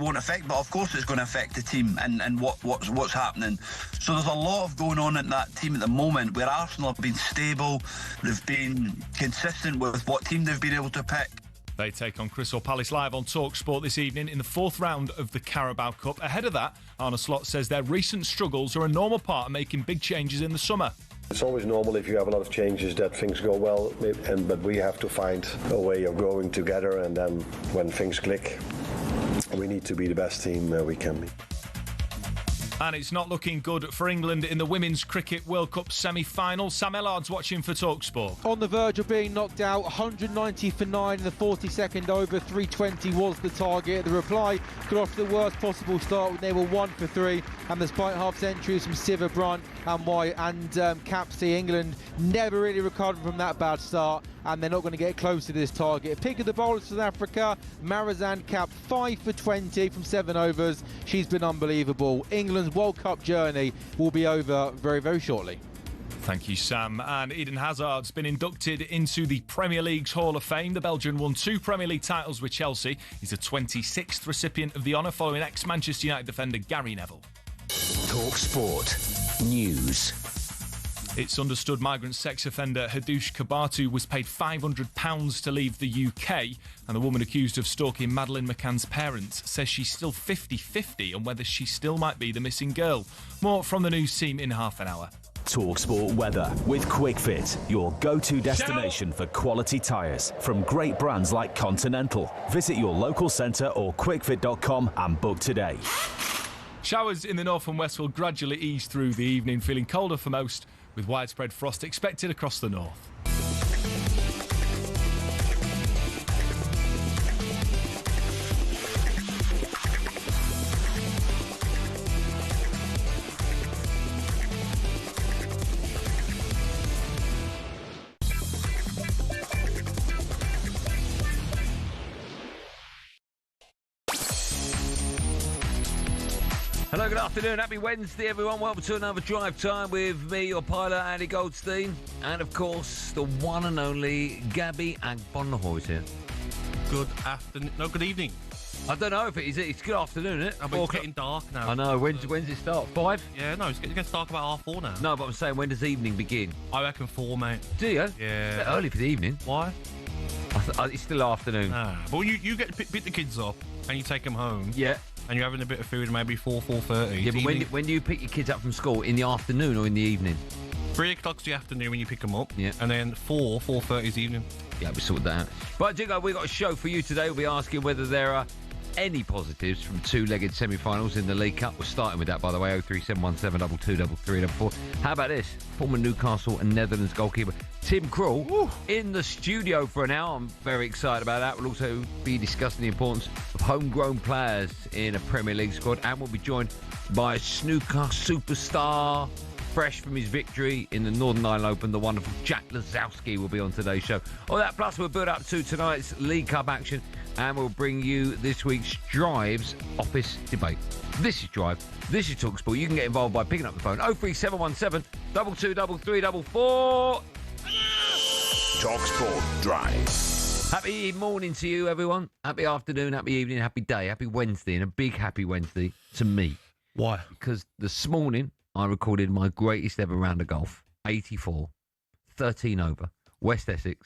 won't affect, but of course it's going to affect the team and what's happening. So there's a lot of going on in that team at the moment, where Arsenal have been stable, they've been consistent with what team they've been able to pick. They take on Crystal Palace live on talkSPORT this evening in the fourth round of the Carabao Cup. Ahead of that, Arne Slot says their recent struggles are a normal part of making big changes in the summer. It's always normal if you have a lot of changes that things go well, but we have to find a way of growing together, and then when things click, we need to be the best team we can be. And it's not looking good for England in the Women's Cricket World Cup semi-final. Sam Ellard's watching for talkSPORT. On the verge of being knocked out, 190 for 9 in the 42nd over, 320 was the target. The reply got off to the worst possible start when they were 1 for 3, and despite half centuries from Siva Brunt and White and Capsey, England never really recovered from that bad start, and they're not going to get close to this target. Pick of the bowlers, South Africa, Marizanne Cap, 5 for 20 from 7 overs. She's been unbelievable. England's World Cup journey will be over very, very shortly. Thank you, Sam. And Eden Hazard's been inducted into the Premier League's Hall of Fame. The Belgian won 2 Premier League titles with Chelsea. He's the 26th recipient of the honour, following ex-Manchester United defender Gary Neville. talkSPORT News. It's understood migrant sex offender Hadoush Kabatu was paid £500 to leave the UK, and the woman accused of stalking Madeleine McCann's parents says she's still 50-50 on whether she still might be the missing girl. More from the news team in half an hour. talkSPORT weather with QuickFit, your go-to destination for quality tyres from great brands like Continental. Visit your local centre or quickfit.com and book today. Showers in the north and west will gradually ease through the evening, feeling colder for most, with widespread frost expected across the north. Hello, good afternoon. Happy Wednesday, everyone. Welcome to another drive time with me, your pilot, Andy Goldstein. And, of course, the one and only Gabby Agbonlahor is here. Good afternoon. No, good evening. I don't know if it is. It's good afternoon, isn't it? I mean, it's getting dark now. I know. When's it start? 5? Yeah, no, it's getting dark about 4:30 now. No, but I'm saying, when does evening begin? I reckon 4, mate. Do you? Yeah. It's a bit early for the evening. Why? It's still afternoon. But when you get to pick the kids up and you take them home. Yeah. And you're having a bit of food, maybe 4:30. Yeah, but when do you pick your kids up from school? In the afternoon or in the evening? 3 o'clock's the afternoon when you pick them up. Yeah. And then 4:30 is evening. Yeah, we sorted that out. Right, Jingo, we've got a show for you today. We'll be asking whether there are any positives from two-legged semi-finals in the League Cup. We're starting with that, by the way, 03717 223344. How about this? Former Newcastle and Netherlands goalkeeper Tim Krul in the studio for an hour. I'm very excited about that. We'll also be discussing the importance of homegrown players in a Premier League squad, and we'll be joined by a snooker superstar, fresh from his victory in the Northern Ireland Open, the wonderful Jack Lisowski will be on today's show. All that plus we'll build up to tonight's League Cup action, and we'll bring you this week's Drives Office Debate. This is Drive. This is talkSPORT. You can get involved by picking up the phone 03717 223344. talkSPORT Drive. Happy morning to you, everyone. Happy afternoon, happy evening, happy day, happy Wednesday, and a big happy Wednesday to me. Why? Because this morning I recorded my greatest ever round of golf. 84, 13 over, West Essex.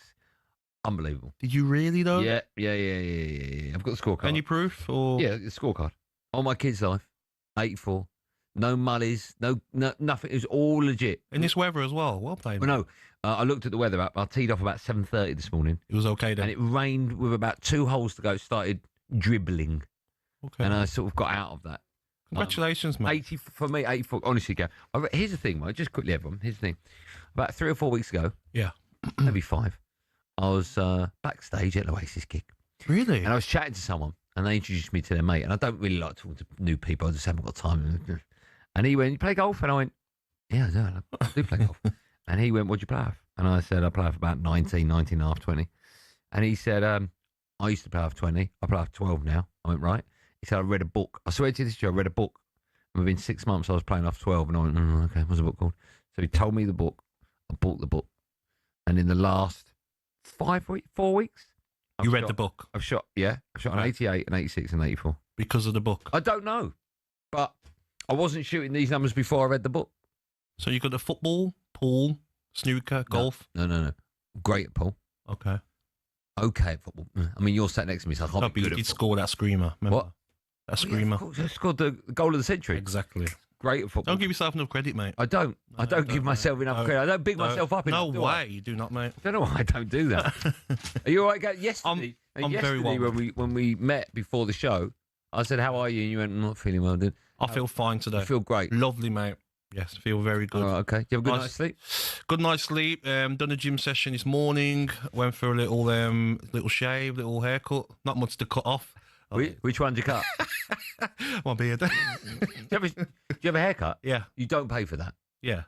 Unbelievable. Did you really, though? Yeah. I've got the scorecard. Any proof? Or Yeah, the scorecard. On my kid's life, 84. No mullies, no nothing. It was all legit. in this weather as well? Well played. Well, no, I looked at the weather app. I teed off about 7:30 this morning. It was okay then? And it rained with about 2 holes to go. It started dribbling. Okay. And I sort of got out of that. Congratulations, mate. 80 for me, 84. Honestly, Gav. Here's the thing, mate. Just quickly, everyone. Here's the thing. About 3 or 4 weeks ago, Yeah. maybe 5, I was backstage at an Oasis gig. Really? And I was chatting to someone, and they introduced me to their mate. And I don't really like talking to new people. I just haven't got time. And he went, "You play golf?" And I went, "Yeah, I do play golf." And he went, "What'd you play off?" And I said, "I play off about 19 and a half, 20. And he said, "I used to play off 20. I play off 12 now." I went, "Right." He said, "I read a book. I swear to you this year, I read a book. And within 6 months, I was playing off 12." And I went, "Okay, what's the book called?" So he told me the book. I bought the book. And in the last 4 weeks, You read the book? I've shot an 88, an 86, and 84. Because of the book? I don't know. But I wasn't shooting these numbers before I read the book. So you got the football, pool, snooker, golf? No. Great at pool. Okay. Okay at football. I mean, you're sat next to me, so I can't be good at You'd football. score that screamer. Remember? What? That screamer. I scored the goal of the century. Exactly. Great at football. Don't give yourself enough credit, mate. I don't give myself enough credit. I don't big myself up enough. No way, you do not, mate. I don't know why I don't do that. Are you all right, Gav? Yesterday, I'm very well. when we met before the show, I said, "How are you?" And you went, "I'm not feeling well, dude." I feel fine today. I feel great. Lovely, mate. Yes, feel very good. All right, okay. Do you have a good night's sleep? Good night's sleep. Done a gym session this morning. Went for a little shave, little haircut. Not much to cut off. Which one did you cut? My beard. Do you have a haircut? Yeah. You don't pay for that. Yeah.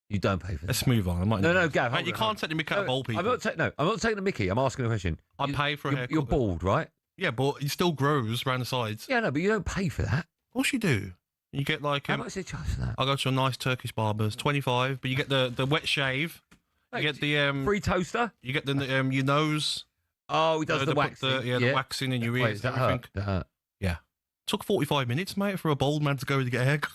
You don't pay for that. Let's move on. No, Gav. Mate, you can't take the mickey out of old people. I'm not taking the mickey. I'm asking a question. I pay for a haircut. You're bald, right? Yeah, but it still grows around the sides. Yeah, no, but you don't pay for that. Of course you do. You get like... How much is it charge for that? I go to a nice Turkish barber's, 25, but you get the wet shave. You get the... free toaster? You get the your nose. Oh, he does the waxing. The waxing in your ears. Does that hurt? That hurt? Yeah. Took 45 minutes, mate, for a bald man to go to get a haircut.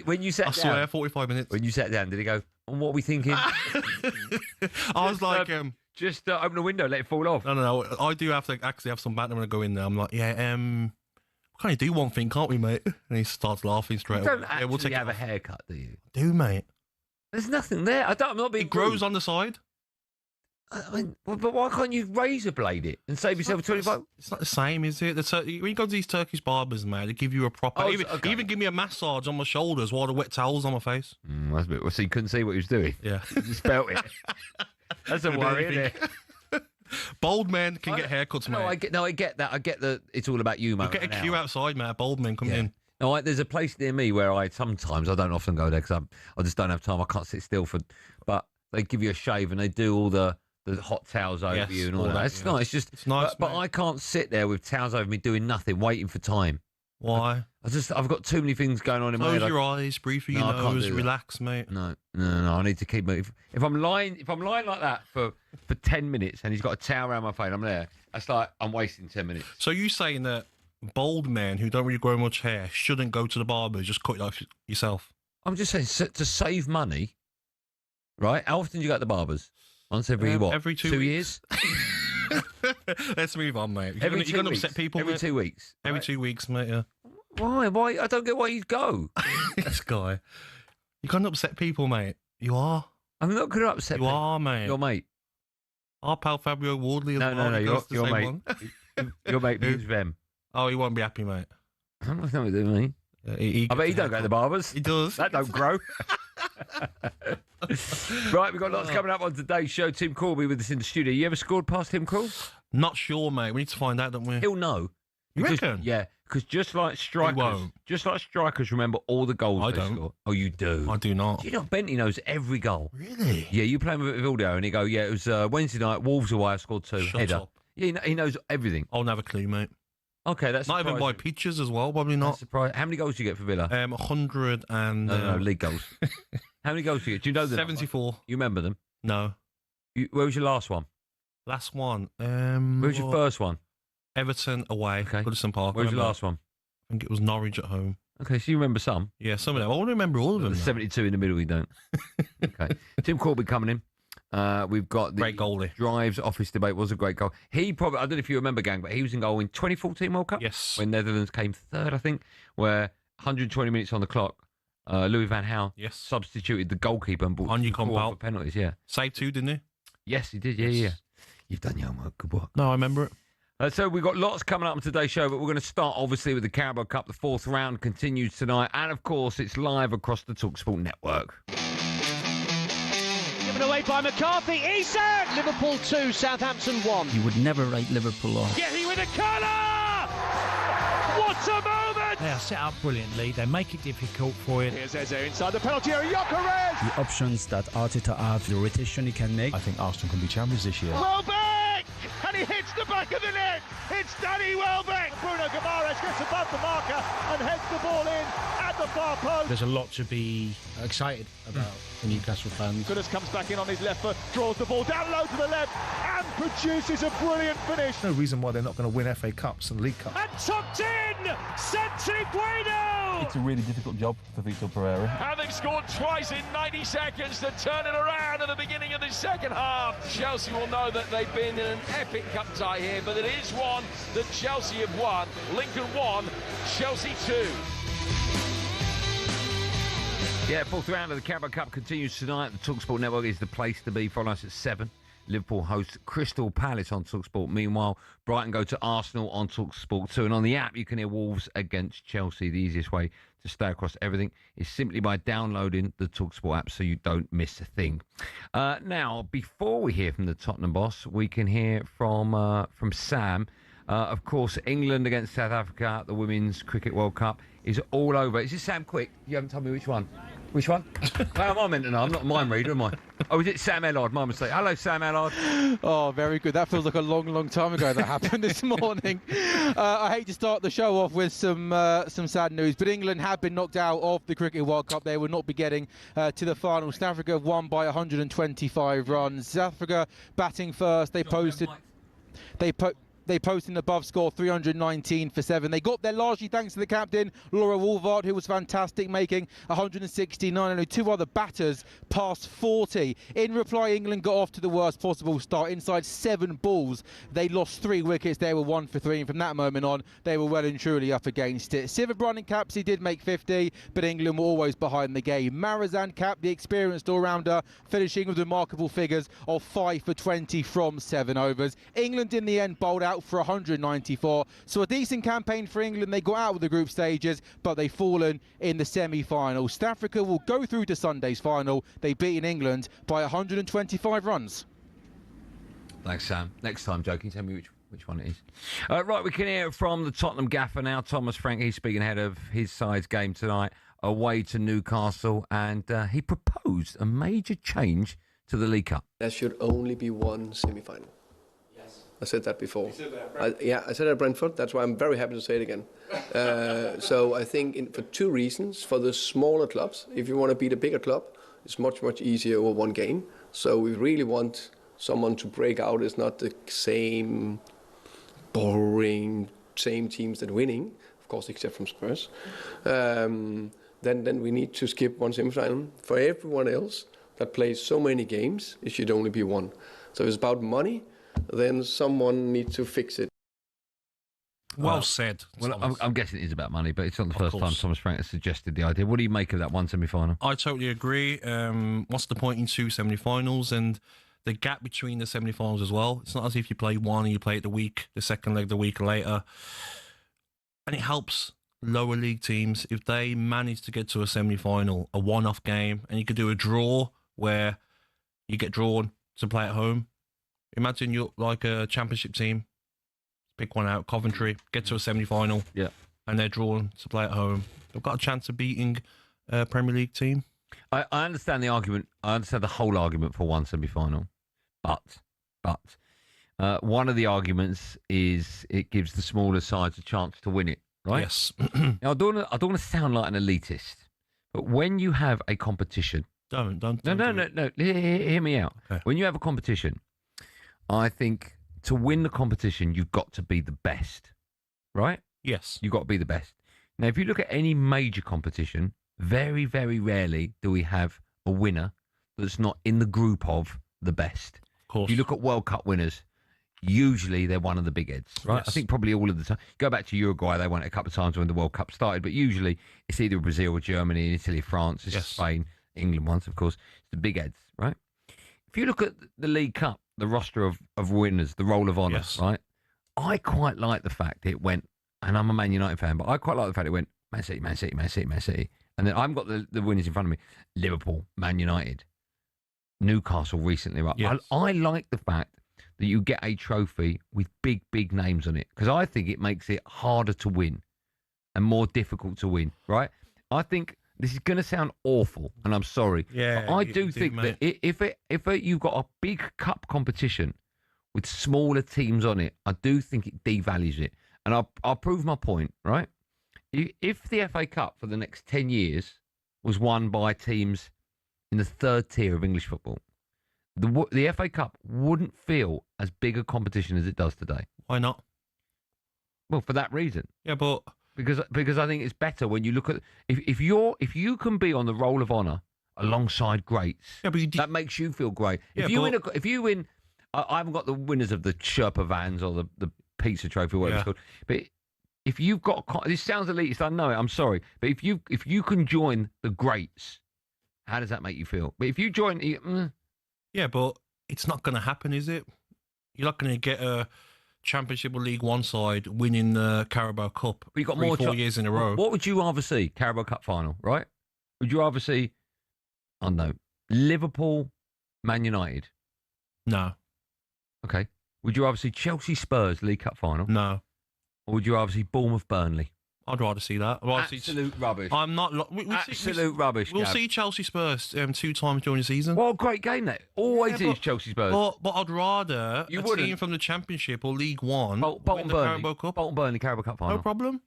When you sat down... I swear, 45 minutes. When you sat down, did he go, and what are we thinking? I was like... just open the window, let it fall off. No. I do have to actually have some banter when I go in there. I'm like, we can only do one thing, can't we, mate? And he starts laughing straight away. You don't actually have a haircut, do you? I do, mate. There's nothing there. I'm not being It grows on the side. I mean, but why can't you razor blade it and save yourself 25? It's not the same, is it? When you go to these Turkish barbers, mate, they give you a proper... Even give me a massage on my shoulders while the wet towel's on my face. That's a bit... So you couldn't see what he was doing? Yeah. He just felt it. That's a worry, isn't it? Bald men can get haircuts, mate. I get that. I get that it's all about you, mate. You get a queue outside, mate. Bald men come in. No, there's a place near me where I don't often go there because I just don't have time. I can't sit still but they give you a shave and they do all the hot towels over you and all that. It's nice. It's nice, but I can't sit there with towels over me doing nothing, waiting for time. Why? I've got too many things going on in my head. Close your eyes, breathe through your nose, relax, mate. No. I need to keep moving. If I'm lying like that for 10 minutes and he's got a towel around my face, I'm there. That's like I'm wasting 10 minutes. So you saying that bald men who don't really grow much hair shouldn't go to the barber, just cut it off yourself? I'm just saying to save money, right? How often do you go to the barbers? Once every what? Every 2 years. Let's move on, mate. You're going to upset people. Every 2 weeks. Every 2 weeks, mate. Yeah. Why? I don't get why you go. This guy. You're going to upset people, mate. You are. I'm not going to upset people. You are, mate. Your mate. Our pal Fabio Wardley as well. No, your mate. Your mate moves them. Oh, he won't be happy, mate. I don't know what to do, mate. I bet he don't go to the barbers. He does. That don't grow. Right, we've got lots coming up on today's show. Tim Krul will be with us in the studio. You ever scored past Tim Krul? Not sure, mate. We need to find out, don't we? He'll know. You reckon? Yeah, because just like strikers remember all the goals I they don't. score. Oh, you do? I do not. Do you know Bentley knows every goal? Really? Yeah, you play with Vildo and he go, yeah, it was Wednesday night, Wolves away, I scored 2. Shut header. up. Yeah, he knows everything. I'll never have a clue, mate. Okay, that's not even by pictures as well. Probably not. Surprising. How many goals do you get for Villa? 100 and no, league goals. How many goals do you get? Do you know them? 74. You remember them? No. Where was your last one? Last one. Where was your first one? Everton away. Okay. Goodison Park. Where was your last one? I think it was Norwich at home. Okay, so you remember some? Yeah, some of them. I won't remember all of them. 72 in the middle, we don't. Okay. Tim Krul will be coming in. We've got the great goalie. Drives office debate was a great goal. He probably, I don't know if you remember, gang, but he was in goal in 2014 World Cup. Yes. When Netherlands came third, I think, where 120 minutes on the clock, Louis van Gaal substituted the goalkeeper and brought for penalties. Yeah. Saved 2, didn't he? Yes, he did. Yeah. You've done your homework. Good work. No, I remember it. So we've got lots coming up on today's show, but we're going to start, obviously, with the Carabao Cup. The 4th round continues tonight. And, of course, it's live across the talkSPORT network. Given away by McCarthy. Isak! Liverpool 2, Southampton 1. You would never rate Liverpool off. Getty with a corner! What a moment! They are set up brilliantly. They make it difficult for you. Here's Eze inside the penalty area. Gyökeres! The options that Arteta have, the rotation he can make. I think Arsenal can be champions this year. Welbeck! And he hits the back of the net. It's Danny Welbeck. Bruno Guimaraes gets above the marker and heads the ball in at at the far post. There's a lot to be excited about for Newcastle fans. Goodness comes back in on his left foot, draws the ball down low to the left, and produces a brilliant finish. No reason why they're not going to win FA Cups and League Cups. And tucked in, Santi Bueno! It's a really difficult job for Victor Pereira. Having scored twice in 90 seconds to turn it around at the beginning of the second half. Chelsea will know that they've been in an epic cup tie here, but it is one that Chelsea have won. Lincoln 1, Chelsea 2. Yeah, fourth round of the Carabao Cup continues tonight. The talkSPORT network is the place to be. Follow us at 7. Liverpool host Crystal Palace on talkSPORT. Meanwhile, Brighton go to Arsenal on talkSPORT 2. And on the app, you can hear Wolves against Chelsea. The easiest way to stay across everything is simply by downloading the talkSPORT app so you don't miss a thing. Now, before we hear from the Tottenham boss, we can hear from Sam. Of course, England against South Africa at the Women's Cricket World Cup is all over. Is this Sam Quick? You haven't told me which one. Which one? How am I meant to know? I'm not a mind reader, am I? Oh, is it Sam Ellard? My mistake. Hello, Sam Ellard. Oh, very good. That feels like a long, long time ago that happened this morning. I hate to start the show off with some sad news, but England have been knocked out of the Cricket World Cup. They will not be getting to the final. South Africa have won by 125 runs. South Africa batting first. They posted an above score, 319 for 7. They got there largely thanks to the captain, Laura Wolvaardt, who was fantastic, making 169. Only 2 other batters past 40. In reply, England got off to the worst possible start. Inside 7 balls, they lost 3 wickets. They were 1 for 3. And from that moment on, they were well and truly up against it. Sivabrun and Capsey did make 50, but England were always behind the game. Marizan Cap, the experienced all-rounder, finishing with remarkable figures of 5 for 20 from 7 overs. England in the end bowled out for 194, so a decent campaign for England. They got out of the group stages, but they've fallen in the semi-final. South Africa will go through to Sunday's final. They've beaten England by 125 runs. Thanks, Sam. Next time, Joe, can you tell me which one it is? Right, we can hear from the Tottenham gaffer now, Thomas Frank. He's speaking ahead of his side's game tonight away to Newcastle, and he proposed a major change to the League Cup. There should only be one semi-final. I said that before. I said it at Brentford. That's why I'm very happy to say it again. So I think for 2 reasons. For the smaller clubs, if you want to beat a bigger club, it's much, much easier over 1 game. So we really want someone to break out. It's not the same boring, same teams that winning, of course, except from Spurs. Then we need to skip 1 semi-final. For everyone else that plays so many games, it should only be 1. So it's about money. Then someone needs to fix it. Well said. Well, I'm guessing it is about money, but it's not the first time Thomas Frank has suggested the idea. What do you make of that 1 semi-final? I totally agree. What's the point in 2 semi-finals and the gap between the semi-finals as well? It's not as if you play one and you play it the second leg the week later. And it helps lower league teams if they manage to get to a semi-final, a one-off game, and you could do a draw where you get drawn to play at home. Imagine you're like a championship team, pick one out, Coventry, get to a semi-final, and they're drawn to play at home. They've got a chance of beating a Premier League team. I understand the argument. I understand the whole argument for 1 semi-final, but one of the arguments is it gives the smaller sides a chance to win it, right? Yes. Now, I don't want to sound like an elitist, but when you have a competition, don't. No. Hear me out. Okay. When you have a competition, I think to win the competition, you've got to be the best, right? Yes. You've got to be the best. Now, if you look at any major competition, very, very rarely do we have a winner that's not in the group of the best. Of course. If you look at World Cup winners, usually they're one of the big heads, right? Yes. I think probably all of the time. Go back to Uruguay, they won it a couple of times when the World Cup started, but usually it's either Brazil or Germany, Italy, France, it's Spain, England once, of course. It's the big heads, right? If you look at the League Cup, the roster of winners, the roll of honour, right? I quite like the fact it went, and I'm a Man United fan, but I quite like the fact it went Man City, Man City, Man City, Man City. And then I've got the winners in front of me. Liverpool, Man United, Newcastle recently, right? Yes. I like the fact that you get a trophy with big, big names on it, because I think it makes it harder to win and more difficult to win, right? I think this is going to sound awful, and I'm sorry. Yeah, but I do think that if you've got a big cup competition with smaller teams on it, I do think it devalues it. And I'll prove my point, right? If the FA Cup for the next 10 years was won by teams in the third tier of English football, the FA Cup wouldn't feel as big a competition as it does today. Why not? Well, for that reason. Yeah, but because I think it's better when you look at if you can be on the roll of honour alongside greats. Yeah, but that makes you feel great. Yeah, if you win, I haven't got the winners of the Sherpa vans or the pizza trophy, whatever it's called, but. If you've got, this sounds elitist, I know it, I'm sorry, but if you can join the greats, how does that make you feel? But if you join, yeah, but it's not going to happen, is it? You're not going to get a Championship or League One side winning the Carabao Cup. But you got 4 years in a row. What would you rather see? Carabao Cup final, right? Would you rather see, I don't know, Liverpool, Man United? No. Okay. Would you rather see Chelsea Spurs League Cup final? No. Or would you rather see Bournemouth Burnley? I'd rather see that. Absolute rubbish. I'm not. Absolute rubbish. We'll see Chelsea Spurs 2 times during the season. What a great game that always is. Chelsea Spurs. But I'd rather team from the Championship or League One win the Carabao Cup. Bolton Burnley Carabao Cup final. No problem.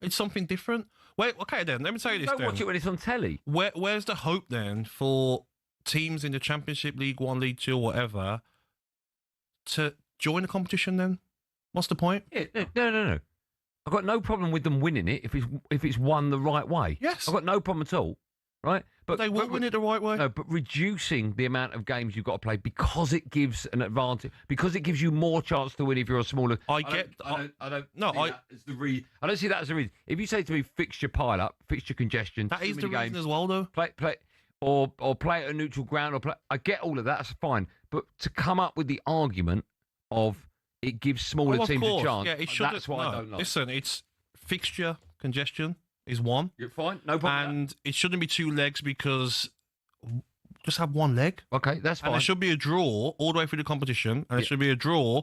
It's something different. Wait, okay then. Let me tell you this. Don't watch it when it's on telly. Where's the hope then for teams in the Championship, League One, League Two, or whatever, to join the competition? Then what's the point? Yeah, no. I've got no problem with them winning it if it's won the right way. Yes. I've got no problem at all, right? But they will win it the right way. No, but reducing the amount of games you've got to play because it gives an advantage, because it gives you more chance to win if you're a smaller. I don't see that as a reason. If you say to me fixture pile up, fixture congestion, that is the reason as well, though. Play or play at a neutral ground, I get all of that. That's fine, but to come up with the argument of it gives smaller teams a chance. Yeah, that's why I don't like. Listen, it's fixture congestion is one. You're fine, no problem. And it shouldn't be 2 legs because just have 1 leg. Okay, that's fine. And there should be a draw all the way through the competition, and there should be a draw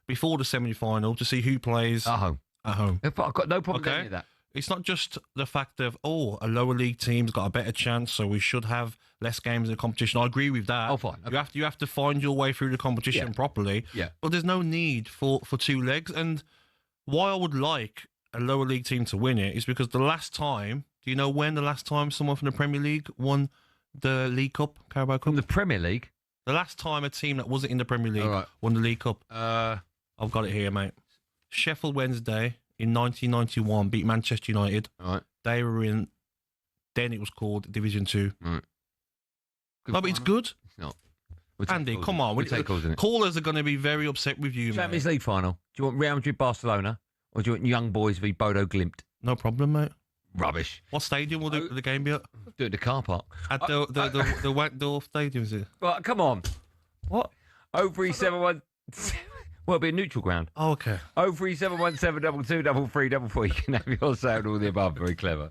before the semi-final to see who plays at home. I've got no problem with any of that. It's not just the fact of, a lower league team's got a better chance, so we should have less games in the competition. I agree with that. Oh, fine. Okay. You have to find your way through the competition properly. Yeah. But there's no need for 2 legs. And why I would like a lower league team to win it is because the last time, do you know when the last time someone from the Premier League won the League Cup, Carabao Cup? From the Premier League? The last time a team that wasn't in the Premier League won the League Cup. I've got it here, mate. Sheffield Wednesday in 1991 beat Manchester United. Right. They were in, then it was called Division 2. Right. No, but it's good. It's not. Andy, come on. Callers are going to be very upset with you, Champions League final. Do you want Real Madrid Barcelona or do you want Young Boys v Bodo Glimt? No problem, mate. Rubbish. What stadium will the game be at? Do it at the car park. At the Wankdorf Stadium, is it? Well, come on. What? 0371. Well, it'll be a neutral ground. Oh, okay. 03717 223344. You can have your say on all the above. Very clever.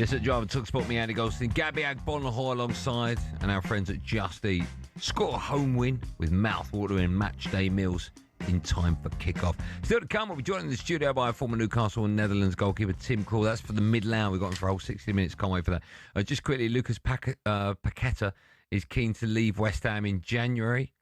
Yes, at Drive and talkSPORT, me, Andy Goldstein Gabby Agbonlahor alongside, and our friends at Just Eat. Score a home win with mouth-watering match day meals in time for kick-off. Still to come, we'll be joined in the studio by former Newcastle and Netherlands goalkeeper Tim Krul. That's for the mid-hour. We've got him for a whole 60 minutes. Can't wait for that. Just quickly, Lucas Paqueta is keen to leave West Ham in January.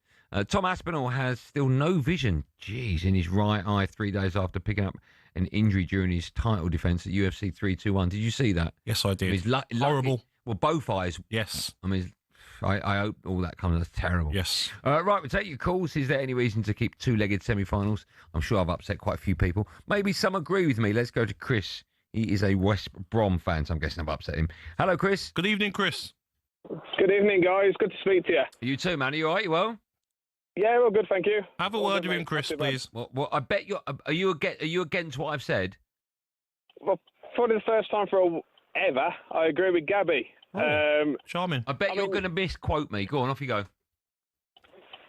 Tom Aspinall has still no vision, in his right eye 3 days after picking up an injury during his title defence at UFC 321. Did you see that? Yes, I did. Horrible. Well, both eyes. Yes. I mean, I hope all that comes. That's terrible. Yes. Right, we'll take your calls. Is there any reason to keep two-legged semi-finals? I'm sure I've upset quite a few people. Maybe some agree with me. Let's go to Chris. He is a West Brom fan, so I'm guessing I've upset him. Hello, Chris. Good evening, Chris. Good evening, guys. Good to speak to you. You too, man. Are you all right? You well? Yeah, well, good, thank you. Have a word with him, Chris, please. Well, I bet you're. Are you against what I've said? Well, probably the first time ever, I agree with Gabby. Charming. I bet you're going to misquote me. Go on, off you go.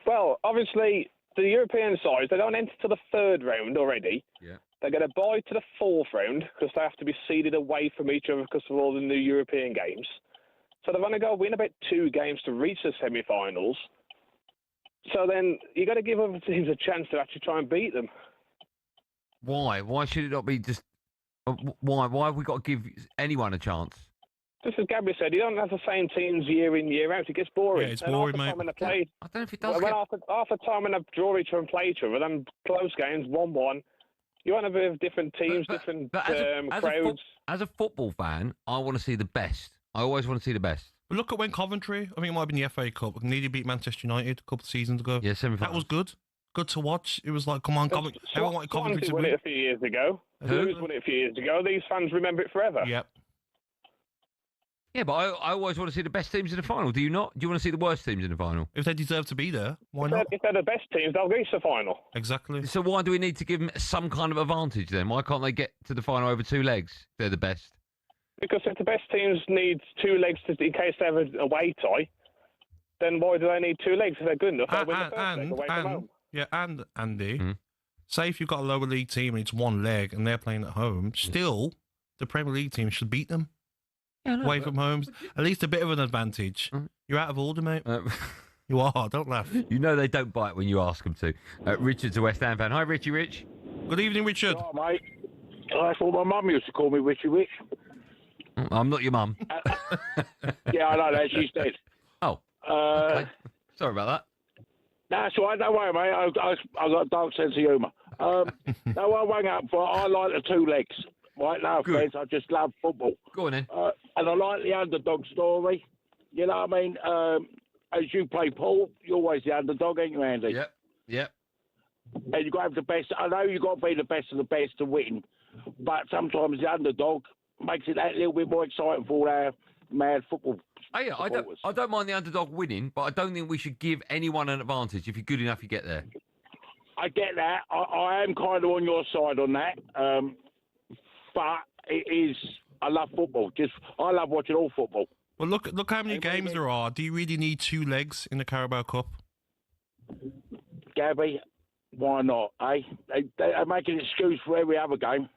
Well, obviously, the European sides, they don't enter to the third round already. Yeah. They're going to buy to the fourth round because they have to be seeded away from each other because of all the new European games. So they've only got to win about 2 games to reach the semi-finals. So then you got to give other teams a chance to actually try and beat them. Why? Why should it not be just? Why? Why have we got to give anyone a chance? Just as Gabby said, you don't have the same teams year in, year out. It gets boring. Yeah, it's boring, mate. I don't know if it does. Half the time when I draw each other and play each other, then close games, 1-1. You want to have different teams, different crowds. As a football fan, I want to see the best. I always want to see the best. But look at when Coventry, I think it might have been the FA Cup, nearly beat Manchester United a couple of seasons ago. Yeah, semi-finals. That was good. Good to watch. It was like, come on, Coventry. Everyone wanted Coventry to won win. it a few years ago. Who? Won it a few years ago. These fans remember it forever. Yep. Yeah, but I always want to see the best teams in the final. Do you not? Do you want to see the worst teams in the final? If they deserve to be there, why not? If they're the best teams, they'll reach the final. Exactly. So why do we need to give them some kind of advantage then? Why can't they get to the final over 2 legs? They're the best. Because if the best teams need 2 legs in case they have a away tie, then why do they need 2 legs if they're good enough? They'll win the first leg away from home. Yeah, and Andy, say if you've got a lower league team and it's 1 leg and they're playing at home, still the Premier League team should beat them. Yeah, no, away from home, at least a bit of an advantage. You're out of order, mate. You are. Don't laugh. You know they don't bite when you ask them to. Richard's a West Ham fan. Hi, Richie Rich. Good evening, Richard. Oh, mate. I thought my mum used to call me Richie Rich. I'm not your mum. Yeah, I know that. She's dead. Oh. Okay. Sorry about that. That's all right. Don't worry, mate. I've got a dark sense of humour. No, I rang up for I like the 2 legs. Right now, friends, I just love football. Go on, then. And I like the underdog story. You know what I mean? As you play pool, you're always the underdog, ain't you, Andy? Yep. And you've got to have the best. I know you've got to be the best of the best to win, but sometimes the underdog makes it that little bit more exciting for our mad football. Oh, yeah, I don't mind the underdog winning, but I don't think we should give anyone an advantage. If you're good enough, you get there. I get that. I am kind of on your side on that. But it is. I love football. I love watching all football. Well, look how many games there are. Do you really need 2 legs in the Carabao Cup? Gabby, why not? Eh? They make an excuse for every other game.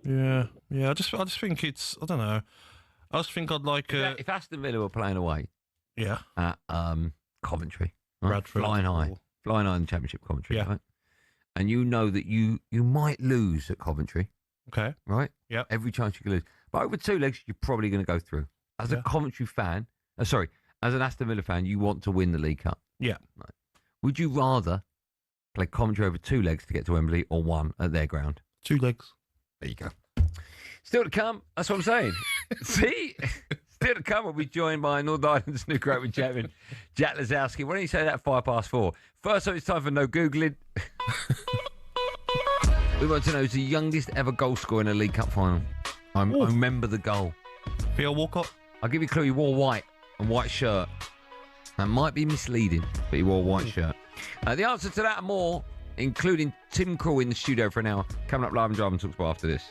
Yeah. I just think it's. I don't know. I just think I'd like. If Aston Villa were playing away, at Coventry, right? Bradford, flying high in the Championship, Coventry, yeah. Right? And you know that you might lose at Coventry. Okay. Right? Yeah. Every chance you can lose. But over 2 legs, you're probably going to go through. As a Coventry fan, as an Aston Villa fan, you want to win the League Cup. Yeah. Right. Would you rather play Coventry over 2 legs to get to Wembley or 1 at their ground? 2 legs. There you go. Still to come. That's what I'm saying. See? Still to come, we'll be joined by North Island snooker open champion, Jack Lisowski. Why don't you say that 4:05? First up, it's time for no Googling. We want to know who's the youngest ever goal scorer in a League Cup final. I remember the goal. Theo Walcott. I'll give you a clue. He wore white and white shirt. That might be misleading, but he wore a white shirt. The answer to that and more, including Tim Krul in the studio for an hour, coming up live and Drive and talkSPORT after this.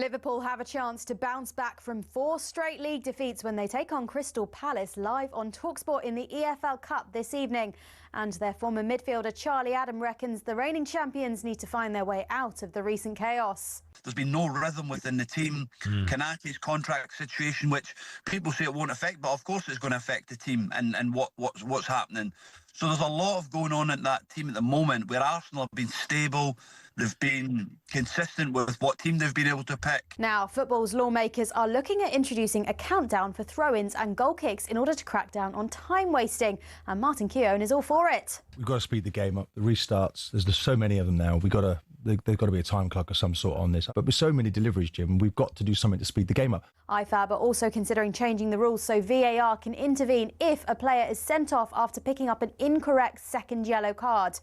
Liverpool have a chance to bounce back from 4 straight league defeats when they take on Crystal Palace live on talkSPORT in the EFL Cup this evening. And their former midfielder Charlie Adam reckons the reigning champions need to find their way out of the recent chaos. There's been no rhythm within the team. Kanate's contract situation, which people say it won't affect, but of course it's going to affect the team and what's happening. So there's a lot of going on in that team at the moment where Arsenal have been stable, they've been consistent with what team they've been able to pick. Now, football's lawmakers are looking at introducing a countdown for throw-ins and goal kicks in order to crack down on time wasting, and Martin Keown is all for it. We've got to speed the game up. The restarts, there's just so many of them now. There's got to be a time clock of some sort on this. But with so many deliveries, Jim, we've got to do something to speed the game up. IFAB are also considering changing the rules so VAR can intervene if a player is sent off after picking up an incorrect second yellow card.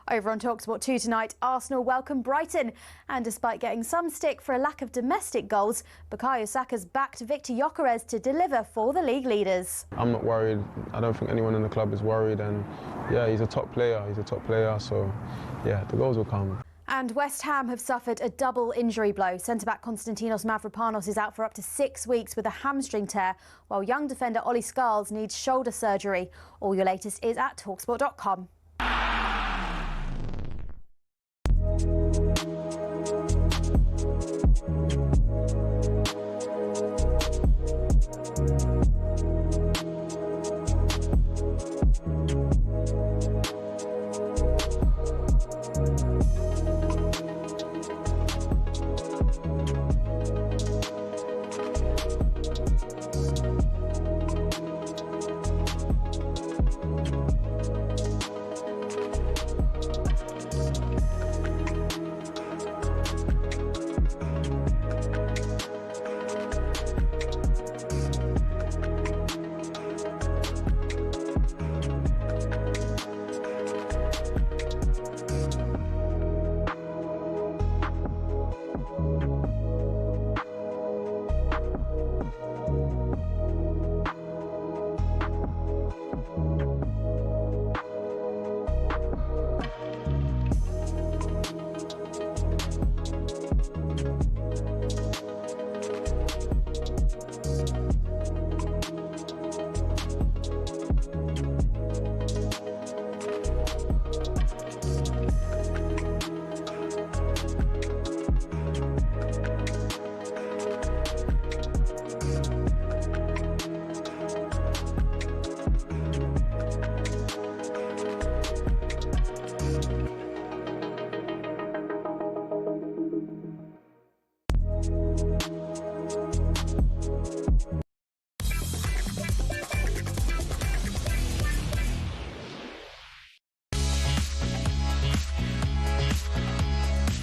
Over on talkSPORT 2 tonight, Arsenal welcome Brighton. And despite getting some stick for a lack of domestic goals, Bukayo Saka's backed Victor Gyökeres to deliver for the league leaders. I'm not worried. I don't think anyone in the club is worried. And yeah, he's a top player. So yeah, the goals will come. And West Ham have suffered a double injury blow. Centre-back Konstantinos Mavropanos is out for up to 6 weeks with a hamstring tear, while young defender Ollie Scarles needs shoulder surgery. All your latest is at talksport.com.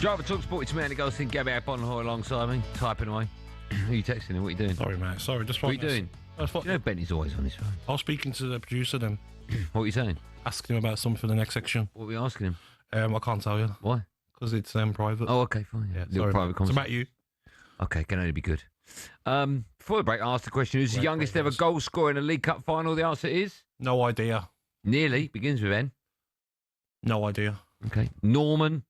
Driver talkSPORT, it's me, Andy Goldstein Gabby Agbonlahor alongside me, typing away. Who are you texting him? What are you doing? Sorry, mate. Sorry, just what are you doing? You know Benny's always on his phone. I was speaking to the producer then. What are you saying? Asking him about something for the next section. What were we asking him? I can't tell you. Why? Because it's private. Oh, okay, fine. Yeah, Little private it's conversation. about you. Okay, can only be good. Before the break, I asked the question, who's the youngest ever goal scorer in a League Cup final? The answer is? No idea. Nearly. Begins with N. No idea. Okay. Norman.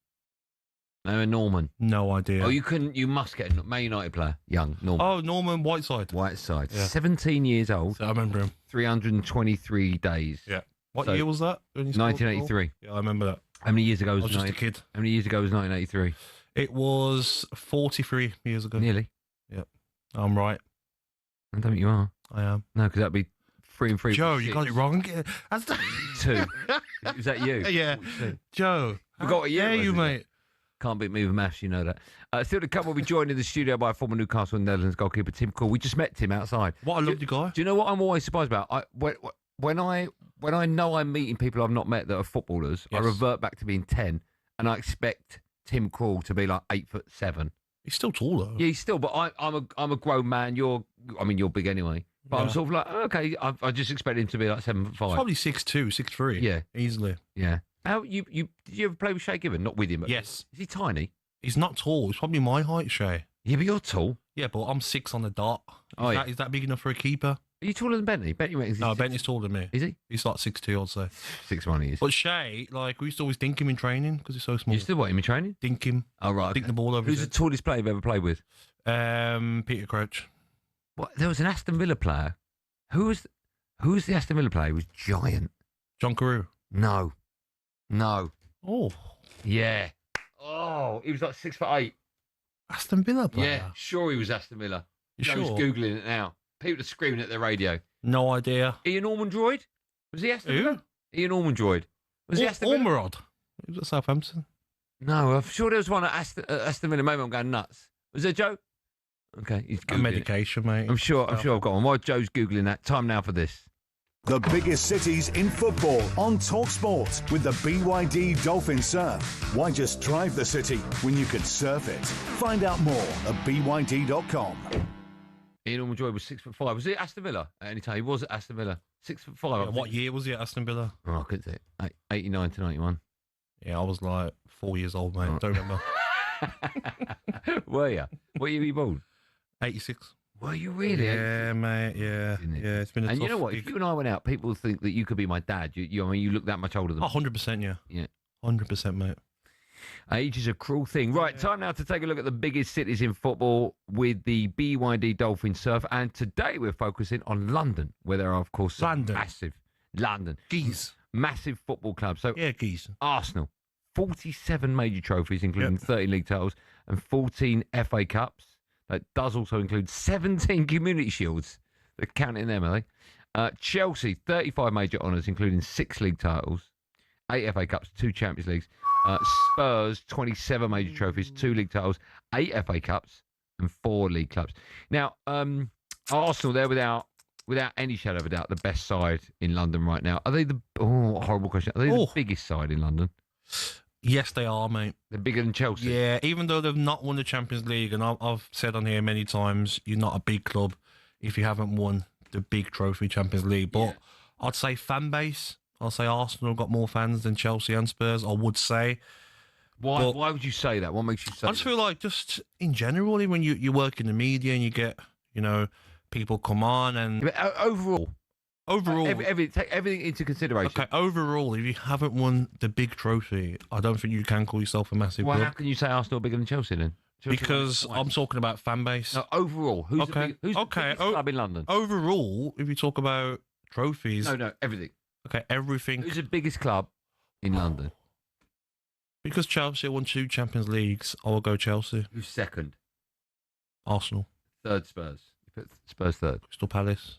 No, Norman. No idea. Oh, you must get a Man United player. Young, Norman. Oh, Norman Whiteside. Whiteside. Yeah. 17 years old. So I remember him. 323 days. Yeah. What year was that? 1983. Yeah, I remember that. How many years ago was I was just a kid. How many years ago was 1983? It was 43 years ago. Nearly. Yep. I'm right. I don't think you are. I am. No, because that'd be 3 and 3. Joe, you got it wrong. That's 2. Is that you? Yeah. Joe. Forgot a year. Yeah, you, mate. Can't beat me with maths, you know that. Still to come, we'll be joined in the studio by former Newcastle and Netherlands goalkeeper Tim Krul. We just met Tim outside. What a lovely guy. Do you know what I'm always surprised about? When I know I'm meeting people I've not met that are footballers, Yes. I revert back to being 10, and I expect Tim Krul to be like 8'7". He's still tall though. Yeah, he's still. But I'm a grown man. You're big anyway. But I'm sort of like, okay, I just expect him to be like 7'5". Probably 6'2", 6'3". Yeah, easily. Yeah. How did you ever play with Shay Given? Not with him. Yes. Is he tiny? He's not tall. He's probably my height, Shay. Yeah, but you're tall. Yeah, but I'm 6 on the dot. Is that big enough for a keeper? Are you taller than Bentley? No, Bentley's taller than me. Is he? He's like 6'2", I'd say. 6'1" he is. But Shay, we used to always dink him in training because he's so small. You still want him in training? Dink him. Oh, right. Dink the ball over Who's his the tallest player you've ever played with? Peter Crouch. What? There was an Aston Villa player. Who was the Aston Villa player? He was giant. John Carew. No. Oh. Yeah. Oh, he was like 6'8". Aston Villa player? Yeah, sure he was Aston Villa. You Joe's sure? Googling it now. People are screaming at their radio. No idea. Ian Ormondroyd? Was he Aston Villa? Ian Ormondroyd. Was he Aston Villa? Ormerod. He was at Southampton. No, I'm sure there was one at Aston Villa. Maybe I'm going nuts. Was there, Joe? Okay, he's Googling medication, mate. I'm sure I've got one. While Joe's Googling that, time now for this. The biggest cities in football on talkSPORT with the BYD Dolphin Surf. Why just drive the city when you can surf it? Find out more at byd.com. Ian Ormondroyd was 6'5". Was he at Aston Villa at any time? He was at Aston Villa. 6'5". Yeah, what year was he at Aston Villa? Oh, I couldn't say it. 89 to 91. Yeah, I was like 4 years old, mate. Don't remember. Were you? What year were you born? 86. Were you really? Yeah, mate. Yeah. Yeah, it's been a And tough you know what? gig. If you and I went out, people would think that you could be my dad. I mean, you look that much older than me. 100%, yeah. Yeah. 100%, mate. Age is a cruel thing. Right, time now to take a look at the biggest cities in football with the BYD Dolphin Surf. And today we're focusing on London, where there are, of course, some London. Geese. Massive football clubs. So yeah, geese. Arsenal, 47 major trophies, including 30 league titles and 14 FA Cups. That does also include 17 Community Shields. They're counting them, are they? Chelsea, 35 major honours, including 6 league titles, 8 FA Cups, 2 Champions Leagues. Spurs, 27 major trophies, 2 league titles, 8 FA Cups, and 4 league clubs. Now, Arsenal, they're without any shadow of a doubt the best side in London right now. Are they horrible question. Are they the biggest side in London? Yes, they are, mate. They're bigger than Chelsea. Yeah, even though they've not won the Champions League, and I've said on here many times, you're not a big club if you haven't won the big trophy Champions League. But I'd say fan base. I'll say Arsenal got more fans than Chelsea and Spurs, I would say. Why would you say that? What makes you say that? I just feel like just in general, when you work in the media and you get, people come on and... Overall, take everything into consideration. Okay, overall, if you haven't won the big trophy, I don't think you can call yourself a massive club. How can you say Arsenal are bigger than Chelsea then? Because I'm talking about fan base. No, overall, who's the biggest club in London? Overall, if you talk about trophies... No, everything. Okay, everything. Who's the biggest club in London? Because Chelsea won 2 Champions Leagues, I will go Chelsea. Who's second? Arsenal. Third, Spurs. You put Spurs third. Crystal Palace.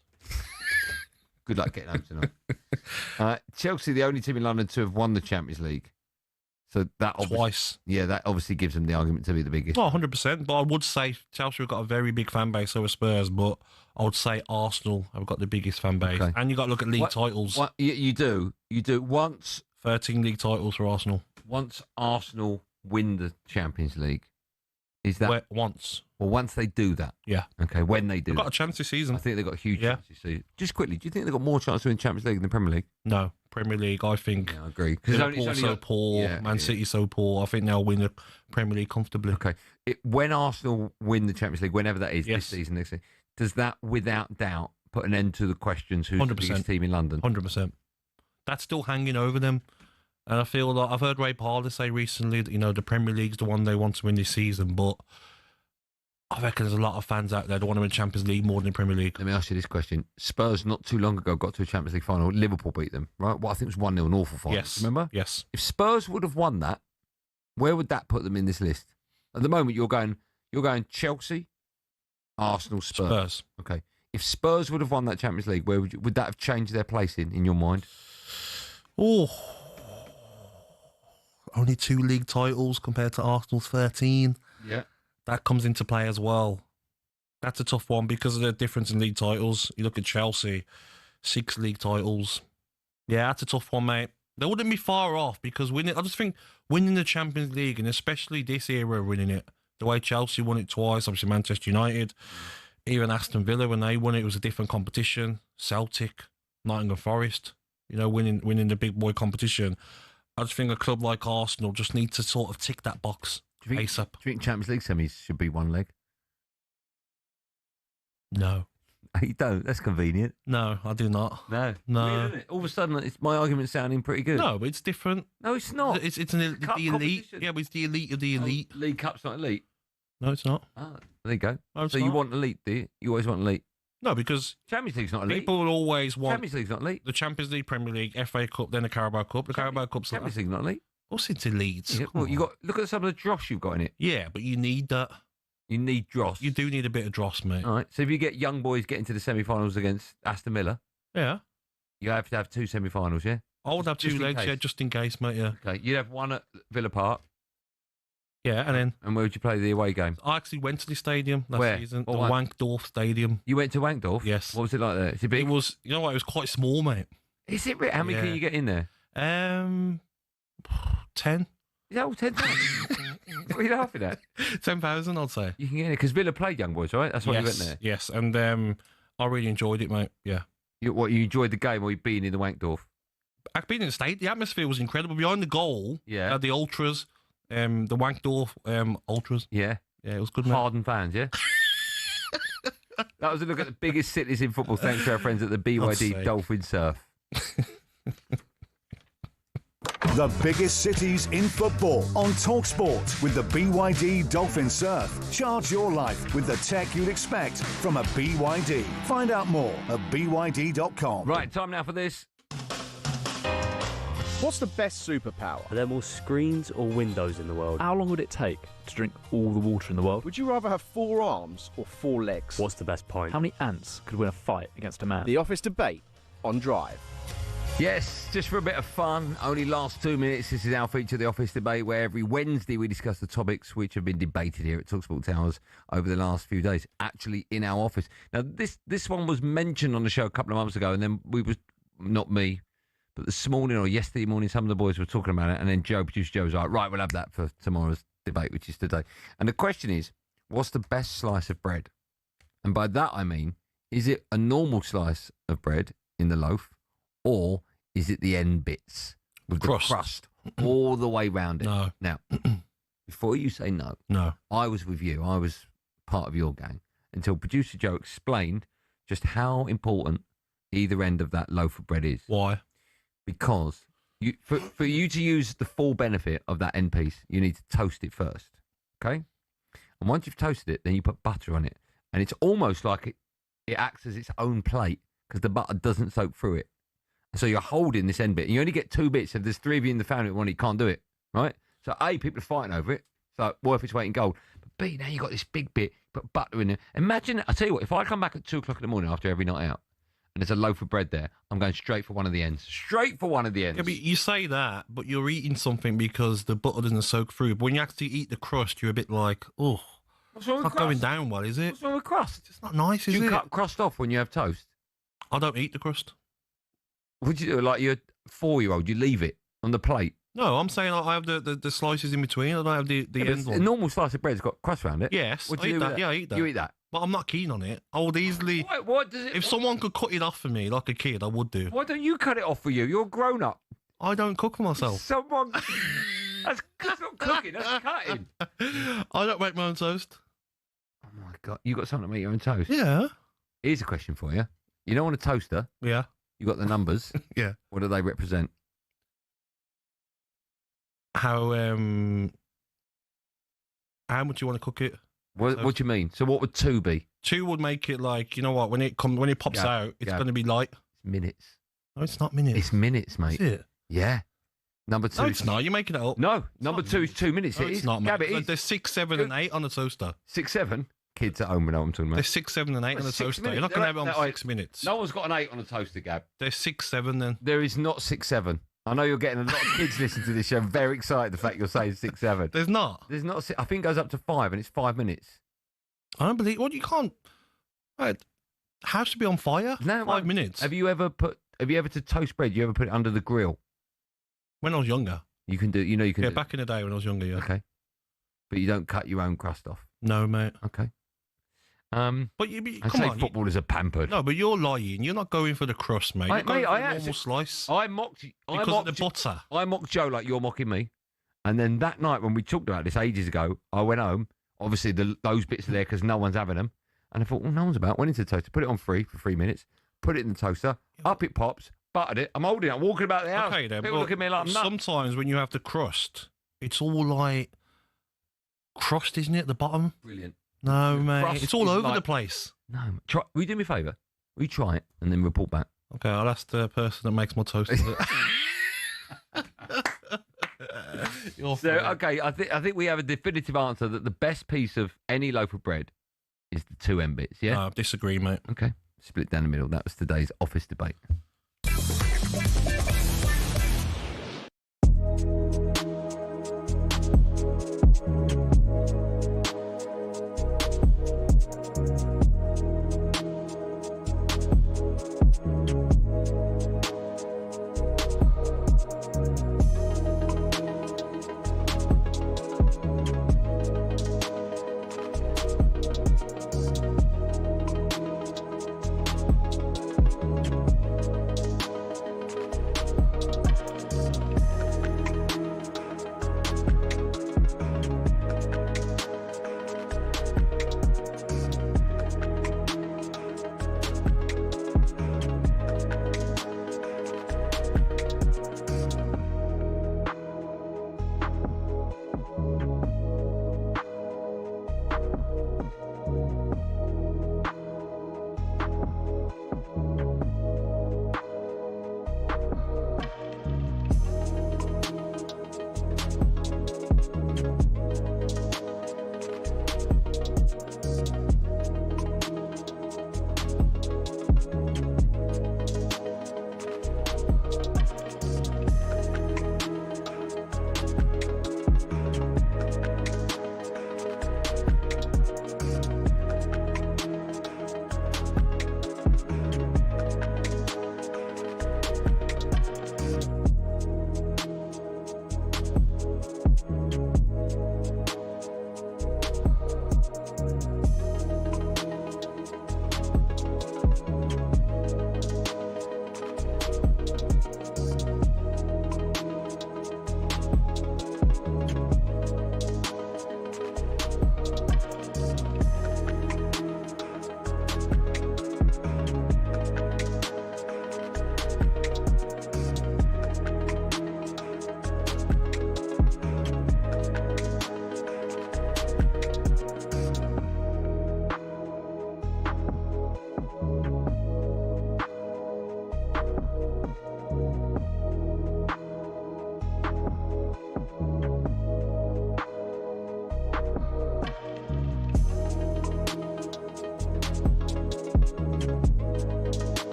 Good luck getting home tonight. Chelsea, the only team in London to have won the Champions League. So that twice. Yeah, that obviously gives them the argument to be the biggest. Well, 100%. But I would say Chelsea have got a very big fan base over Spurs, but I would say Arsenal have got the biggest fan base. Okay. And you've got to look at league titles. You do. Once 13 league titles for Arsenal. Once Arsenal win the Champions League, is that once? Well, once they do that. Yeah. Okay, when they do they've got a chance this season. I think they've got a huge chance this season. Just quickly, do you think they've got more chance to win Champions League than the Premier League? No. Premier League, I think. Yeah, I agree. Liverpool's so poor, Man City so poor. I think they'll win the Premier League comfortably. Okay. When Arsenal win the Champions League, whenever that is, this season, next season, does that, without doubt, put an end to the questions who's 100%. The biggest team in London? 100%. That's still hanging over them. And I feel like I've heard Ray Parler say recently that, the Premier League's the one they want to win this season, but I reckon there's a lot of fans out there that want to win Champions League more than the Premier League. Let me ask you this question. Spurs, not too long ago, got to a Champions League final. Liverpool beat them, right? Well, I think it was 1-0, an awful final. Yes. Remember? Yes. If Spurs would have won that, where would that put them in this list? At the moment, you're going Chelsea, Arsenal, Spurs. Okay. If Spurs would have won that Champions League, where would that have changed their place in your mind? Oh, only 2 league titles compared to Arsenal's 13. Yeah. That comes into play as well. That's a tough one because of the difference in league titles. You look at Chelsea, 6 league titles. Yeah, that's a tough one, mate. They wouldn't be far off because I just think winning the Champions League, and especially this era winning it, the way Chelsea won it twice, obviously Manchester United, even Aston Villa, when they won it, it was a different competition. Celtic, Nottingham Forest, winning the big boy competition. I just think a club like Arsenal just needs to sort of tick that box ASAP. Do you think Champions League semis should be 1 leg? No. You don't? That's convenient. No, I do not. No. No. Weird, all of a sudden, my argument's sounding pretty good. No, but it's different. No, it's not. It's the elite. Yeah, but it's the elite of the elite. League Cup's not elite. No, it's not. Ah, there you go. No, it's so you not. want elite, do you? You always want elite. No, because Champions League's not elite. people will always want Champions League's not elite. the Champions League, Premier League, FA Cup, then the Carabao Cup. The Carabao Cup's Champions League's not elite. What's it's elite? Yeah, well, you got look at some of the dross you've got in it. Yeah, but you need that. You need dross. You do need a bit of dross, mate. All right. So if you get young boys getting to the semi-finals against Aston Villa, Yeah. you have to have 2 semi-finals, yeah? I would have Just 2 in legs, case. yeah, just in case, mate, yeah. Okay. You'd have one at Villa Park. Yeah, and then And where would you play the away game? I actually went to the stadium last Where? season, What the one? Wankdorf Stadium. You went to Wankdorf? Yes. What was it like there? Is it big? It was, you know what, it was quite small, mate. Is it? How many can Yeah. you get in there? 10. Is that all 10,000? What are you laughing at? 10,000, I'd say. You can get in there because Villa played young boys, right? That's why you went there. Yes, and I really enjoyed it, mate. Yeah. You enjoyed the game or you being in the Wankdorf? I've been in the state. The atmosphere was incredible. Behind the goal, Yeah. the ultras, the Wankdorf ultras. Yeah. Yeah, it was good, mate. Harden fans, yeah? That was a look at the biggest cities in football, thanks to our friends at the BYD say. Dolphin Surf. The biggest cities in football on talkSPORT with the BYD Dolphin Surf. Charge your life with the tech you'd expect from a BYD. Find out more at byd.com. Right, time now for this. What's the best superpower? Are there more screens or windows in the world? How long would it take to drink all the water in the world? Would you rather have 4 arms or 4 legs? What's the best pint? How many ants could win a fight against a man? The office debate on Drive. Yes, just for a bit of fun, only last 2 minutes. This is our feature, The Office Debate, where every Wednesday we discuss the topics which have been debated here at talkSPORT Towers over the last few days, actually in our office. Now, this one was mentioned on the show a couple of months ago, and then not me, but this morning or yesterday morning, some of the boys were talking about it, and then producer Joe was like, right, we'll have that for tomorrow's debate, which is today. And the question is, what's the best slice of bread? And by that I mean, is it a normal slice of bread in the loaf, or is it the end bits with the crust all the way round it? No. Now, before you say no, I was with you. I was part of your gang until producer Joe explained just how important either end of that loaf of bread is. Why? Because for you to use the full benefit of that end piece, you need to toast it first, okay? And once you've toasted it, then you put butter on it. And it's almost like it acts as its own plate because the butter doesn't soak through it. So you're holding this end bit. And you only get 2 bits. If there's 3 of you in the family that want it, you can't do it, right? So A, people are fighting over it. So worth its weight in gold. But B, now you've got this big bit, put butter in there. Imagine, I'll tell you what, if I come back at 2 o'clock in the morning after every night out, and there's a loaf of bread there, I'm going straight for one of the ends. Straight for one of the ends. Yeah, but you say that, but you're eating something because the butter doesn't soak through. But when you actually eat the crust, you're a bit like, oh, what's wrong with not crust? going down well, is it? What's wrong with crust? It's not nice, is Do you it? cut crust off when you have toast? I don't eat the crust. Would you do like your 4-year-old? You leave it on the plate? No, I'm saying I have the slices in between. I don't have the end A one. normal slice of bread's got crust around it. Yes, What do I you eat do that. with Yeah, I eat that. You eat that? But I'm not keen on it. I would easily. What does it? If someone could cut it off for me like a kid, I would do. Why don't you cut it off for you? You're a grown up. I don't cook for myself. Someone. That's not cooking. That's cutting. I don't make my own toast. Oh my god! You got something to make your own toast? Yeah. Here's a question for you. You know, on a toaster. Yeah. You got the numbers. Yeah. What do they represent? How much you want to cook it? What do you mean? So what would 2 be? 2 would make it like, you know what, when it pops out, it's going to be light. It's minutes. No, it's not minutes. It's minutes, mate. Is it? Yeah. Number 2. No, it's not. You're making it up. No, number 2 is 2 minutes. No, It it's is. not, mate. Gabby, There's 6, 7, and 8 on the toaster. 6, 7? Kids at home know what I'm talking about. There's 6, 7, and 8 on the 6 toaster. minutes. You're not going to have it on 6 minutes. No one's got an 8 on a toaster, Gab. There's 6, 7 then. There is not 6, 7. I know you're getting a lot of kids listening to this show. I'm very excited the fact you're saying 6, 7. There's not. There's not. I think it goes up to 5, and it's 5 minutes. I don't believe. What, you can't. Right. Has to be on fire. No, 5 minutes. Have you ever to toast bread? You ever put it under the grill? When I was younger. You can do. You know you can. Yeah, do, back in the day when I was younger. Yeah. Okay. But you don't cut your own crust off. No, mate. Okay. But I say footballers are pampered. No, but you're lying. You're not going for the crust, mate. You're going for a normal slice. I mocked you because of the butter. I mocked Joe like you're mocking me. And then that night when we talked about this ages ago, I went home. Obviously, those bits are there because no one's having them. And I thought, well, no one's about. Went into the toaster, put it on for 3 minutes, put it in the toaster, up it pops, buttered it. I'm holding it, I'm walking about the house. Okay, then. People look at me like I'm nuts. Sometimes when you have the crust, it's all like crossed, isn't it, at the bottom? Brilliant. No, mate. Crust It's all is over like- the place. No, try. Will you do me a favour? Will you try it and then report back? Okay, I'll ask the person that makes my toast. Okay, I think we have a definitive answer that the best piece of any loaf of bread is the 2 end bits, yeah? I disagree, mate. Okay, split down the middle. That was today's office debate.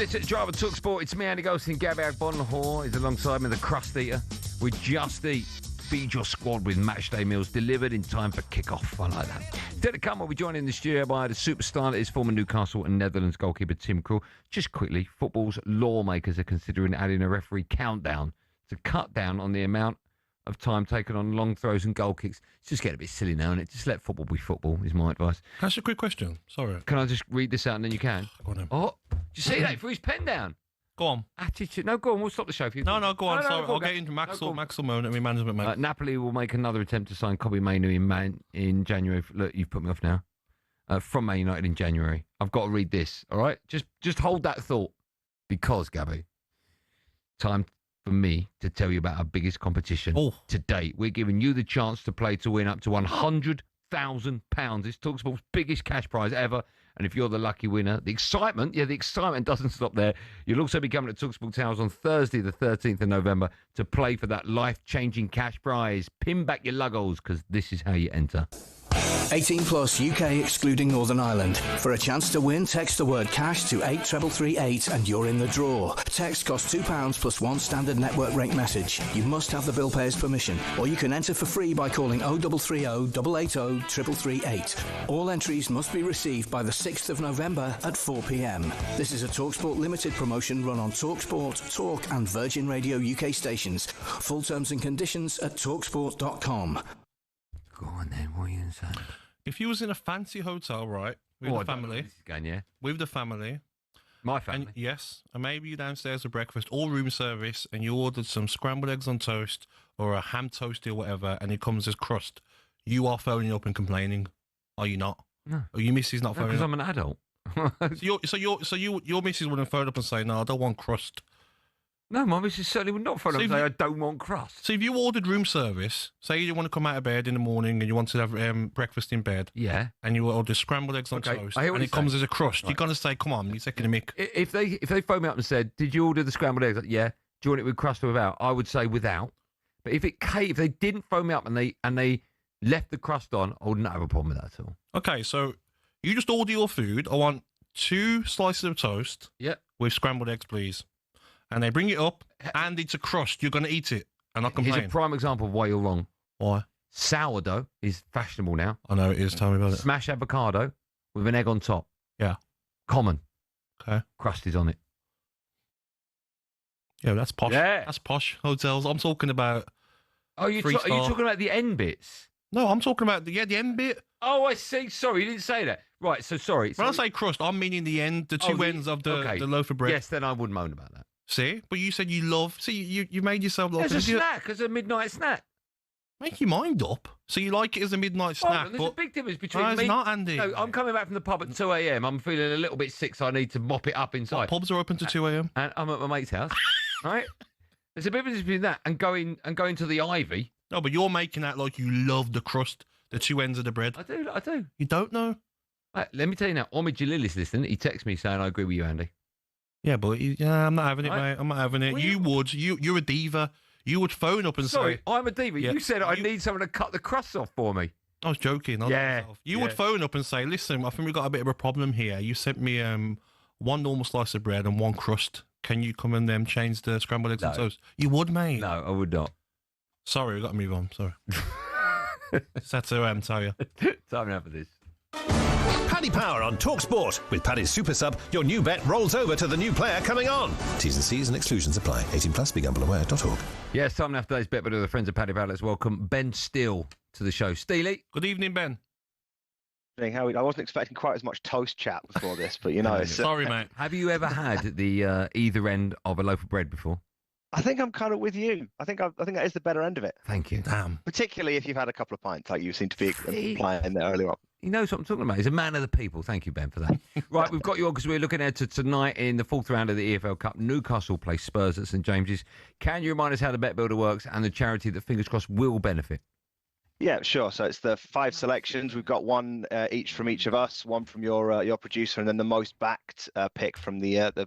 Listen to Drive on talkSPORT. It's me, Andy Goldstein Gabby Agbonlahor is alongside me, the Crust Eater. We Just Eat. Feed your squad with matchday meals delivered in time for kick-off. I like that. Still to come, we'll be joined in the studio by the superstar that is former Newcastle and Netherlands goalkeeper Tim Krul. Just quickly, football's lawmakers are considering adding a referee countdown to cut down on the amount of time taken on long throws and goal kicks. It's just getting a bit silly now, and just let football be football is my advice. Can I ask you a quick question? Sorry. Can I just read this out and then you can? Go on then. Oh, did you see that? He threw his pen down. Go on. Attitude. No, go on. We'll stop the show for you. No, go on. No, Sorry, go on, I'll get into Max will moan at me management, mate. Napoli will make another attempt to sign Kobe Mainu in January. Look, you've put me off now. From Man United in January. I've got to read this, all right? Just hold that thought. Because, Gabby, time for me to tell you about our biggest competition to date. We're giving you the chance to play to win up to £100,000. It's talkSPORT's biggest cash prize ever. And if you're the lucky winner, the excitement doesn't stop there. You'll also be coming to talkSPORT Towers on Thursday, the 13th of November, to play for that life-changing cash prize. Pin back your luggles, because this is how you enter. 18 plus UK excluding Northern Ireland. For a chance to win, text the word cash to 83338 and you're in the draw. Text costs £2 plus one standard network rate message. You must have the bill payer's permission, or you can enter for free by calling 0330 880 3338. All entries must be received by the 6th of November at 4 p.m. This is a talkSPORT limited promotion run on talkSPORT, Talk and Virgin Radio UK stations. Full terms and conditions at talksport.com. Go on then, what are you going to say? If you was in a fancy hotel, right, with the family, with the family, my family, and maybe you're downstairs for breakfast or room service, and you ordered some scrambled eggs on toast or a ham toasty or whatever, and it comes as crust, you are phoning up and complaining, are you not? No. Or your missus not phoning because up? I'm an adult. Your missus wouldn't phone up and say, no, I don't want crust. No, my missus certainly would not phone up and say, I don't want crust. So if you ordered room service, say you want to come out of bed in the morning and you want to have breakfast in bed, and you order scrambled eggs on toast, and it comes as a crust, you're going to say, come on, you're taking a mick. If they phone me up and said, did you order the scrambled eggs? Yeah. Do you want it with crust or without? I would say without. But if they didn't phone me up and they left the crust on, I wouldn't have a problem with that at all. Okay, so you just order your food. I want 2 slices of toast with scrambled eggs, please. And they bring it up, and it's a crust. You're going to eat it, and not complain. Here's a prime example of why you're wrong. Why? Sourdough is fashionable now. I know it is. Tell me about it. Smash avocado with an egg on top. Yeah. Common. Okay. Crust is on it. Yeah, that's posh. Yeah. That's posh hotels. I'm talking about. Oh, are you talking about the end bits? No, I'm talking about the end bit. Oh, I see. Sorry, you didn't say that. Right, so sorry. When I say crust, I'm meaning the end, the two ends of the loaf of bread. Yes, then I wouldn't moan about that. See? But you said you love... See, you made yourself... As a snack, as a midnight snack. Make your mind up. So you like it as a midnight snack, there's a big difference between me... It's not, Andy. No, I'm coming back from the pub at 2 a.m. I'm feeling a little bit sick, so I need to mop it up inside. What, pubs are open to 2 a.m? And I'm at my mate's house, right? There's a big difference between that and going to the Ivy. No, but you're making that like you love the crust, the two ends of the bread. I do. You don't know? Right, let me tell you now, Omid Jalil is listening. He texts me saying, I agree with you, Andy. Yeah, but I'm not having it, mate. I'm not having it. Well, you're a diva. You would phone up and say... Sorry, I'm a diva. Yeah, you said I need someone to cut the crust off for me. I was joking. You would phone up and say, listen, I think we've got a bit of a problem here. You sent me 1 normal slice of bread and 1 crust. Can you come and change the scrambled eggs and toast? You would, mate. No, I would not. Sorry, we've got to move on. Sorry. That's who I am, tell you. Time now for this. Paddy Power on talkSPORT. With Paddy's Super Sub, your new bet rolls over to the new player coming on. T's and C's and exclusions apply. 18 plus, BeGambleAware.org. Yes, time now for today's bet, but to the friends of Paddy Power, let's welcome Ben Steele to the show. Steely. Good evening, Ben. I wasn't expecting quite as much toast chat before this, but you know. Sorry, mate. Have you ever had the either end of a loaf of bread before? I think I'm kind of with you. I think that is the better end of it. Thank you. Damn. Particularly if you've had a couple of pints, like you seem to be implying there earlier on. He knows what I'm talking about. He's a man of the people. Thank you, Ben, for that. Right, we've got you on because we're looking ahead to tonight in the 4th round of the EFL Cup. Newcastle play Spurs at St James's. Can you remind us how the bet builder works and the charity that, fingers crossed, will benefit? Yeah, sure. So it's the 5 selections. We've got 1 each from each of us, 1 from your producer, and then the most backed pick from the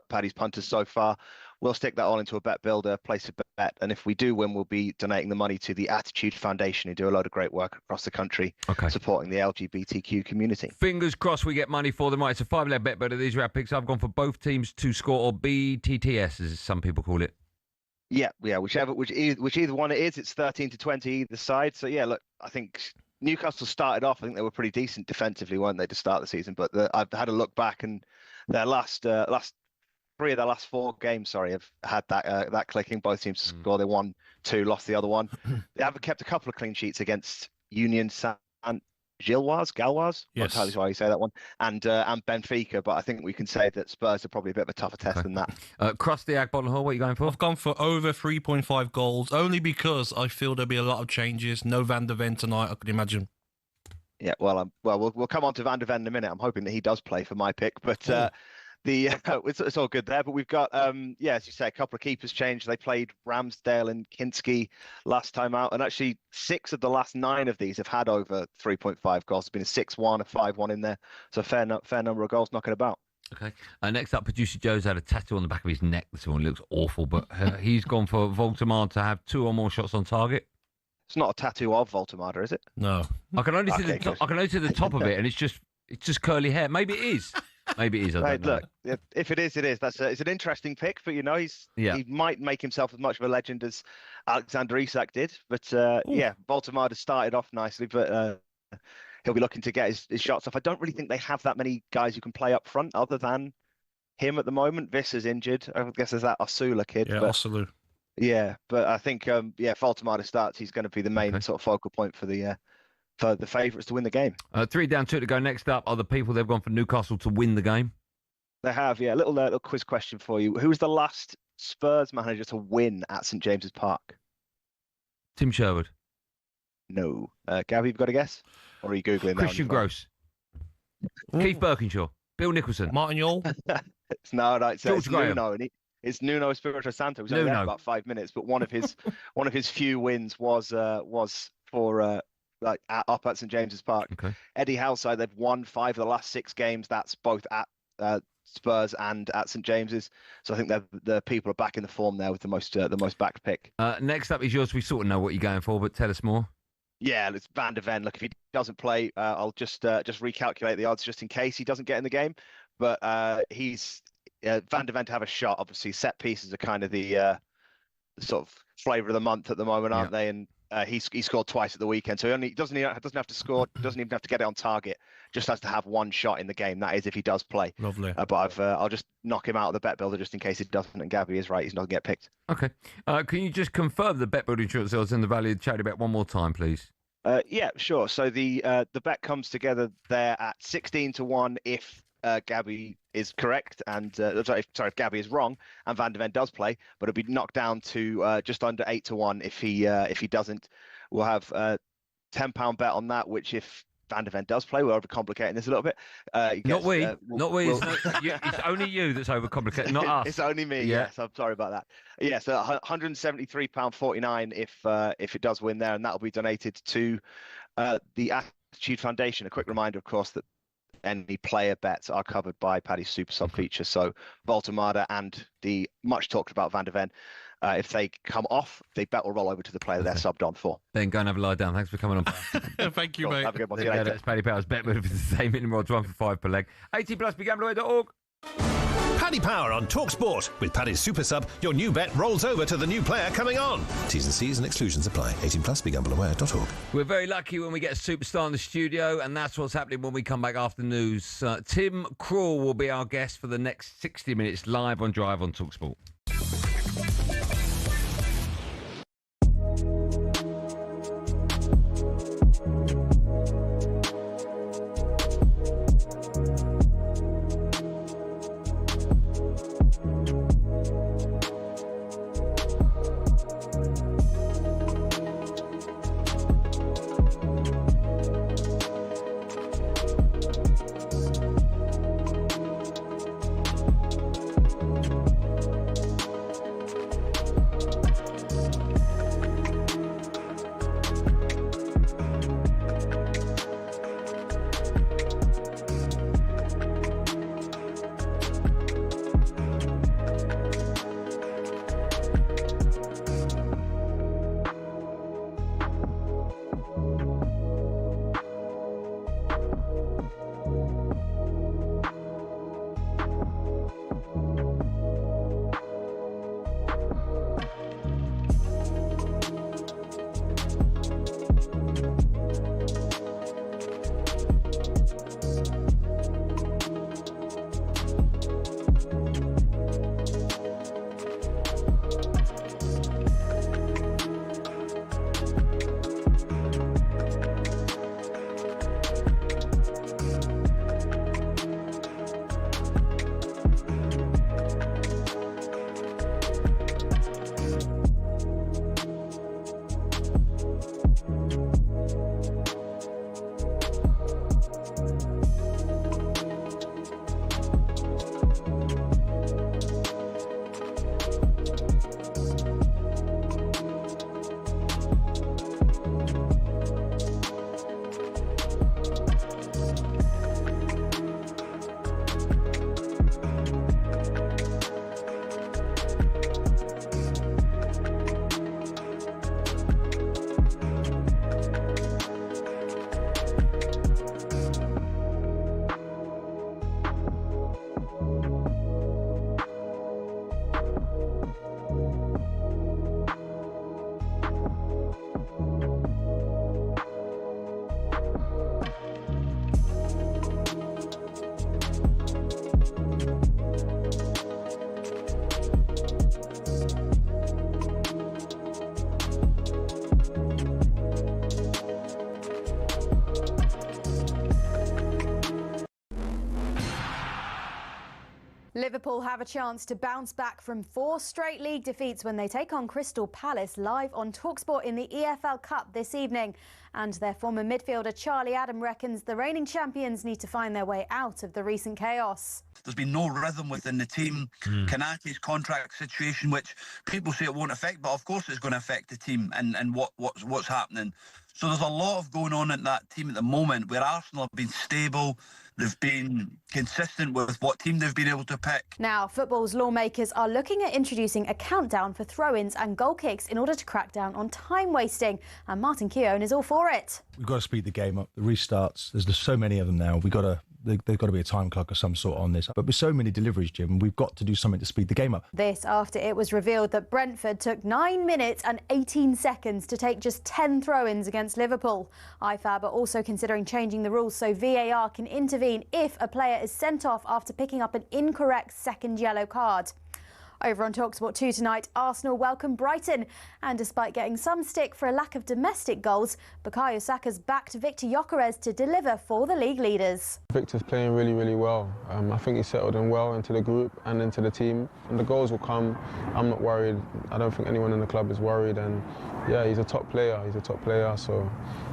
Paddy's punters so far. We'll stick that all into a bet builder, place a bet, and if we do win, we'll be donating the money to the Attitude Foundation, who do a load of great work across the country, supporting the LGBTQ community. Fingers crossed we get money for them. Right, it's a 5-leg bet builder. These are our picks. I've gone for both teams to score, or BTTS, as some people call it. Yeah, which either one it is, it's 13-20 either side. So yeah, look, I think Newcastle started off. I think they were pretty decent defensively, weren't they, to start the season? But I've had a look back, and their last 3 of the last 4 games, have had that clicking. Both teams to score. They won 2, lost the other one. They haven't kept a couple of clean sheets against Union Galwaz. Yes. Not entirely sure how you say that one. And Benfica, but I think we can say that Spurs are probably a bit of a tougher test than that. Krusty Agbonlahor, what are you going for? I've gone for over 3.5 goals, only because I feel there'll be a lot of changes. No Van der Ven tonight, I could imagine. Yeah, well, we'll come on to Van der Ven in a minute. I'm hoping that he does play for my pick, but it's all good there. But we've got, as you say, a couple of keepers changed. They played Ramsdale and Kinski last time out, and actually 6 of the last 9 of these have had over 3.5 goals. There's been a 6-1, a 5-1 in there, so a fair number of goals knocking about. Okay. Next up, producer Joe's had a tattoo on the back of his neck this morning. It looks awful, but he's gone for Voltemar to have 2 or more shots on target. It's not a tattoo of Voltemar, is it? No. I can only see the top of it, and it's just curly hair. Maybe it is. Maybe it is. I don't know. Look, if it is, it is. It's an interesting pick, but he might make himself as much of a legend as Alexander Isak did. But Voltemar has started off nicely, but he'll be looking to get his shots off. I don't really think they have that many guys who can play up front other than him at the moment. Visser's injured. I guess there's that Osula kid. Yeah, Osulu. Yeah, but I think Voltemar starts. He's going to be the main sort of focal point for the favourites to win the game. 3 down, 2 to go. Next up are the people they've gone for Newcastle to win the game. They have, yeah. Little quiz question for you. Who was the last Spurs manager to win at St James's Park? Tim Sherwood. No. Gabby, you've got a guess? Or are you Googling Christian Gross. Keith Birkinshaw. Bill Nicholson. Martin Yule. No, right. So George Graham. Nuno, it's Nuno Espirito Santo. He was only there for about 5 minutes, but one of his few wins was for up at St James's Park. Okay. Eddie Howe's side, they've won 5 of the last 6 games. That's both at Spurs and at St James's. So I think the people are back in the form there with the most backed pick. Next up is yours. We sort of know what you're going for, but tell us more. Yeah, it's Van der Ven. Look, if he doesn't play, I'll just recalculate the odds just in case he doesn't get in the game. But he's Van der Ven to have a shot. Obviously, set pieces are kind of the sort of flavour of the month at the moment, aren't they? And he scored twice at the weekend, so he doesn't have to score, doesn't even have to get it on target. Just has to have 1 shot in the game. That is if he does play. Lovely. But I'll just knock him out of the bet builder just in case he doesn't. And Gabby is right; he's not going to get picked. Okay. Can you just confirm the bet building short sales in the value of charity bet one more time, please? Yeah, sure. So the bet comes together there at 16-1 if Gabby is correct, and if Gabby is wrong, and Van der Ven does play, but it'll be knocked down to just under 8-1 if he doesn't. We'll have £10 bet on that, which if Van der Ven does play, we're overcomplicating this a little bit. Not we. It's only you that's overcomplicating, not us. It's only me. Yeah. Yes, I'm sorry about that. Yeah, so £173.49 if it does win there, and that'll be donated to the Attitude Foundation. A quick reminder, of course, that any player bets are covered by Paddy's Super Sub feature. So Voltemar and the much talked about Van der Ven, if they come off, the bet will roll over to the player they're subbed on for. Then go and have a lie down. Thanks for coming on. Thank you, mate. Have a good one. See you later. That's Paddy Power's bet with the same minimum odds, 1 for 5 per leg. 18+, begambleaway.org. Paddy Power on talkSPORT. With Paddy's Super Sub, your new bet rolls over to the new player coming on. T's and C's and exclusions apply. 18+, begambleaware.org. We're very lucky when we get a superstar in the studio, and that's what's happening when we come back after news. Tim Krul will be our guest for the next 60 minutes live on Drive on talkSPORT. Liverpool have a chance to bounce back from 4 straight league defeats when they take on Crystal Palace live on talkSPORT in the EFL Cup this evening. And their former midfielder Charlie Adam reckons the reigning champions need to find their way out of the recent chaos. There's been no rhythm within the team. Kanate's contract situation, which people say it won't affect, but of course it's going to affect the team and what's happening. So there's a lot of going on in that team at the moment where Arsenal have been stable, they've been consistent with what team they've been able to pick. Now, football's lawmakers are looking at introducing a countdown for throw-ins and goal kicks in order to crack down on time wasting, and Martin Keown is all for it. We've got to speed the game up. The restarts, there's just so many of them now. There's got to be a time clock of some sort on this. But with so many deliveries, Jim, we've got to do something to speed the game up. This after it was revealed that Brentford took 9 minutes and 18 seconds to take just 10 throw-ins against Liverpool. IFAB are also considering changing the rules so VAR can intervene if a player is sent off after picking up an incorrect second yellow card. Over on talkSPORT 2 tonight, Arsenal welcome Brighton. And despite getting some stick for a lack of domestic goals, Bukayo Saka's backed Victor Gyökeres to deliver for the league leaders. Victor's playing really, really well. I think he's settled in well into the group and into the team. And the goals will come. I'm not worried. I don't think anyone in the club is worried. And yeah, he's a top player. So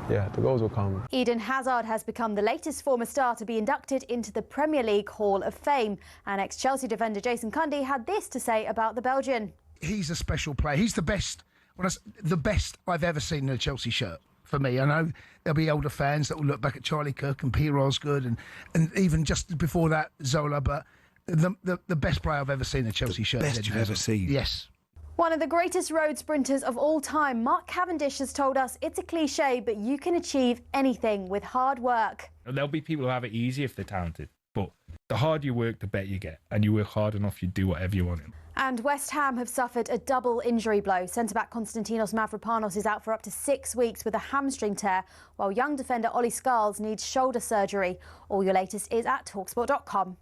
yeah, the goals will come. Eden Hazard has become the latest former star to be inducted into the Premier League Hall of Fame. And ex-Chelsea defender Jason Cundy had this to say about the Belgian. He's a special player. He's the best, the best I've ever seen in a Chelsea shirt. For me, I know there'll be older fans that will look back at Charlie Cook and Peter Osgood and even just before that Zola, but the best player I've ever seen in a Chelsea shirt. Best you've ever seen. Yes. One of the greatest road sprinters of all time, Mark Cavendish, has told us it's a cliche, but you can achieve anything with hard work. There'll be people who have it easy if they're talented, but the harder you work, the better you get, and you work hard enough, you do whatever you want. And West Ham have suffered a double injury blow. Centre-back Konstantinos Mavropanos is out for up to 6 weeks with a hamstring tear, while young defender Ollie Scarles needs shoulder surgery. All your latest is at talksport.com.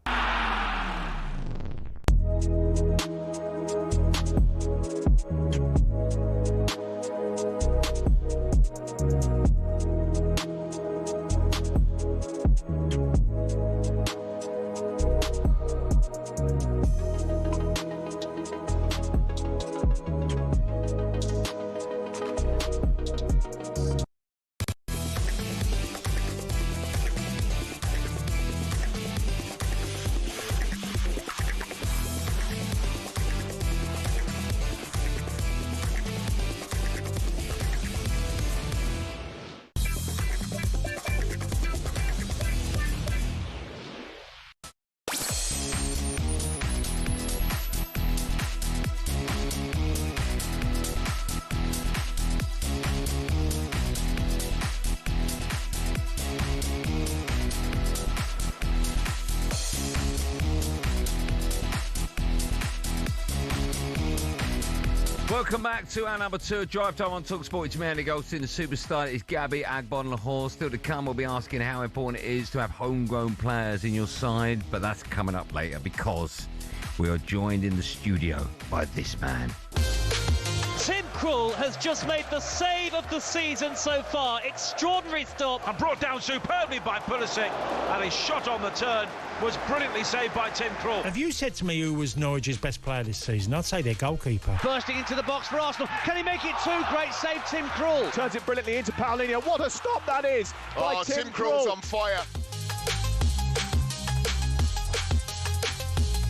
Welcome back to our number 2 Drive Time on talkSPORT. It's me, Andy Goldstein. The superstar is Gabby Agbonlahor. Still to come, we'll be asking how important it is to have homegrown players in your side, but that's coming up later because we are joined in the studio by this man. Tim Krul has just made the save of the season so far. Extraordinary stop. And brought down superbly by Pulisic, and his shot on the turn was brilliantly saved by Tim Krul. If you said to me who was Norwich's best player this season, I'd say their goalkeeper. Bursting into the box for Arsenal. Can he make it 2? Great save, Tim Krul. Turns it brilliantly into Paulinho. What a stop that is by Tim Krul. Krul's on fire.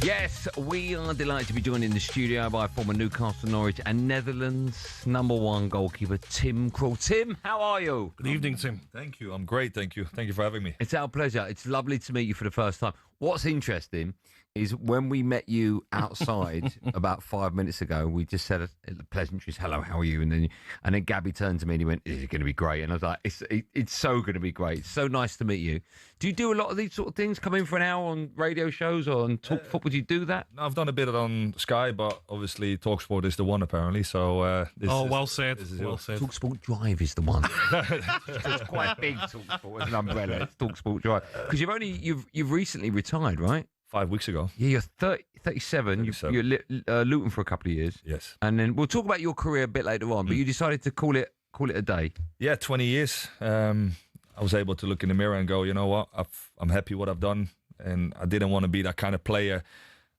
Yes, we are delighted to be joined in the studio by former Newcastle, Norwich and Netherlands #1 goalkeeper Tim Krul. Tim, how are you? Good evening, Tim. Thank you. I'm great, thank you. Thank you for having me. It's our pleasure. It's lovely to meet you for the first time. What's interesting is when we met you outside about 5 minutes ago, we just said pleasantries, hello, how are you? And then Gabby turned to me and he went, is it going to be great? And I was like, it's so going to be great. It's so nice to meet you. Do you do a lot of these sort of things? Come in for an hour on radio shows or on Talk Football? Do you do that? No, I've done a bit on Sky, but obviously TalkSPORT is the one apparently. So well said. Well said. TalkSPORT Drive is the one. It's quite big, TalkSPORT as an umbrella. It's TalkSPORT Drive. Because you've recently retired, right? 5 weeks ago. Yeah, you're 37. You're Luton for a couple of years. Yes. And then we'll talk about your career a bit later on, but you decided to call it a day. Yeah, 20 years. I was able to look in the mirror and go, you know what, I'm happy what I've done. And I didn't want to be that kind of player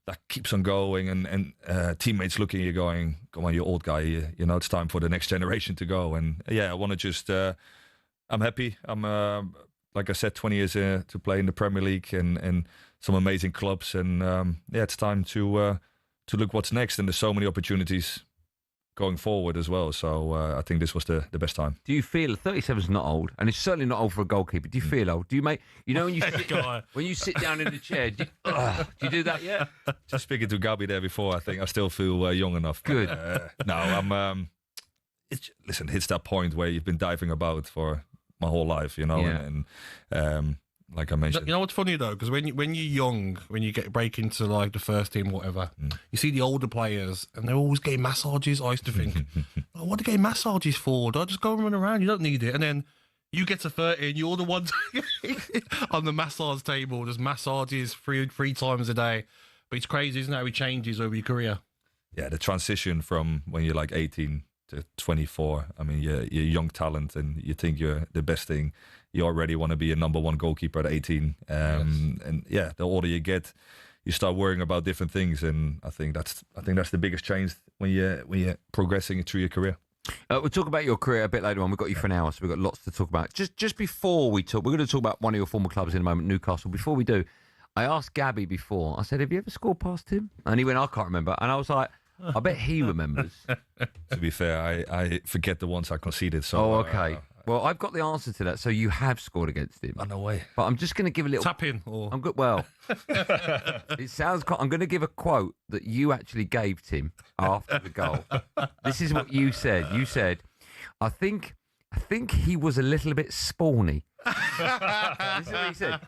that keeps on going, and teammates looking at you going, "Come on, you old guy, you know it's time for the next generation to go." And I want to just, I'm happy. I'm like I said, 20 years to play in the Premier League and some amazing clubs, and it's time to look what's next. And there's so many opportunities going forward as well. So I think this was the best time. Do you feel 37 is not old, and it's certainly not old for a goalkeeper? Do you feel old? Do you when you sit down in the chair? Do you do that yet? Just speaking to Gabby there before, I think I still feel young enough. Good. No, I'm. Listen, it's that point where you've been diving about for my whole life, you know, and like I mentioned. You know what's funny though, because when you're young, when you break into like the first team, whatever, you see the older players, and they're always getting massages. I used to think, what are they getting massages for? Don't just go and run around. You don't need it. And then you get to 30, and you're the one on the massage table. There's massages three times a day. But it's crazy, isn't it? How it changes over your career. Yeah, the transition from when you're like 18 to 24. I mean, you're young talent, and you think you're the best thing. You already want to be a number one goalkeeper at 18. And the older you get, you start worrying about different things. And I think that's the biggest change when you're progressing through your career. We'll talk about your career a bit later on. We've got you for an hour, so we've got lots to talk about. Just before we're going to talk about one of your former clubs in a moment, Newcastle. Before we do, I asked Gabby before, I said, have you ever scored past him? And he went, I can't remember. And I was like, I bet he remembers. To be fair, I forget the ones I conceded. So, okay. Well, I've got the answer to that. So you have scored against him. No way. But I'm just going to give a little tap in. Or I'm good. Well, it sounds. I'm going to give a quote that you actually gave Tim after the goal. This is what you said. You said, I think he was a little bit spawny. This is what he said.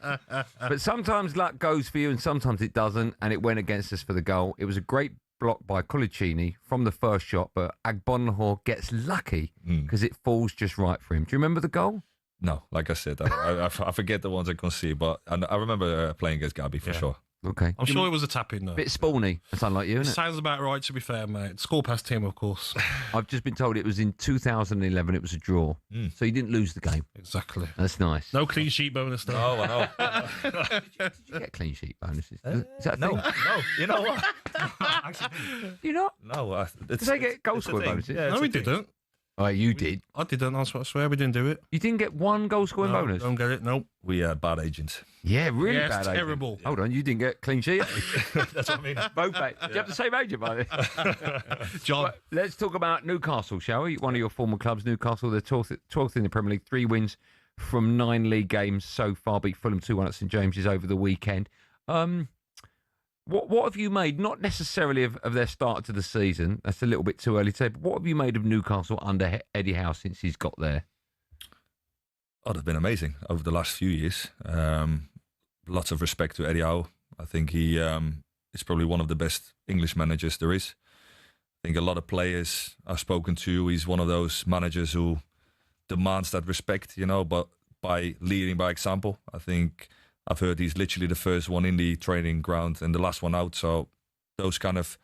But sometimes luck goes for you, and sometimes it doesn't. And it went against us for the goal. It was a great block by Colaccini from the first shot, but Agbonlahor gets lucky because it falls just right for him. Do you remember the goal? No, like I said, I forget the ones I can see, but I remember playing against Gabby for sure. Okay. I'm sure it was a tap-in, though. Bit spawny. That's unlike you, isn't it? Sounds about right, to be fair, mate. Score past Tim, of course. I've just been told it was in 2011. It was a draw. So you didn't lose the game. Exactly. That's nice. No clean sheet bonus, though. No, I know. Did you get clean sheet bonuses? Is that a No, thing? no. You know what? You not? No. Did they get goal scoring bonuses? Yeah, no, we didn't. Oh, you did. I didn't. I swear we didn't do it. You didn't get one goal scoring bonus? Don't get it. Nope. We are bad agents. Yeah, really Yeah, bad it's agent. terrible. Hold on, you didn't get clean sheet. That's what I mean. Both mate. Do you have the same agent, by the way? John. But let's talk about Newcastle, shall we? One of your former clubs, Newcastle. They're 12th in the Premier League. 3 wins from 9 league games so far. Beat Fulham 2-1 at St James's over the weekend. What have you made, not necessarily of their start to the season, that's a little bit too early to say, but what have you made of Newcastle under Eddie Howe since he's got there? Oh, they've been amazing over the last few years. Lots of respect to Eddie Howe. I think he is probably one of the best English managers there is. I think a lot of players I've spoken to, he's one of those managers who demands that respect, you know, but by leading by example. I think I've heard he's literally the first one in the training ground and the last one out. So those kind of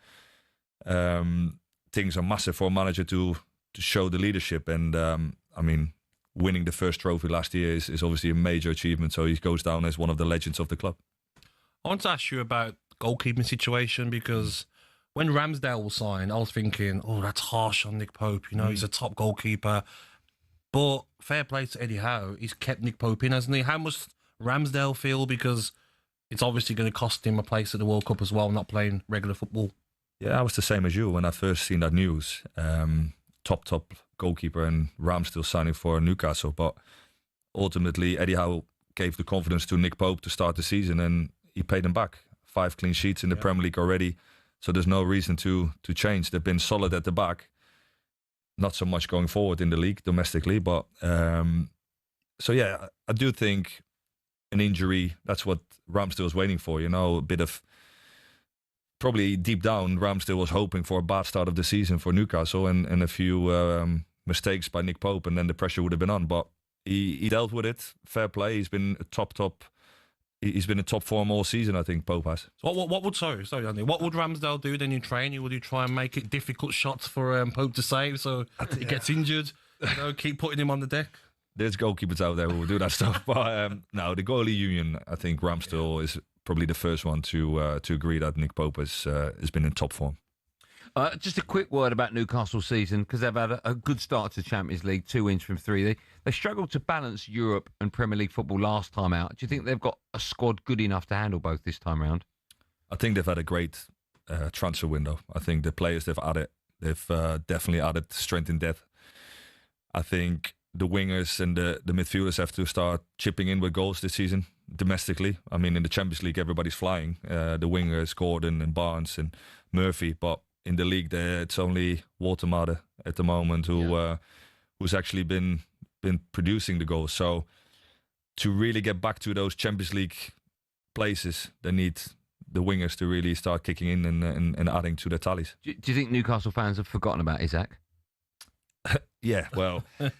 things are massive for a manager to show the leadership. And I mean, winning the first trophy last year is obviously a major achievement. So he goes down as one of the legends of the club. I want to ask you about goalkeeping situation, because when Ramsdale was signed, I was thinking, oh, that's harsh on Nick Pope. You know, he's a top goalkeeper. But fair play to Eddie Howe, he's kept Nick Pope in, hasn't he? How much Ramsdale feel, because it's obviously going to cost him a place at the World Cup as well, not playing regular football? Yeah, I was the same as you when I first seen that news. Top goalkeeper, and Ramsdale signing for Newcastle. But ultimately, Eddie Howe gave the confidence to Nick Pope to start the season, and he paid him back. 5 clean sheets in the Premier League already, so there's no reason to change. They've been solid at the back, not so much going forward in the league domestically. But so yeah, I do think an injury, that's what Ramsdale was waiting for, you know, a bit of, probably deep down, Ramsdale was hoping for a bad start of the season for Newcastle and a few mistakes by Nick Pope, and then the pressure would have been on. But he dealt with it. Fair play. He's been he's been in top form all season, I think, Pope has. So what would Andy, what would Ramsdale do then in training? Would he try and make it difficult shots for Pope to save so he gets injured? You know, keep putting him on the deck? There's goalkeepers out there who will do that stuff. But no, the goalie union, I think Ramsdale is probably the first one to agree that Nick Pope has been in top form. Just a quick word about Newcastle's season, because they've had a good start to the Champions League, 2 wins from 3. They struggled to balance Europe and Premier League football last time out. Do you think they've got a squad good enough to handle both this time round? I think they've had a great transfer window. I think the players they've definitely added strength in depth. I think the wingers and the midfielders have to start chipping in with goals this season domestically. I mean, in the Champions League, everybody's flying. The wingers, Gordon and Barnes and Murphy, but in the league, it's only Watermade at the moment who's actually been producing the goals. So to really get back to those Champions League places, they need the wingers to really start kicking in and adding to their tallies. Do you think Newcastle fans have forgotten about Isak? Yeah, well, I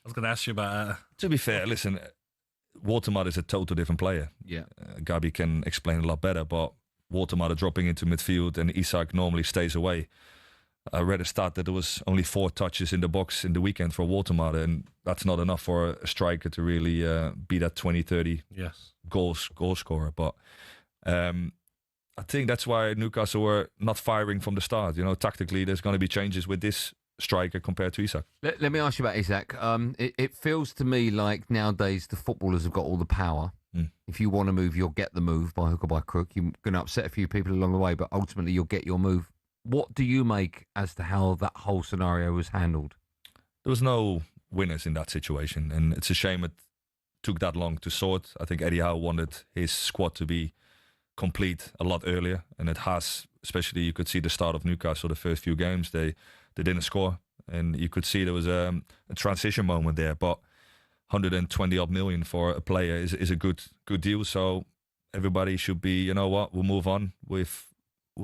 was going to ask you about that. To be fair, listen, Watermade is a total different player. Yeah, Gabby can explain a lot better, but Watermade dropping into midfield and Isak normally stays away. I read a stat that there was only 4 touches in the box in the weekend for Watermade, and that's not enough for a striker to really be that 20-30 goal scorer. But I think that's why Newcastle were not firing from the start. You know, tactically, there's going to be changes with this striker compared to Isak. Let me ask you about Isak. It feels to me like nowadays the footballers have got all the power. If you want to move, you'll get the move by hook or by crook. You're going to upset a few people along the way, but ultimately you'll get your move. What do you make as to how that whole scenario was handled? There was no winners in that situation, and it's a shame it took that long to sort. I think Eddie Howe wanted his squad to be complete a lot earlier, and it has. Especially, you could see the start of Newcastle, the first few games, they didn't score, and you could see there was a transition moment there, but 120 odd million for a player is a good deal. So everybody should be, you know what, we'll move on. We've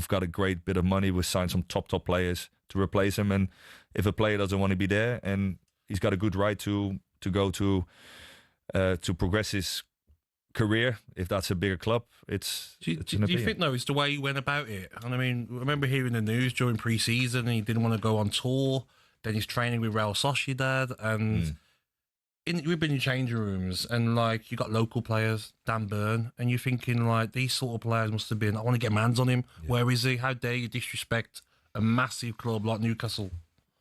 got a great bit of money. We've signed some top players to replace him. And if a player doesn't want to be there and he's got a good right to go to progress his career, if that's a bigger club, do you think though it's the way he went about it? And I mean, I remember hearing the news during pre-season, he didn't want to go on tour. Then he's training with Real Sociedad, and we've been in changing rooms, and like you got local players, Dan Burn, and you're thinking like these sort of players must have been, I want to get my hands on him. Yeah. Where is he? How dare you disrespect a massive club like Newcastle?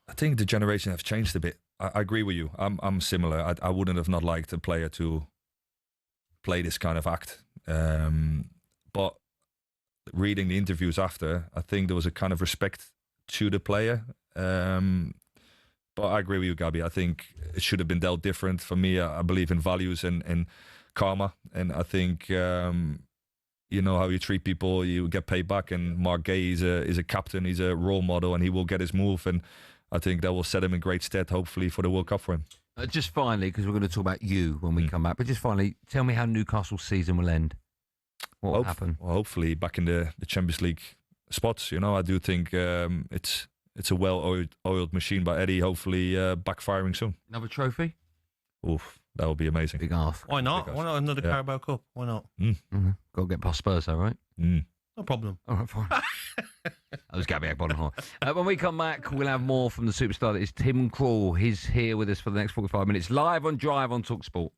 I think the generation have changed a bit. I agree with you. I'm similar. I wouldn't have not liked a player to play this kind of act. But reading the interviews after, I think there was a kind of respect to the player. But I agree with you, Gabby. I think it should have been dealt different. For me, I believe in values and karma. And I think, you know, how you treat people, you get paid back. And Mark Gay is a captain, he's a role model, and he will get his move. And I think that will set him in great stead, hopefully, for the World Cup for him. Just finally, because we're going to talk about you when we come back, but just finally, tell me how Newcastle's season will end. What will happen? Well, hopefully back in the Champions League spots. You know, I do think it's a well-oiled machine by Eddie, hopefully backfiring soon. Another trophy? Oof, that would be amazing. Big ask. Why not? Why not another Carabao Cup? Why not? Got to get past Spurs, though, right? No problem. All right, fine. That was Gabby Agbonlahor. When we come back, we'll have more from the superstar that is Tim Krul. He's here with us for the next 45 minutes, live on Drive on talkSPORT.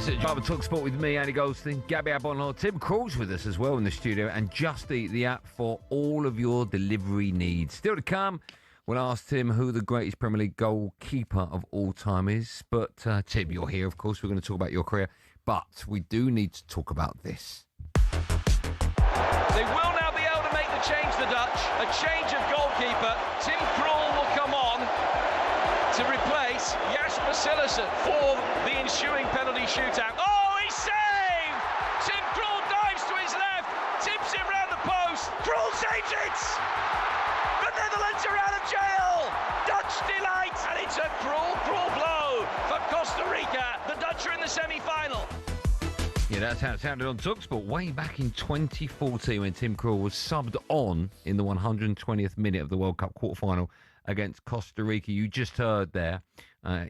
Yes, at Drive talkSPORT with me, Andy Goldstein, Gabby Agbonlahor, Tim Krul's with us as well in the studio, and Just Eat, the app for all of your delivery needs. Still to come, we'll ask Tim who the greatest Premier League goalkeeper of all time is. But Tim, you're here, of course. We're going to talk about your career, but we do need to talk about this. They will now be able to make the change, the Dutch. A change of goalkeeper. Tim Krul will come on to replace Jasper Cillessen for the ensuing penalty shootout. Oh, he's saved! Tim Krul dives to his left, tips it round the post. Krul saves it! The Netherlands are out of jail! Dutch delight! And it's a Krul blow for Costa Rica. The Dutch are in the semi-final. Yeah, that's how it sounded on talkSPORT way back in 2014 when Tim Krul was subbed on in the 120th minute of the World Cup quarter-final against Costa Rica. You just heard there,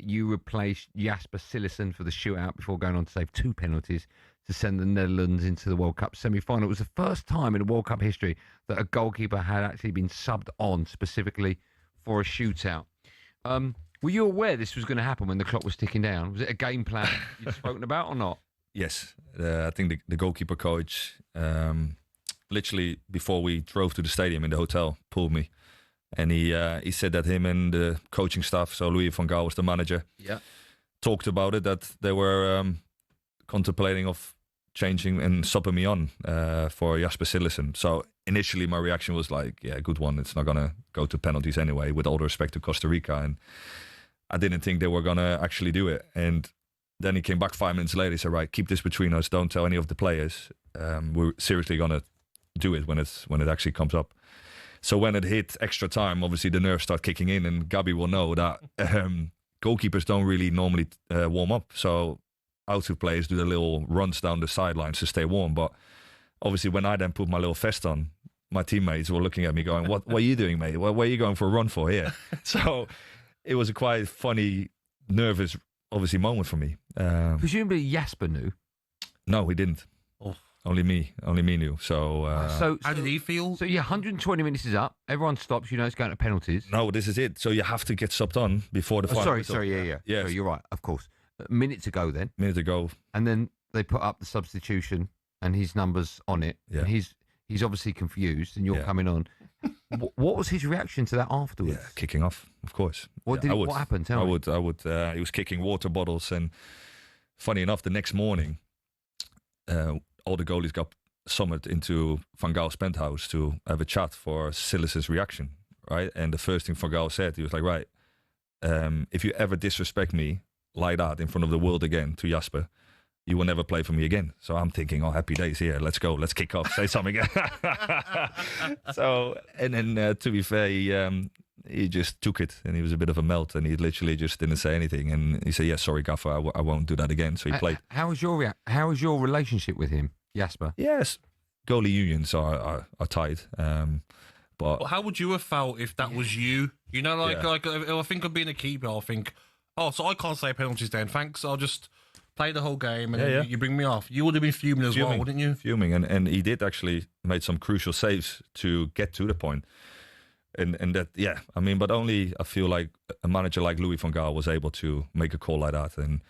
you replaced Jasper Cillessen for the shootout before going on to save 2 penalties to send the Netherlands into the World Cup semi-final. It was the first time in World Cup history that a goalkeeper had actually been subbed on specifically for a shootout. Were you aware this was going to happen when the clock was ticking down? Was it a game plan you'd spoken about or not? Yes, I think the goalkeeper coach, literally before we drove to the stadium in the hotel, pulled me. And he said that him and the coaching staff, so Louis van Gaal was the manager, talked about it, that they were contemplating of changing and subbing me on for Jasper Cillessen. So initially my reaction was like, yeah, good one. It's not going to go to penalties anyway, with all the respect to Costa Rica. And I didn't think they were going to actually do it. And then he came back 5 minutes later. He said, right, keep this between us. Don't tell any of the players. We're seriously going to do it when it actually comes up. So when it hit extra time, obviously the nerves start kicking in, and Gabby will know that goalkeepers don't really normally warm up. So outfield players do the little runs down the sidelines to stay warm. But obviously when I then put my little vest on, my teammates were looking at me going, what are you doing, mate? Where are you going for a run for here? So it was a quite funny, nervous, obviously, moment for me. Presumably Jasper knew. No, he didn't. Oh. Only me knew. So how did he feel? So 120 minutes is up. Everyone stops. You know it's going to penalties. No, this is it. So you have to get subbed on before the final. Sorry, yeah. Yes. Sorry, you're right, of course. A minute to go then. Minute to go. And then they put up the substitution and his number's on it. Yeah. And he's obviously confused and you're coming on. What was his reaction to that afterwards? Yeah, kicking off, of course. What happened? Tell me. I would. He was kicking water bottles, and funny enough, the next morning, all the goalies got summoned into Van Gaal's penthouse to have a chat for Cillessen's reaction, right? And the first thing Van Gaal said, he was like, right, if you ever disrespect me like that in front of the world again to Jasper, you will never play for me again. So I'm thinking, oh, happy days here. Let's go. Let's kick off. Say something. So, and then to be fair, he just took it, and he was a bit of a melt, and he literally just didn't say anything. And he said, yeah, sorry, Gaffer, I won't do that again. So he played. How was your relationship with him, Jasper? Yes. Goalie unions are tight. But how would you have felt if that was you? You know, like if I think of being a keeper, I'll think, oh, so I can't say penalties then. Thanks. I'll just play the whole game and then you bring me off. You would have been fuming as well, wouldn't you? Fuming. And he did actually made some crucial saves to get to the point. And that, yeah, I mean, but only I feel like a manager like Louis van Gaal was able to make a call like that. And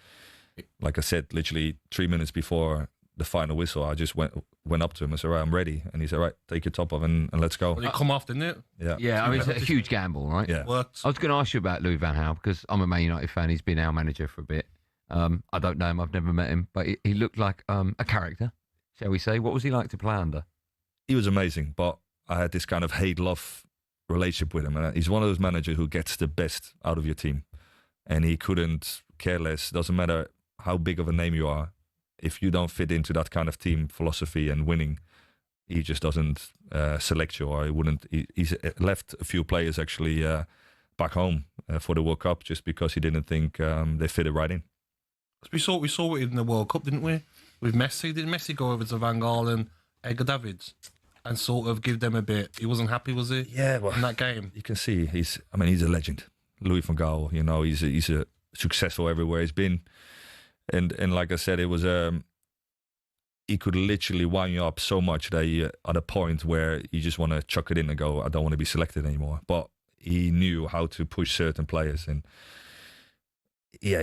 like I said, literally 3 minutes before the final whistle, I just went up to him and said, right, I'm ready. And he said, right, take your top off and let's go. Well, it come off, didn't it? Yeah. Yeah, I mean, it's a huge gamble, right? Yeah. Worked. I was going to ask you about Louis van Gaal because I'm a Man United fan. He's been our manager for a bit. I don't know him. I've never met him. But he looked like a character, shall we say. What was he like to play under? He was amazing, but I had this kind of hate-love relationship with him. And he's one of those managers who gets the best out of your team. And he couldn't care less. Doesn't matter how big of a name you are. If you don't fit into that kind of team philosophy and winning, he just doesn't select you, or he wouldn't. He's left a few players actually back home for the World Cup just because he didn't think they fit it right in. We saw it in the World Cup, didn't we? With Messi, didn't Messi go over to Van Gaal and Edgar Davids and sort of give them a bit? He wasn't happy, was he? Yeah, well, in that game, you can see he's a legend, Louis van Gaal. You know, he's a successful everywhere he's been. And like I said, it was he could literally wind you up so much that you at a point where you just want to chuck it in and go, I don't want to be selected anymore. But he knew how to push certain players, and yeah,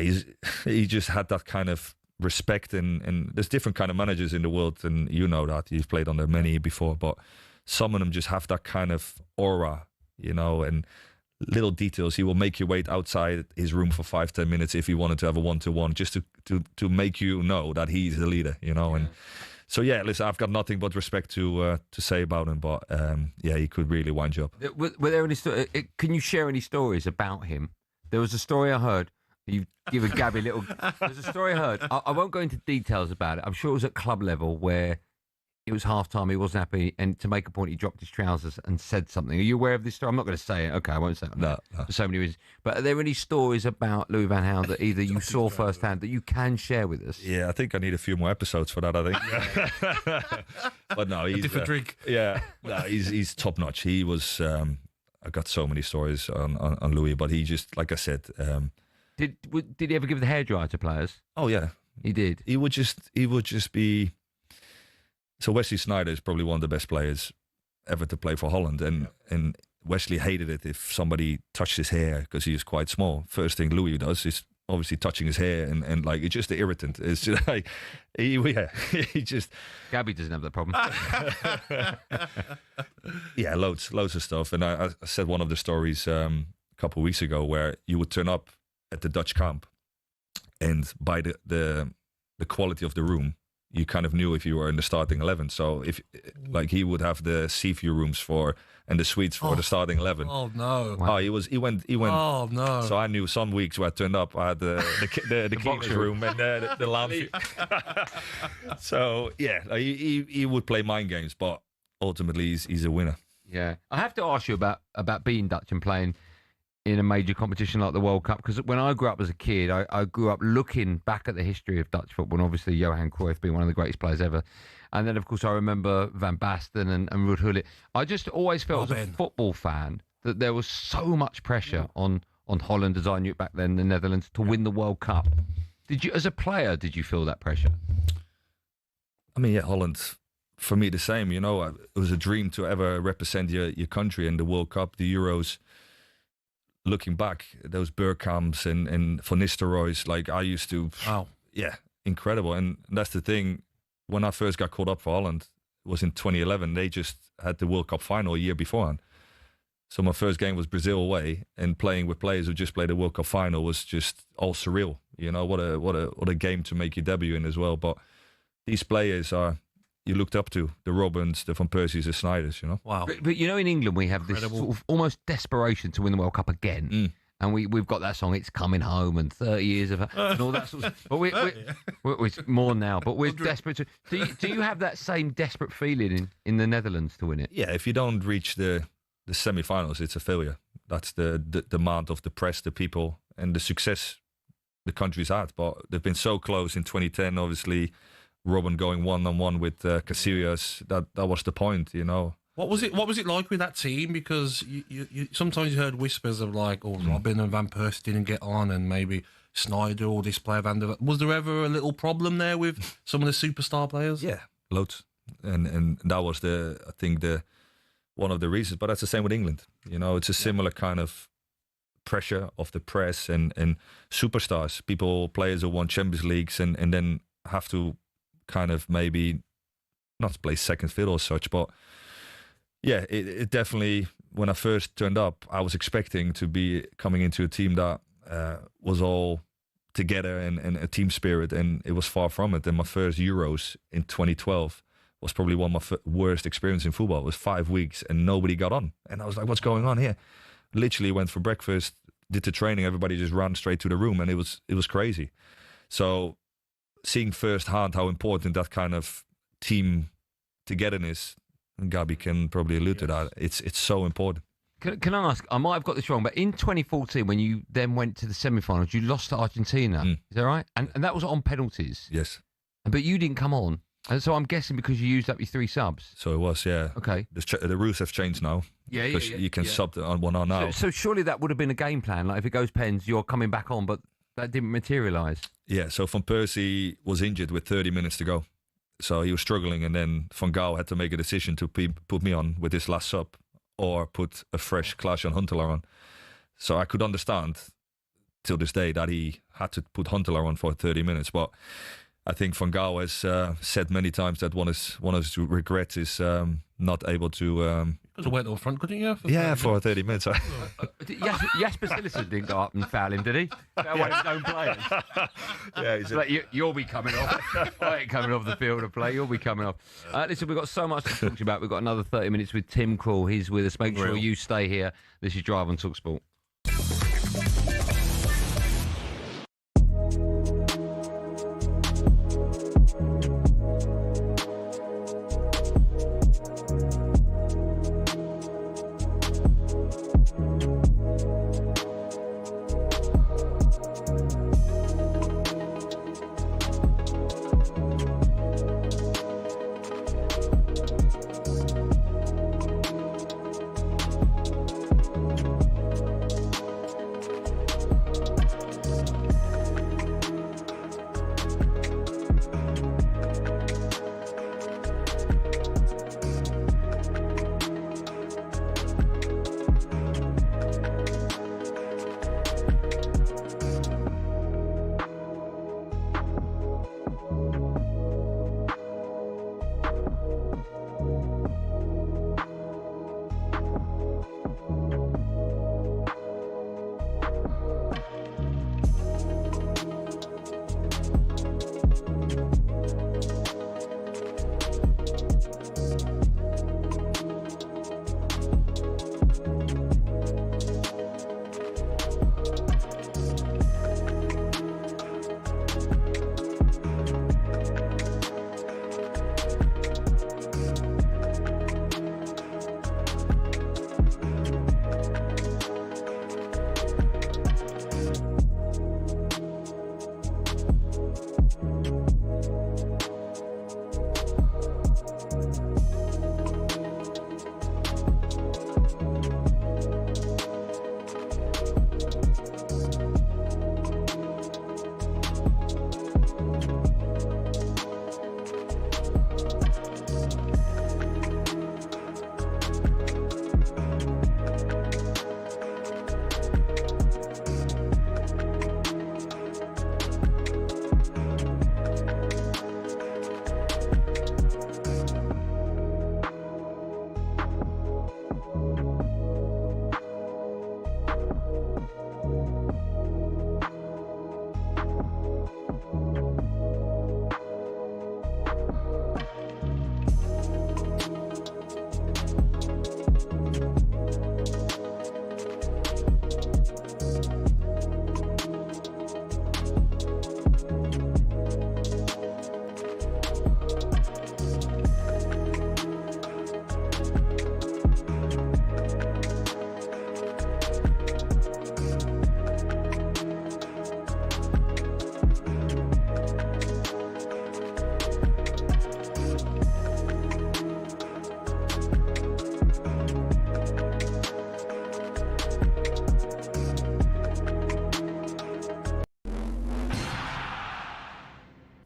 he just had that kind of respect, and there's different kind of managers in the world, and you know that you've played under many before, but some of them just have that kind of aura, and little details. He will make you wait outside his room for 5-10 minutes if he wanted to have a one-to-one, just to make you know that he's the leader, and so listen, I've got nothing but respect to say about him, but he could really wind you up. Were there any can you share any stories about him? There was a story I heard. You've given Gabby a little. There's a story I heard. I won't go into details about it. I'm sure it was at club level where it was half time. He wasn't happy, and to make a point, he dropped his trousers and said something. Are you aware of this story? I'm not going to say it. Okay, I won't say it. No. For so many reasons. But are there any stories about Louis van Gaal that either you saw firsthand that you can share with us? Yeah, I think I need a few more episodes for that, I think. But no, he's a different drink. Yeah, no, he's top notch. He was. I got so many stories on Louis, but he just, like I said. Did he ever give the hairdryer to players? Oh yeah, he did. He would just be. So Wesley Sneijder is probably one of the best players ever to play for Holland, and Wesley hated it if somebody touched his hair because he was quite small. First thing Louis does is obviously touching his hair, and like it's just an irritant. It's just like he just. Gabby doesn't have that problem. Yeah, loads of stuff, and I said one of the stories a couple of weeks ago where you would turn up at the Dutch camp, and by the quality of the room, you kind of knew if you were in the starting 11. So if like he would have the sea view rooms and the suites for the starting 11. Oh no! Oh, he went. Oh no! So I knew some weeks where I turned up, I had the king's room and the lounge. So yeah, he would play mind games, but ultimately he's a winner. Yeah, I have to ask you about being Dutch and playing in a major competition like the World Cup, because when I grew up as a kid, I grew up looking back at the history of Dutch football, and obviously Johan Cruyff being one of the greatest players ever. And then, of course, I remember Van Basten and Ruud Gullit. I just always felt as a football fan that there was so much pressure on Holland, as I knew it back then, the Netherlands, to win the World Cup. Did you, as a player, you feel that pressure? I mean, yeah, Holland, for me, the same. It was a dream to ever represent your country in the World Cup, the Euros. Looking back, those Bergkamps and Van Nistelrooys, like I used to, yeah, incredible. And that's the thing. When I first got called up for Holland, it was in 2011. They just had the World Cup final a year beforehand. So my first game was Brazil away, and playing with players who just played the World Cup final was just all surreal. What a game to make your debut in as well. But these players are. You looked up to the Robins, the Van Persies, the Sneijers, Wow. But in England we have this sort of almost desperation to win the World Cup again. And we've got that song, It's Coming Home, and 30 years of and all that sort of stuff. But we're more now, but we're desperate to. Do you have that same desperate feeling in the Netherlands to win it? Yeah, if you don't reach the semi-finals, it's a failure. That's the demand of the press, the people, and the success the country's had. But they've been so close in 2010, obviously. Robin going one-on-one with Casillas, that was the point, What was it like with that team? Because you sometimes you heard whispers of like, Robin and Van Persie didn't get on, and maybe Sneijder or this player Van der Vaart. Was there ever a little problem there with some of the superstar players? Yeah, loads, and that was I think one of the reasons. But that's the same with England. It's a similar kind of pressure of the press and superstars, players who won Champions Leagues and then have to kind of maybe not play second fiddle as such, but yeah, it definitely, when I first turned up, I was expecting to be coming into a team that was all together and a team spirit, and it was far from it. And my first Euros in 2012 was probably one of my worst experiences in football. It was 5 weeks and nobody got on, and I was like, what's going on here? Literally went for breakfast, did the training, everybody just ran straight to the room, and it was crazy. So seeing firsthand how important that kind of team togetherness, and Gabby can probably allude to that, it's so important. Can I ask, I might have got this wrong, but in 2014, when you then went to the semi-finals, you lost to Argentina, is that right? And that was on penalties? Yes. But you didn't come on, and so I'm guessing because you used up your 3 subs? So it was, yeah. Okay. The rules have changed now. Yeah. You can sub on one on now. So surely that would have been a game plan, like if it goes pens, you're coming back on, but that didn't materialise. Yeah, so Van Persie was injured with 30 minutes to go. So he was struggling, and then Van Gaal had to make a decision to put me on with his last sub or put a fresh Klaas-Jan Huntelaar on. So I could understand till this day that he had to put Huntelaar on for 30 minutes. But I think Van Gaal has said many times that one of his regrets is not able to. Because I went up front, couldn't you? For 30 minutes. Jasper Cillison didn't go up and foul him, did he? One of his own players. Yeah, he's like, you'll be coming off. I ain't coming off the field of play. You'll be coming off. Listen, we've got so much to talk to you about. We've got another 30 minutes with Tim Krul. He's with us. Make sure you stay here. This is Drive on talkSPORT.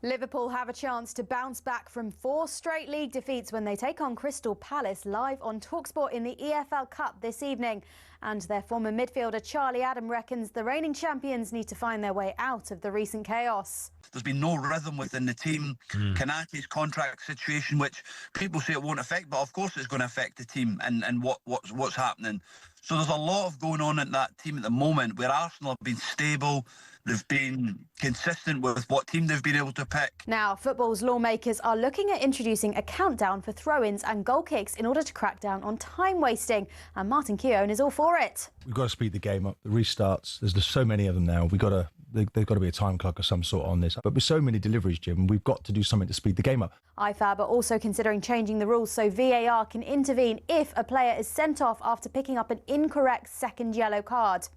Liverpool have a chance to bounce back from 4 straight league defeats when they take on Crystal Palace live on talkSPORT in the EFL Cup this evening. And their former midfielder Charlie Adam reckons the reigning champions need to find their way out of the recent chaos. There's been no rhythm within the team. Kanate's contract situation, which people say it won't affect, but of course it's going to affect the team and what's happening. So there's a lot of going on in that team at the moment where Arsenal have been stable. They've been consistent with what team they've been able to pick. Now, football's lawmakers are looking at introducing a countdown for throw-ins and goal kicks in order to crack down on time wasting. And Martin Keown is all for it. We've got to speed the game up. The restarts, there's just so many of them now. There's got to be a time clock of some sort on this. But with so many deliveries, Jim, we've got to do something to speed the game up. IFAB are also considering changing the rules so VAR can intervene if a player is sent off after picking up an incorrect second yellow card.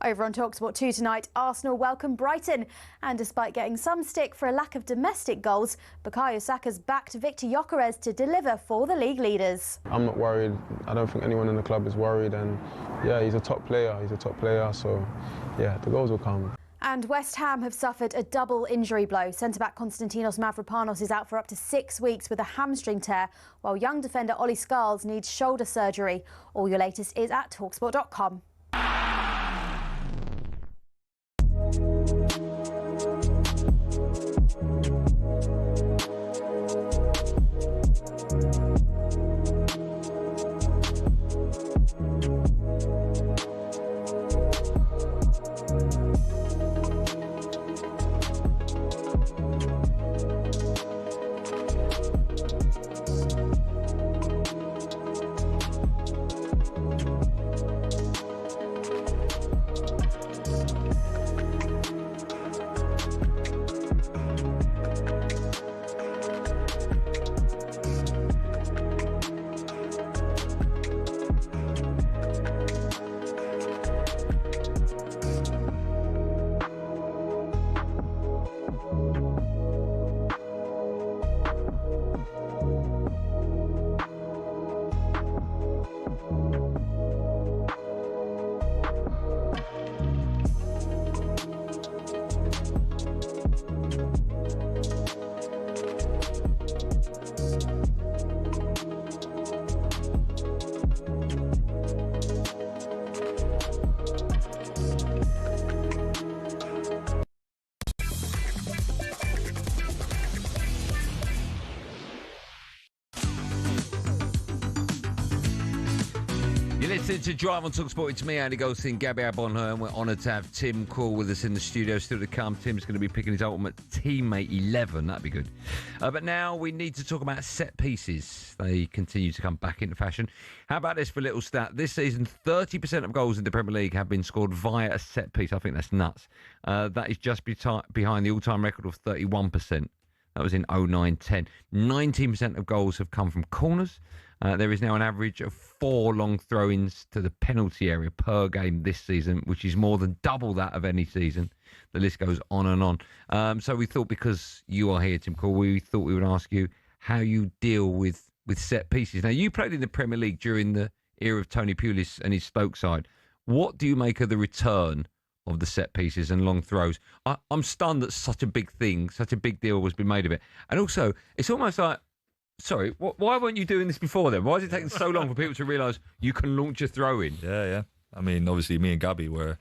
Over on talkSPORT 2 tonight, Arsenal welcome Brighton. And despite getting some stick for a lack of domestic goals, Bukayo Saka's backed Victor Gyökeres to deliver for the league leaders. I'm not worried. I don't think anyone in the club is worried. And yeah, he's a top player. So yeah, the goals will come. And West Ham have suffered a double injury blow. Centre-back Konstantinos Mavropanos is out for up to 6 weeks with a hamstring tear, while young defender Ollie Scarles needs shoulder surgery. All your latest is at talksport.com. Listening to Drive on talkSPORT. It's me, Andy Goldstein Gabby Agbonlahor, and we're honoured to have Tim Krul with us in the studio. Still to come, Tim's going to be picking his ultimate teammate 11. That'd be good. But now we need to talk about set pieces. They continue to come back into fashion. How about this for a little stat? This season, 30% of goals in the Premier League have been scored via a set piece. I think that's nuts. That is just behind the all-time record of 31%. That was in 09-10. 19% of goals have come from corners. There is now an average of 4 long throw-ins to the penalty area per game this season, which is more than double that of any season. The list goes on and on. So we thought, because you are here, Tim Krul, we thought we would ask you how you deal with set pieces. Now, you played in the Premier League during the era of Tony Pulis and his Stoke side. What do you make of the return of the set pieces and long throws? I'm stunned that such a big thing, such a big deal was being made of it. And also, it's almost like, sorry, why weren't you doing this before then? Why is it taking so long for people to realise you can launch a throw in? Yeah. I mean, obviously, me and Gabby were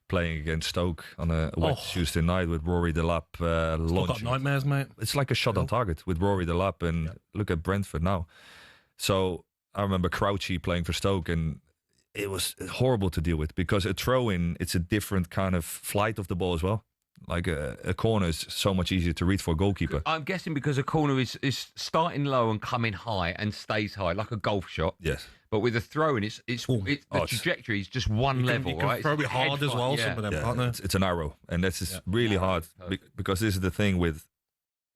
playing against Stoke on a wet Tuesday night with Rory Delap launching. Got nightmares, mate. It's like a shot on target with Rory Delap, and look at Brentford now. So I remember Crouchy playing for Stoke, and it was horrible to deal with because a throw-in, it's a different kind of flight of the ball as well. Like a corner is so much easier to read for a goalkeeper. I'm guessing because a corner is starting low and coming high and stays high, like a golf shot. Yes. But with a throw-in, the trajectory is just one level, right? You can throw it hard as well, some of them, aren't they? It's an arrow, and that's just really hard because this is the thing with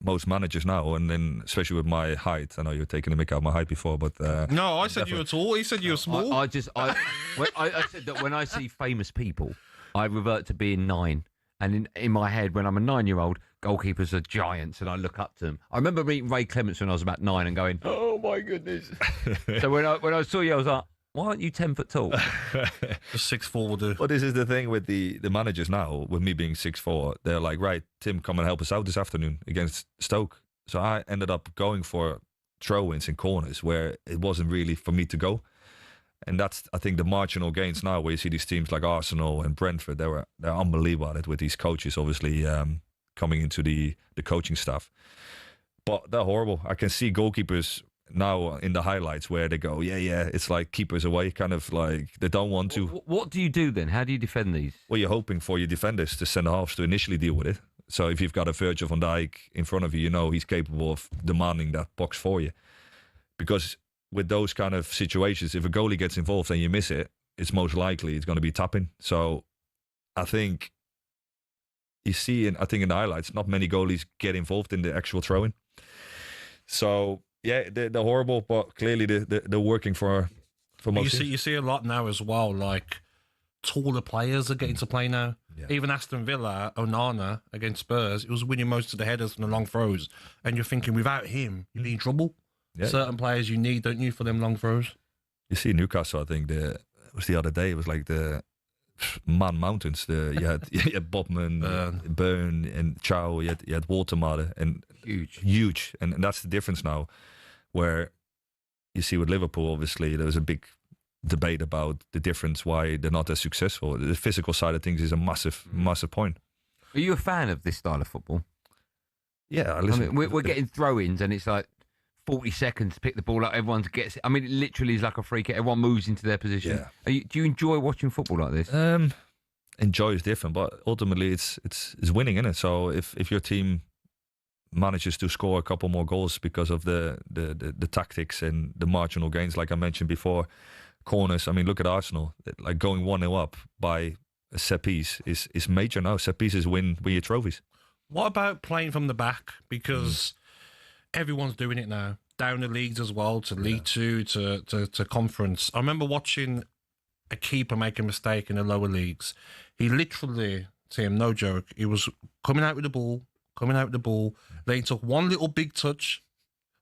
most managers now, and then especially with my height. I know you're taking a mick out of my height before, but no, I said you were tall. He said you were small. I said that when I see famous people, I revert to being 9. And in my head, when I'm a 9-year-old, goalkeepers are giants, and I look up to them. I remember meeting Ray Clements when I was about 9 and going, "Oh my goodness!" So when I saw you, I was like, "Why aren't you 10 foot tall?" Just 6'4" will do. Well, this is the thing with the managers now. With me being 6'4", they're like, "Right, Tim, come and help us out this afternoon against Stoke." So I ended up going for throw-ins and corners where it wasn't really for me to go. And that's, I think, the marginal gains now, where you see these teams like Arsenal and Brentford. They're unbelievable at it with these coaches, obviously, coming into the coaching staff. But they're horrible. I can see goalkeepers now in the highlights where they go, it's like keepers away, kind of like they don't want to. What do you do then? How do you defend these? Well, you're hoping for your defenders, the centre-halves, to initially deal with it. So if you've got a Virgil van Dijk in front of you, you know he's capable of demanding that box for you. Because with those kind of situations, if a goalie gets involved and you miss it, it's most likely it's going to be tapping. So I think you see, I think in the highlights, not many goalies get involved in the actual throwing. So yeah, they're horrible, but clearly they're working for most. You see a lot now as well, like taller players are getting to play now. Yeah. Even Aston Villa, Onana against Spurs, it was winning most of the headers and the long throws. And you're thinking, without him, you'd be in trouble. Yeah. Certain players you need, don't you, for them long throws? You see Newcastle, I think, it was the other day, it was like the Man Mountains. You had Bobman, Byrne, and Chow, you had Watermade, and huge. And that's the difference now, where you see with Liverpool, obviously, there was a big debate about the difference, why they're not as successful. The physical side of things is a massive point. Are you a fan of this style of football? Yeah, listen, I mean, we're getting throw-ins, and it's like 40 seconds to pick the ball up. Everyone gets it. I mean, it literally is like a free kick. Everyone moves into their position. Yeah. Do you enjoy watching football like this? Enjoy is different, but ultimately it's winning, isn't it? So if your team manages to score a couple more goals because of the tactics and the marginal gains, like I mentioned before, corners. I mean, look at Arsenal. Like going 1-0 up by a set piece is major now. Set pieces win your trophies. What about playing from the back? Because everyone's doing it now. Down the leagues as well, to League Two, to Conference. I remember watching a keeper make a mistake in the lower leagues. He literally, Tim, no joke, he was coming out with the ball. Then he took one little big touch.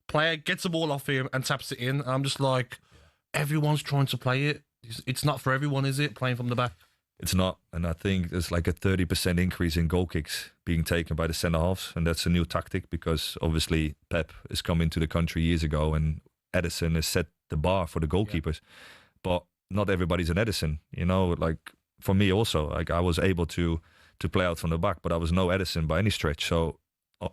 Player gets the ball off him and taps it in. I'm just like, everyone's trying to play it. It's not for everyone, is it, playing from the back? It's not, and I think there's like a 30% increase in goal kicks being taken by the centre-halves, and that's a new tactic because obviously Pep has come into the country years ago and Edison has set the bar for the goalkeepers. But not everybody's an Edison, you know, like for me also, like I was able to play out from the back, but I was no Edison by any stretch. So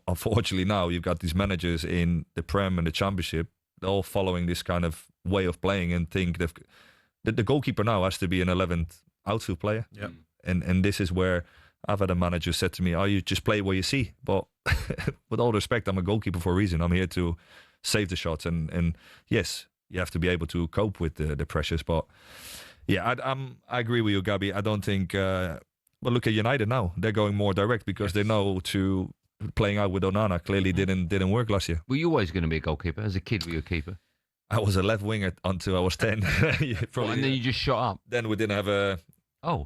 unfortunately now you've got these managers in the Prem and the Championship, they're all following this kind of way of playing and think the goalkeeper now has to be an 11th outfield player. Yeah. And this is where I've had a manager said to me, "Oh, you just play what you see." But with all respect, I'm a goalkeeper for a reason. I'm here to save the shots, and yes, you have to be able to cope with the pressures. But yeah, I agree with you, Gabby. I don't think. Well, look at United now; they're going more direct because they know to playing out with Onana clearly didn't work last year. Were you always going to be a goalkeeper? As a kid, were you a keeper? I was a left winger until I was 10. Probably, and then you just shot up. Then we didn't have a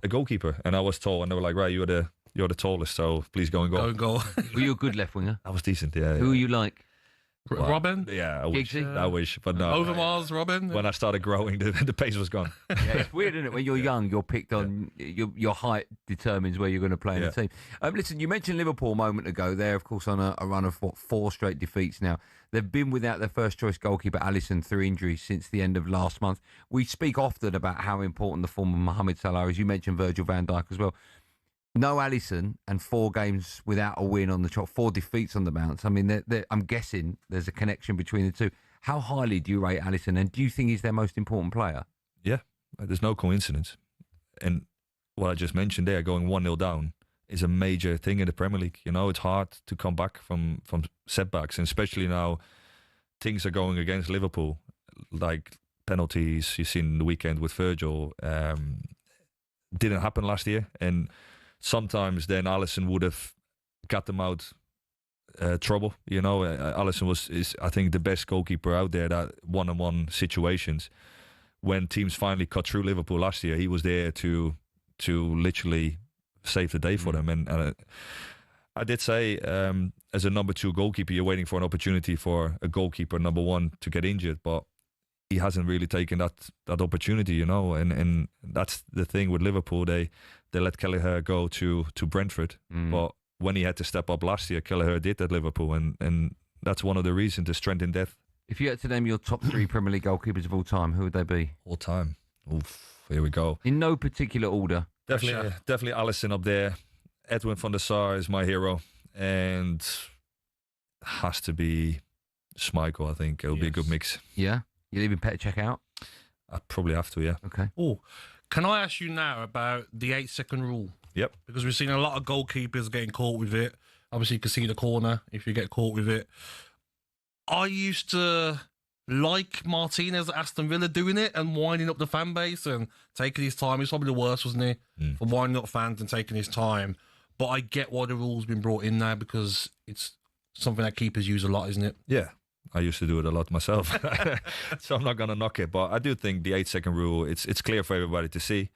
goalkeeper, and I was tall, and they were like, "Right, you're the tallest, so please go and goal." Go and goal. Were you a good left winger? I was decent, yeah. Who were you like? Well, Robin? Yeah, I wish, but no. Overmars, Robin? When I started growing, the pace was gone. Yeah, it's weird, isn't it? When you're young, you're picked on, your height determines where you're going to play in the team. Listen, you mentioned Liverpool a moment ago. They're, of course, on a run of 4 straight defeats now. They've been without their first choice goalkeeper, Alisson, through injury since the end of last month. We speak often about how important the form of Mohamed Salah is. You mentioned Virgil van Dijk as well. No Alisson and 4 games without a win on the trot, 4 defeats on the bounce. I mean, I'm guessing there's a connection between the two. How highly do you rate Alisson, and do you think he's their most important player? Yeah, there's no coincidence. And what I just mentioned there, going 1-0 down, is a major thing in the Premier League. You know, it's hard to come back from setbacks, and especially now things are going against Liverpool, like penalties you've seen the weekend with Virgil. Didn't happen last year, and sometimes then Alisson would have got them out trouble. You know, Alisson is I think the best goalkeeper out there. That one-on-one situations, when teams finally cut through Liverpool last year, he was there to literally save the day for them. And I did say, as a number 2 goalkeeper, you're waiting for an opportunity for a goalkeeper number 1 to get injured, but he hasn't really taken that opportunity, you know, and that's the thing with Liverpool. They let Kelleher go to Brentford, but when he had to step up last year, Kelleher did at Liverpool, and that's one of the reasons, the strength in depth. If you had to name your top 3 Premier League goalkeepers of all time, who would they be? All time? Oof, here we go. In no particular order. Definitely Alisson up there. Edwin van der Sar is my hero, and has to be Schmeichel. I think it'll be a good mix. Yeah. You leaving Petr Cech out? I'd probably have to, yeah. Okay. Oh, can I ask you now about the 8-second rule? Yep. Because we've seen a lot of goalkeepers getting caught with it. Obviously, you can see the corner if you get caught with it. I used to like Martinez at Aston Villa doing it and winding up the fan base and taking his time. He's probably the worst, wasn't he? For winding up fans and taking his time. But I get why the rule's been brought in now, because it's something that keepers use a lot, isn't it? Yeah. I used to do it a lot myself, so I'm not going to knock it. But I do think the 8-second rule, it's clear for everybody to see.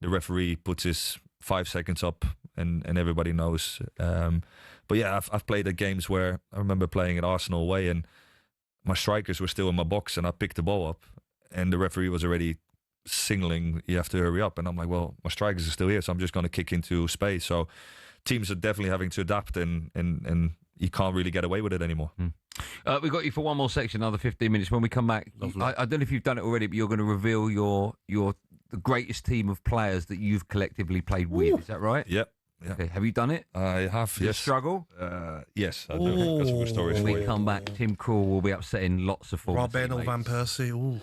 The referee puts his 5 seconds up, and everybody knows. But yeah, I've played at games where I remember playing at Arsenal away, and my strikers were still in my box, and I picked the ball up, and the referee was already signaling, you have to hurry up. And I'm like, well, my strikers are still here, so I'm just going to kick into space. So teams are definitely having to adapt, and you can't really get away with it anymore. We've got you for one more section, another 15 minutes. When we come back, I don't know if you've done it already, but you're going to reveal the greatest team of players that you've collectively played with. Is that right? Yep. Yeah. Okay. Have you done it? I have. Is it a struggle? Yes, I do. Got some good stories When for we you. come back, Tim Krul will be upsetting lots of former Robin or teammates. Van Persie. Ooh.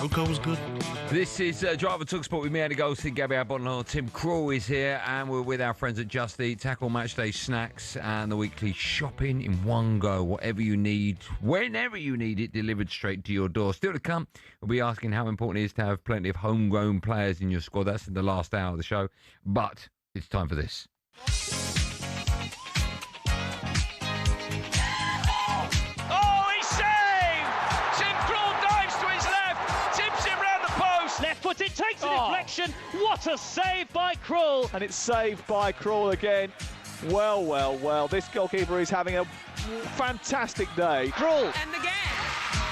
Oko was good. This is Driver talkSPORT with me, Andy Goldstein Gabby Agbonlahor. Tim Krul is here, and we're with our friends at Just Eat. Tackle Matchday snacks and the weekly shopping in one go. Whatever you need, whenever you need it, delivered straight to your door. Still to come, we'll be asking how important it is to have plenty of homegrown players in your squad. That's in the last hour of the show. But it's time for this. It takes a deflection. What a save by Krul. And it's saved by Krul again. Well. This goalkeeper is having a fantastic day. Krul. And again.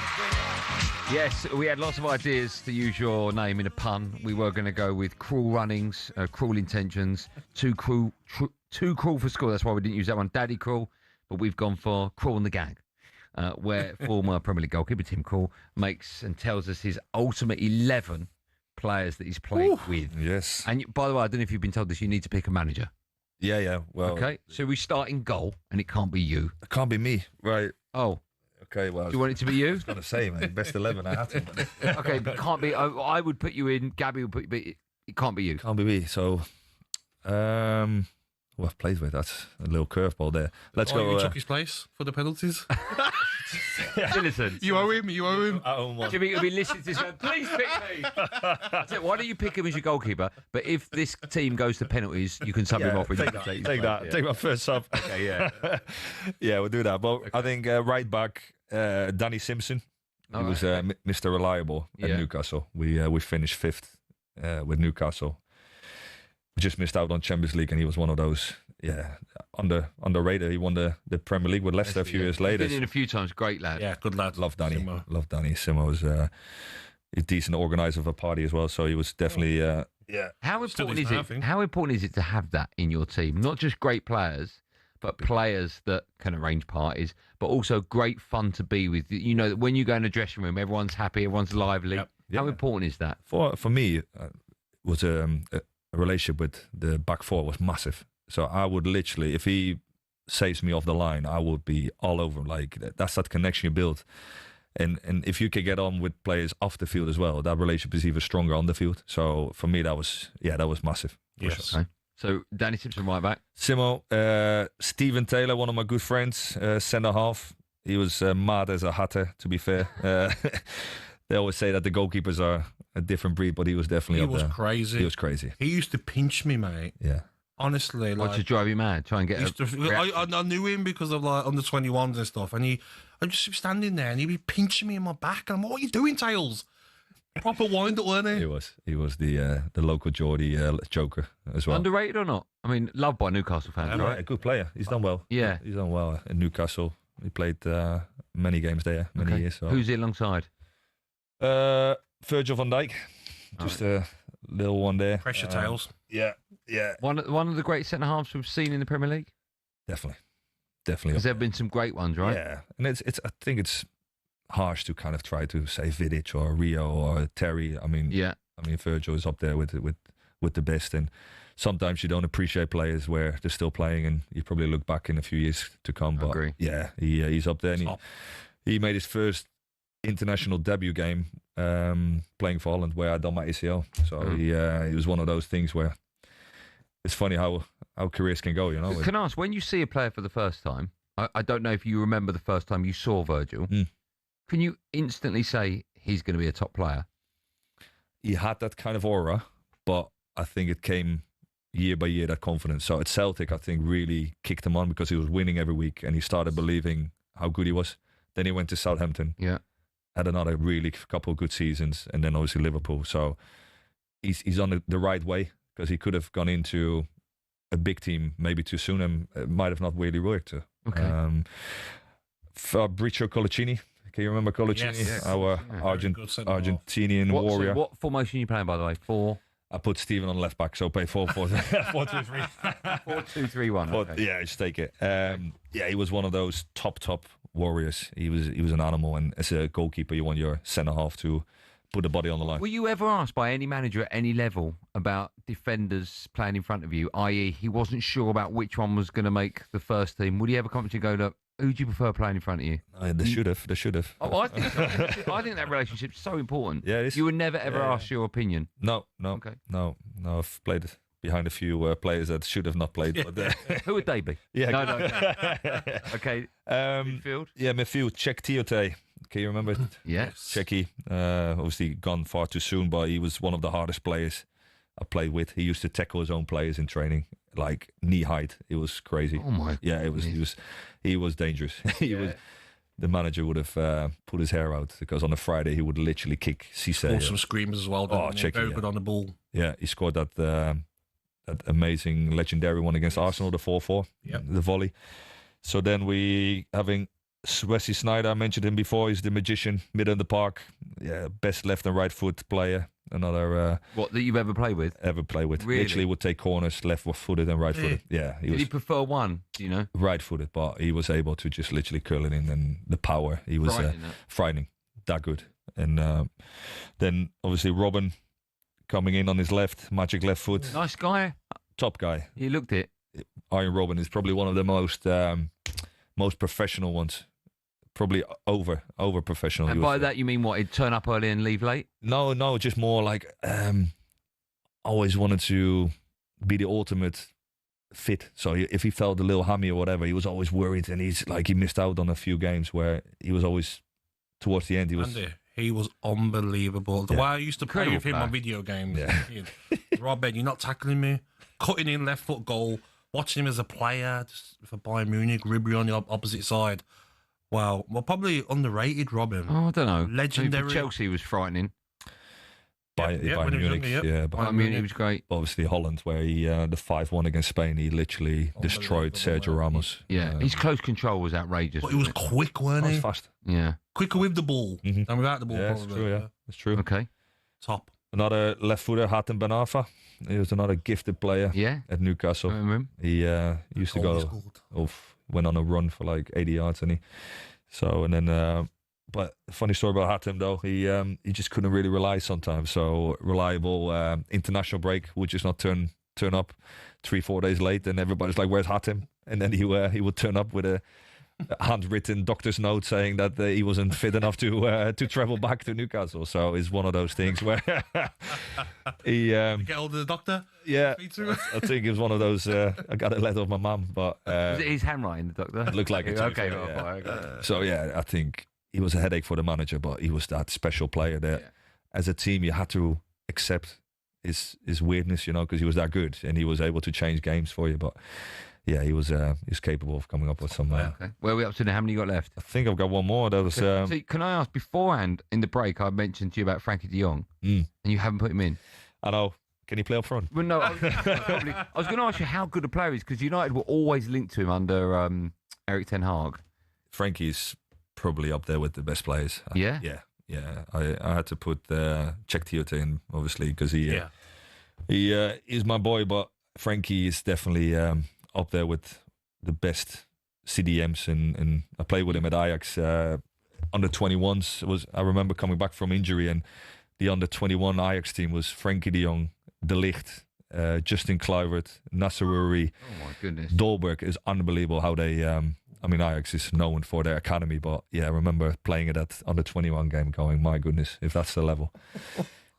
Yes, we had lots of ideas to use your name in a pun. We were going to go with cruel runnings, cruel intentions, too cruel for school. That's why we didn't use that one. Daddy Krul, but we've gone for Krul and the Gang, where former Premier League goalkeeper Tim Krul makes and tells us his ultimate 11 players that he's played with. Yes. And by the way, I don't know if you've been told this, you need to pick a manager. Yeah. Well, okay, so we start in goal, and it can't be you. It can't be me, right? Oh. Okay, well. Do you want it to be you? I was going to say, mate, best 11. I had to. Okay, but it can't be. I would put you in. Gabby would put you, but it can't be you. Can't be me. So, who I've played with, that's a little curveball there. Let's go. You took his place for the penalties. Listen, you owe him. Jimmy will be listening to this. Please pick me. Why don't you pick him as your goalkeeper? But if this team goes to penalties, you can sub him off. Take that. Take my first sub. Okay, yeah. Yeah, we'll do that. But okay. I think right back, Danny Simpson. He was Mr. Reliable at Newcastle. We finished 5th with Newcastle. We just missed out on Champions League, and he was one of those. Yeah, underrated. He won the Premier League with Leicester a few years later. Been in a few times. Great lad. Yeah, good lad. Love Danny. Love Danny. Simo was a decent organizer of a party as well. So he was definitely. How important is it? How important is it to have that in your team? Not just great players, but players that can arrange parties, but also great fun to be with. You know, when you go in a dressing room, everyone's happy, everyone's lively. Yep. How important is that? For me, it was a relationship with the back four was massive. So I would literally, if he saves me off the line, I would be all over him. Like that's that connection you build. And if you can get on with players off the field as well, that relationship is even stronger on the field. So for me, that was massive. Yes. Sure. Okay. So Danny Simpson right back. Simo, Stephen Taylor, one of my good friends, centre half. He was mad as a hatter, to be fair. They always say that the goalkeepers are a different breed, but he was definitely up there. Crazy. He was crazy. He used to pinch me, mate. Yeah. Honestly, like to drive you mad, try and get. I knew him because of like under 21s and stuff, and I just standing there, and he'd be pinching me in my back, and I'm, what are you doing, Tails? Proper wind up, weren't he? He was the local Geordie joker as well. Underrated or not? I mean, loved by Newcastle fans, right? A good player. He's done well. Yeah, he's done well in Newcastle. He played many games there, many years. So. Who's he alongside? Virgil van Dijk, just a little one there. Pressure Tails. Yeah. One of the great centre halves we've seen in the Premier League. Definitely. Because there have been some great ones, right? Yeah, and it's. I think it's harsh to kind of try to say Vidic or Rio or Terry. I mean, Virgil is up there with the best, and sometimes you don't appreciate players where they're still playing, and you probably look back in a few years to come. But he's up there, and he made his first international debut game playing for Holland, where I done my ACL. So he was one of those things where it's funny how careers can go, you know. Can I ask, when you see a player for the first time, I don't know if you remember the first time you saw Virgil, can you instantly say he's going to be a top player? He had that kind of aura, but I think it came year by year, that confidence. So at Celtic, I think really kicked him on because he was winning every week, and he started believing how good he was. Then he went to Southampton. Yeah. Had another really couple of good seasons, and then obviously Liverpool. So he's on the right way, because he could have gone into a big team maybe too soon, and it might have not really worked. Okay. Fabrizio Colocini. Can you remember Colocini? Yes. Our Argentinian warrior. So what formation are you playing, by the way? I put Steven on left back, so play 4-4-2-3. 4-2-3-1. Okay. Yeah, just take it. He was one of those top warriors. He was an animal, and as a goalkeeper, you want your centre half to put the body on the line. Were you ever asked by any manager at any level about defenders playing in front of you, i.e. he wasn't sure about which one was going to make the first team? Would he ever come to you and go, look, who do you prefer playing in front of you? They should have. Oh, I think that relationship's so important. Yeah, you would never ever ask your opinion. No. Okay. No. I've played behind a few players that should have not played. But, who would they be? Yeah. No. Okay. Midfield? Yeah, midfield. Čech Tiote. Can you remember? Yes. Čechy. Obviously gone far too soon, but he was one of the hardest players I played with. He used to tackle his own players in training, like knee height. It was crazy. Oh my! Yeah, it was. He was dangerous. The manager would have put his hair out, because on a Friday he would literally kick Cisse. Some screamers as well. Čechy, very good on the ball. Yeah, he scored that amazing legendary one against Arsenal, the 4-4, the volley. So then we having Wesley Sneijder, I mentioned him before. He's the magician, mid of the park. Yeah, best left and right foot player. Another what that you've ever played with? Ever played with? Really? Literally would take corners, left-footed and right-footed. Yeah, Did he prefer one? Do you know? Right-footed, but he was able to just literally curl it in, and the power. He was frightening, that good. And then obviously Robin coming in on his left, magic left foot. Nice guy. Top guy. He looked it. Iron Robin is probably one of the most professional ones. Probably over professional. And by that you mean what? He'd turn up early and leave late? No, just more like always wanted to be the ultimate fit. So if he felt a little hammy or whatever, he was always worried, and he missed out on a few games where he was always towards the end. He was unbelievable. The way I used to play with him on video games. Yeah. Rob, you're not tackling me. Cutting in left foot goal. Watching him as a player just for Bayern Munich, Ribery on the opposite side. Wow. Well, probably underrated, Robin. Oh, I don't know. Legendary. Chelsea was frightening. Bayern Munich, Bayern Munich was great. Obviously Holland, where he the 5-1 against Spain, he literally destroyed Sergio Ramos. Yeah, his close control was outrageous. But he was quick, weren't he? He was fast. Yeah. Quicker with the ball than without the ball, Yeah, probably. it's true, yeah. It's true. Okay. Top. Another left footer, Hatem Ben Arfa. He was another gifted player at Newcastle. I remember him. He used to go went on a run for like 80 yards, and but funny story about Hatem though, he just couldn't really rely sometimes. So reliable international break would just not turn up 3-4 days late, and everybody's like, "Where's Hatem?" And then he would turn up with a handwritten doctor's note saying that he wasn't fit enough to travel back to Newcastle. So it's one of those things where he get hold of the doctor. Yeah, I think it was one of those. I got a letter of my mum, but was it his handwriting, the doctor? It looked like it. Okay, So yeah, I think he was a headache for the manager, but he was that special player that, as a team, you had to accept his weirdness, because he was that good and he was able to change games for you. But yeah, he was capable of coming up with some. Okay. Where are we up to now? How many you got left? I think I've got one more. That was. So can I ask, beforehand in the break, I mentioned to you about Frankie de Jong, and you haven't put him in. I know. Can he play up front? Well, no. I was going to ask you how good a player he is, because United were always linked to him under Erik ten Hag. Frankie's probably up there with the best players. Yeah? Yeah. I had to put Czech Tiote in, obviously, because he is my boy, but Frankie is definitely up there with the best CDMs, and I played with him at Ajax under 21s. I remember coming back from injury, and the under 21 Ajax team was Frankie de Jong, De Ligt, Justin Kluivert, Nasser Uri. Oh my goodness! Dolberg. Is unbelievable how they. Ajax is known for their academy, but yeah, I remember playing it at under 21 game, going, my goodness, if that's the level.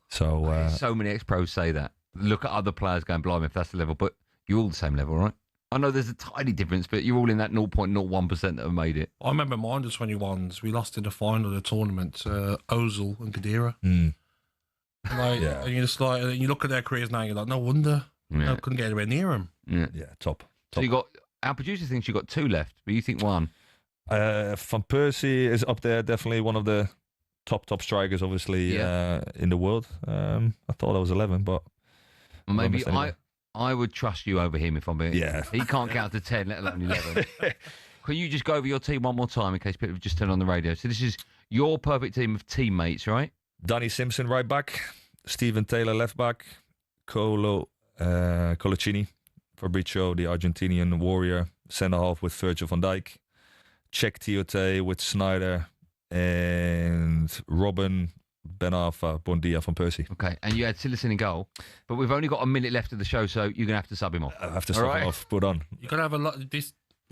So so many ex-pros say that. Look at other players going, blimey, if that's the level, but you're all the same level, right? I know there's a tiny difference, but you're all in that 0.01% that have made it. I remember my under 21s. We lost in the final of the tournament. Ozil and Khedira. Mm. And you're just like, and you look at their careers now, you're like, no wonder I couldn't get anywhere near them. Yeah, top. So you got, our producer thinks you got 2 left, but you think 1. Van Persie is up there, definitely one of the top strikers, obviously, in the world. I thought I was 11, but maybe I would trust you over him if I'm being. Yeah, he can't count to 10, let alone 11. Can you just go over your team one more time in case people have just turned on the radio? So this is your perfect team of teammates, right? Danny Simpson right back, Steven Taylor left back, Colaccini, Fabrizio, the Argentinian warrior, centre half with Virgil van Dijk, Czech Tiote with Sneijder, and Robin, Ben Arfa, Bondia, Van Persie. Okay, and you had Silicon in goal, but we've only got a minute left of the show, so you're going to have to sub him off. I have to sub him off, put on. You're going to have a lot.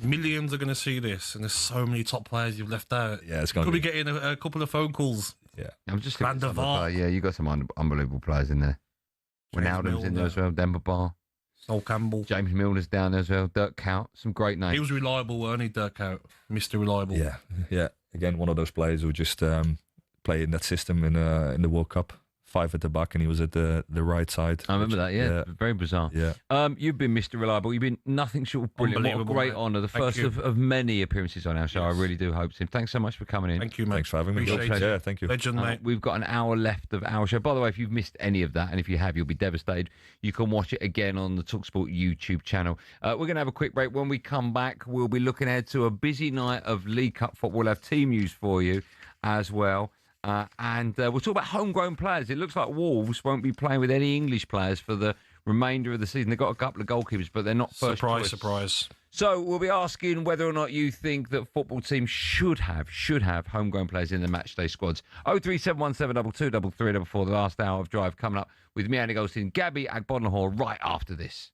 Millions are going to see this, and there's so many top players you've left out. Yeah, it's going to be getting a couple of phone calls. Yeah, I'm just looking at you got some unbelievable players in there. Wijnaldum's in there as well, Demba Ba. Sol Campbell. James Milner's down there as well. Dirk Kuyt, some great names. He was reliable, weren't he, Dirk Kuyt? Mr. Reliable. Yeah. Again, one of those players who just play in that system in the World Cup. 5 at the back, and he was at the right side. I remember that, yeah. Very bizarre. Yeah. You've been Mr. Reliable. You've been nothing short of brilliant. What a Unbelievable, great mate. honour. The Thank first you. of many appearances on our show. Yes. I really do hope, Tim. Thanks so much for coming in. Thank you, mate. Thanks for having me. Appreciate it. Yeah, thank you. Legend, mate. We've got an hour left of our show. By the way, if you've missed any of that, and if you have, you'll be devastated, you can watch it again on the talkSPORT YouTube channel. We're going to have a quick break. When we come back, we'll be looking ahead to a busy night of League Cup football. We'll have team news for you as well. And we'll talk about homegrown players. It looks like Wolves won't be playing with any English players for the remainder of the season. They've got a couple of goalkeepers, but they're not first choice. Surprise. So we'll be asking whether or not you think that football teams should have homegrown players in their matchday squads. 03717223344, the last hour of Drive coming up with me, Andy Goldstein Gabby Agbonlahor, right after this.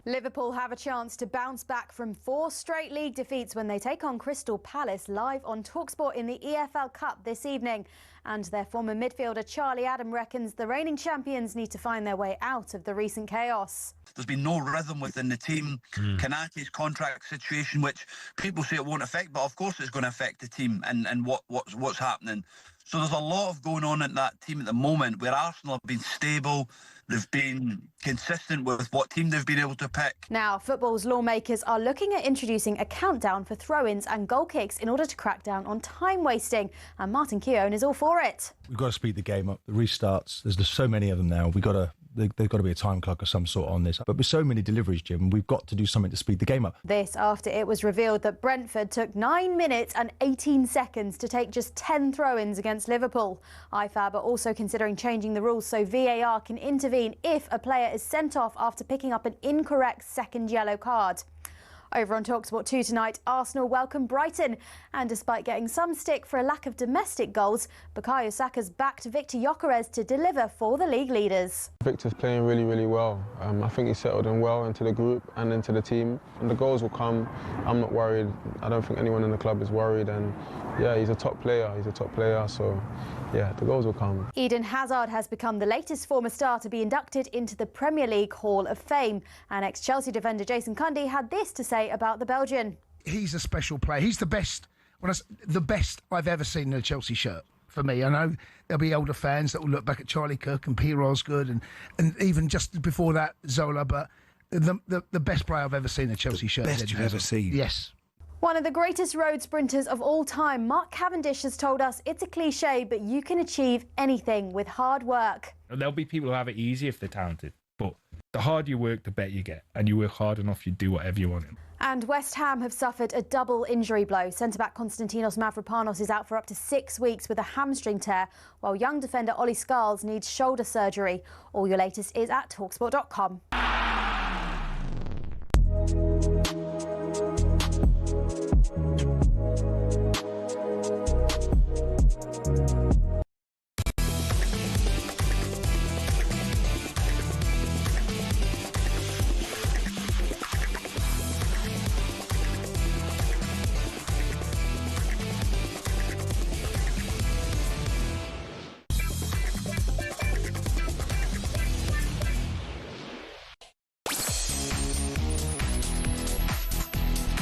Liverpool have a chance to bounce back from 4 straight league defeats when they take on Crystal Palace live on talkSPORT in the EFL Cup this evening. And their former midfielder Charlie Adam reckons the reigning champions need to find their way out of the recent chaos. There's been no rhythm within the team. Kanate's contract situation, which people say it won't affect, but of course it's going to affect the team and what's happening. So there's a lot of going on in that team at the moment where Arsenal have been stable. They've been consistent with what team they've been able to pick. Now, football's lawmakers are looking at introducing a countdown for throw-ins and goal kicks in order to crack down on time wasting. And Martin Keown is all for it. We've got to speed the game up. The restarts, there's so many of them now. There's got to be a time clock of some sort on this. But with so many deliveries, Jim, we've got to do something to speed the game up. This after it was revealed that Brentford took 9 minutes and 18 seconds to take just 10 throw-ins against Liverpool. IFAB are also considering changing the rules so VAR can intervene if a player is sent off after picking up an incorrect second yellow card. Over on talkSPORT 2 tonight, Arsenal welcome Brighton. And despite getting some stick for a lack of domestic goals, Bukayo Saka's backed Victor Gyökeres to deliver for the league leaders. Victor's playing really, really well. I think he's settled in well into the group and into the team. And the goals will come. I'm not worried. I don't think anyone in the club is worried. And yeah, he's a top player. So yeah, the goals will come. Eden Hazard has become the latest former star to be inducted into the Premier League Hall of Fame. And ex-Chelsea defender Jason Cundy had this to say about the Belgian. He's a special player. He's the best. The best I've ever seen in a Chelsea shirt. For me, I know there'll be older fans that will look back at Charlie Cook and P. Osgood and even just before that Zola, but the best player I've ever seen in a Chelsea shirt. Best you've ever seen. Yes. One of the greatest road sprinters of all time, Mark Cavendish, has told us it's a cliche, but you can achieve anything with hard work. There'll be people who have it easy if they're talented, but the harder you work, the better you get, and you work hard enough, you do whatever you want. And West Ham have suffered a double injury blow. Centre-back Konstantinos Mavropanos is out for up to 6 weeks with a hamstring tear, while young defender Ollie Scarles needs shoulder surgery. All your latest is at talksport.com.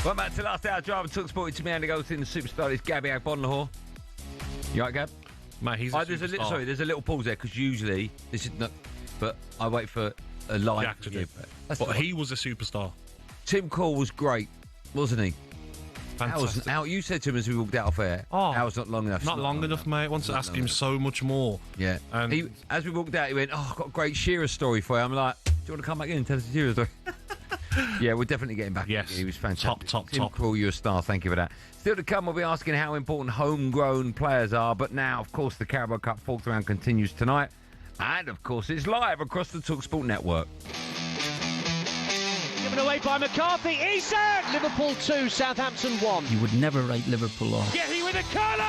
Welcome back to Last Hour Drive and talkSPORT. It's me, Andy Goldstein, the superstar is Gabby Agbonlahor. You right, Gab? Mate, he's a superstar. There's a little pause there because usually this is not. But I wait for a line. But he was a superstar. Tim Krul was great, wasn't he? Fantastic. You said to him as we walked out of air, hour's not long enough. Not long enough, mate. I want to ask him so much more. Yeah. And as we walked out, he went, I've got a great Shearer story for you. I'm like, do you want to come back in and tell us a Shearer story? Yeah, we're definitely getting back. Yes. He was fantastic. Top. Tim Krul, you're a star. Thank you for that. Still to come, we'll be asking how important homegrown players are. But now, of course, the Carabao Cup fourth round continues tonight. And, of course, it's live across the talkSPORT network. Given away by McCarthy. Isak! Liverpool 2, Southampton 1. You would never write Liverpool off. Getting with a colour!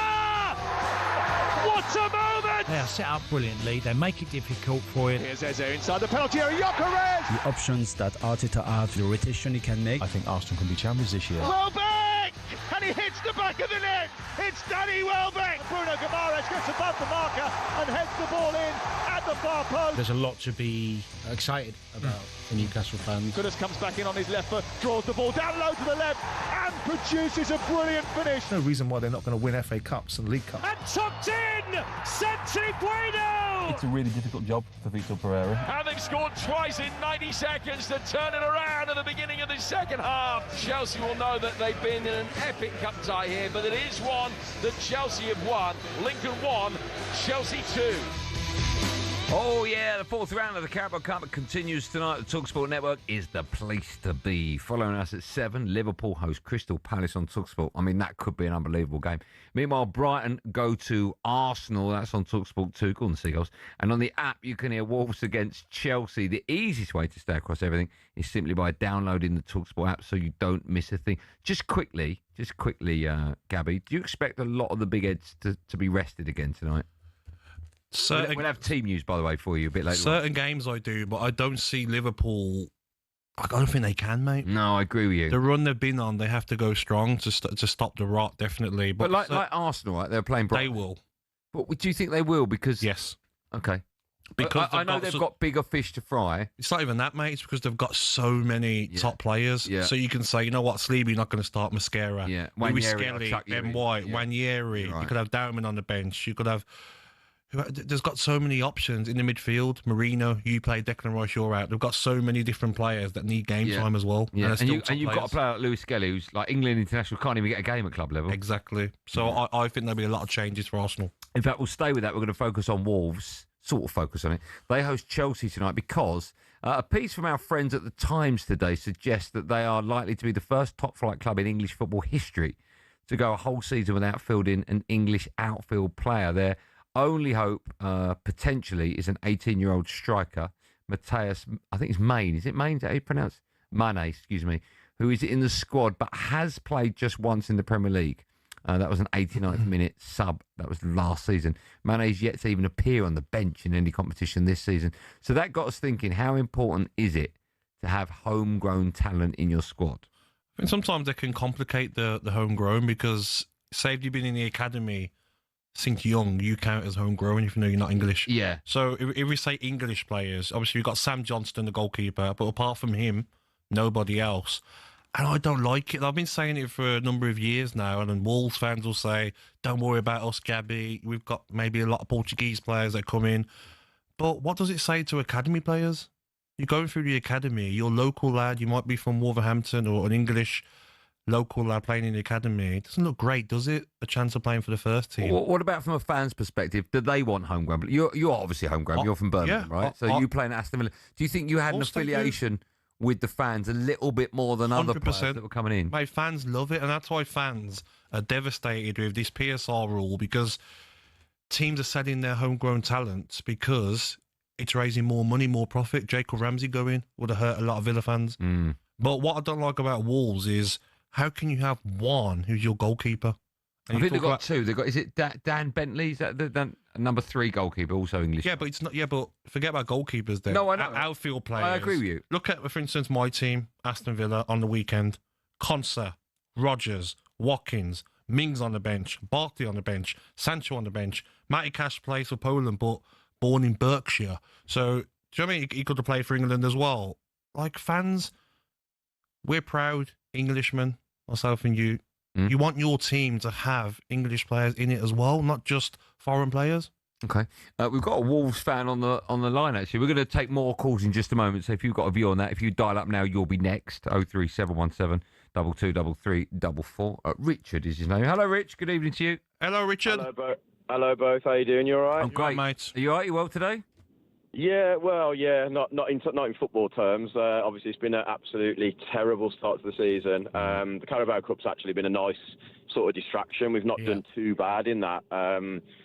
What a moment! They are set up brilliantly. They make it difficult for you. Here's Eze inside the penalty area. Gyökeres! The options that Arteta have, the rotation he can make. I think Arsenal can be champions this year. Welbeck! And he hits the back of the net. It's Danny Welbeck. Bruno Guimaraes gets above the marker and heads the ball in at the far post. There's a lot to be excited about for Newcastle fans. Goodis comes back in on his left foot, draws the ball down low to the left and produces a brilliant finish. No reason why they're not going to win FA Cups and League Cups. And tucked in! Santi Bueno! It's a really difficult job for Vitor Pereira. Having scored twice in 90 seconds to turn it around at the beginning of the second half. Chelsea will know that they've been in an epic cup tie here, but it is one that Chelsea have won. Lincoln 1, Chelsea 2. Oh, yeah, the fourth round of the Carabao Cup continues tonight. The talkSPORT network is the place to be. Following us at 7, Liverpool host Crystal Palace on talkSPORT. I mean, that could be an unbelievable game. Meanwhile, Brighton go to Arsenal. That's on talkSPORT 2. Go on, the Seagulls. And on the app, you can hear Wolves against Chelsea. The easiest way to stay across everything is simply by downloading the talkSPORT app so you don't miss a thing. Just quickly, Gabby, do you expect a lot of the big heads to be rested again tonight? We'll have team news, by the way, for you a bit later. Certain games I do, but I don't see Liverpool. I don't think they can, mate. No, I agree with you. The run they've been on, they have to go strong to stop the rot, definitely. But like Arsenal, right? They're playing Brighton. They will. But do you think they will? Because yes. Okay. Because I know they've got bigger fish to fry. It's not even that, mate. It's because they've got so many top players. Yeah. So you can say, you know what, Sleepy's not going to start Mascara. Yeah. Louis Skelly, Ben White, Wanyeri. Right. You could have Dowman on the bench. You could have... There's got so many options in the midfield. Marino, you play, Declan Rice, you're out. They've got so many different players that need game time as well. Yeah. And you've got a player like Louis Skelly, who's like England international, can't even get a game at club level. Exactly. So I think there'll be a lot of changes for Arsenal. In fact, we'll stay with that. We're going to focus on Wolves, sort of focus on it. They host Chelsea tonight because a piece from our friends at the Times today suggests that they are likely to be the first top-flight club in English football history to go a whole season without fielding an English outfield player. Their only hope, potentially, is an 18-year-old striker, Matthias, I think it's Maine. Is it Maine? Is that how you pronounce? Mane, excuse me, who is in the squad but has played just once in the Premier League. That was an 89th minute sub. That was last season. Mane's yet to even appear on the bench in any competition this season. So that got us thinking, how important is it to have homegrown talent in your squad? I think sometimes they can complicate the homegrown because, say, if you've been in the academy since young, you count as homegrown even though you're not English. Yeah. So if we say English players, obviously we've got Sam Johnston, the goalkeeper, but apart from him, nobody else. And I don't like it. I've been saying it for a number of years now, and then Wolves fans will say, don't worry about us, Gabby. We've got maybe a lot of Portuguese players that come in. But what does it say to academy players? You're going through the academy, you're a local lad, you might be from Wolverhampton or an English local lad playing in the academy. It doesn't look great, does it? A chance of playing for the first team. What about from a fan's perspective? Do they want homegrown? You're obviously homegrown. You're from Birmingham, right? So you playing at Aston Villa. Do you think you had an affiliation with the fans a little bit more than other players that were coming in? My fans love it, and that's why fans are devastated with this PSR rule, because teams are selling their homegrown talent because it's raising more money, more profit. Jacob Ramsey going would have hurt a lot of Villa fans. But what I don't like about Wolves is, how can you have one who's your goalkeeper? I think they've got two. They've got, is it Dan Bentley? Is that the number 3 goalkeeper, also English? Yeah, but it's not. Yeah, but forget about goalkeepers then. No, I know. Outfield players. I agree with you. Look at, for instance, my team, Aston Villa, on the weekend. Konsa, Rodgers, Watkins, Mings on the bench, Barkley on the bench, Sancho on the bench. Matty Cash plays for Poland, but born in Berkshire. So, do you know what I mean? He could have played for England as well. Like, fans, we're proud Englishmen, myself and you. You want your team to have English players in it as well, not just foreign players. Okay. We've got a Wolves fan on the line, actually. We're going to take more calls in just a moment, so if you've got a view on that, if you dial up now, you'll be next. 03717 223344. Richard is his name. Hello, Rich. Good evening to you. Hello, Richard. Hello, both. How you doing? You all right? I'm great, mate. Are you all right? You well today? Yeah, well, yeah, not in football terms. Obviously, it's been an absolutely terrible start to the season. The Carabao Cup's actually been a nice sort of distraction. We've not done too bad in that,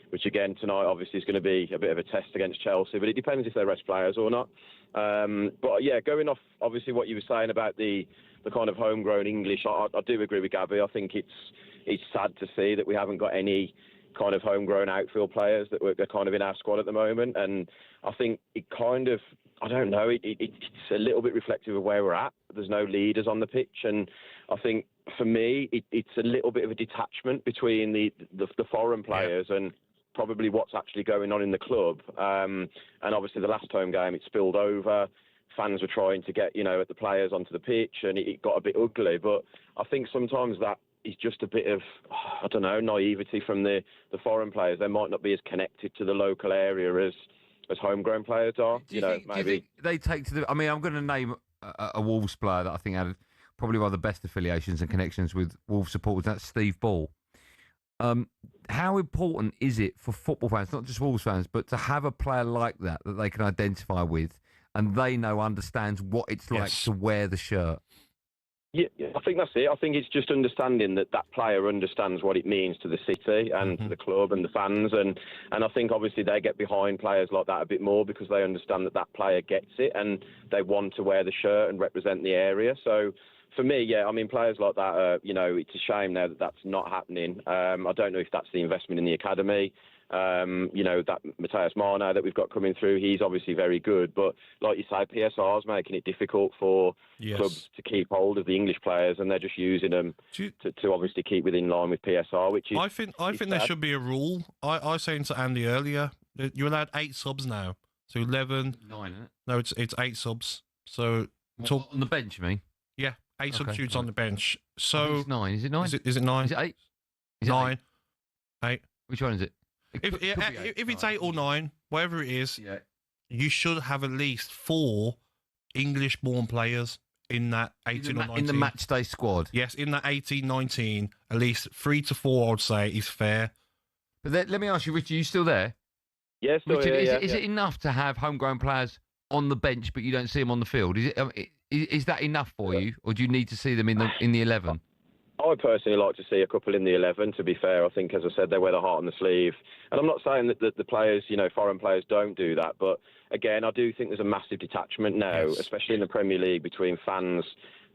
which again tonight obviously is going to be a bit of a test against Chelsea. But it depends if they rest players or not. But yeah, going off obviously what you were saying about the kind of homegrown English, I do agree with Gabby. I think it's sad to see that we haven't got any kind of homegrown outfield players that are kind of in our squad at the moment. And I think it kind of, I don't know, it's a little bit reflective of where we're at. There's no leaders on the pitch. And I think for me, it's a little bit of a detachment between the foreign players and probably what's actually going on in the club. And obviously the last home game, it spilled over. Fans were trying to get, at the players onto the pitch, and it got a bit ugly. But I think sometimes that is just a bit of, I don't know, naivety from the foreign players. They might not be as connected to the local area as homegrown players are. Do you think they take to the... I mean, I'm going to name a Wolves player that I think had probably one of the best affiliations and connections with Wolves supporters. That's Steve Ball. How important is it for football fans, not just Wolves fans, but to have a player like that they can identify with and they understands what it's like to wear the shirt? Yeah, I think that's it. I think it's just understanding that player understands what it means to the city and to the club and the fans. And I think obviously they get behind players like that a bit more because they understand that player gets it and they want to wear the shirt and represent the area. So for me, yeah, I mean, players like that, it's a shame now that that's not happening. I don't know if that's the investment in the academy. That Matthias Marno that we've got coming through, he's obviously very good. But like you say, PSR is making it difficult for clubs to keep hold of the English players, and they're just using them to obviously keep within line with PSR, which is... I think there should be a rule. I was saying to Andy earlier, you're allowed 8 subs now. So 11... 9, isn't it? No, it's 8 subs. So... on the bench, you mean? Yeah, 8 substitutes on the bench. So... It's 9. Is it 9? Is it 9? Is it 8? Is 9. 8. Which one is it? If it's 8 or 9, whatever it is, you should have at least 4 English-born players in that 18 or 19. In the match day squad? Yes, in that 18, 19, at least 3 to 4, I would say, is fair. But let me ask you, Richard, are you still there? Yes, still Richard, here, is it enough to have homegrown players on the bench, but you don't see them on the field? Is that enough for you, or do you need to see them in the 11? I would personally like to see a couple in the 11, to be fair. I think, as I said, they wear the heart on the sleeve. And I'm not saying that the players, foreign players don't do that. But, again, I do think there's a massive detachment now, especially in the Premier League, between fans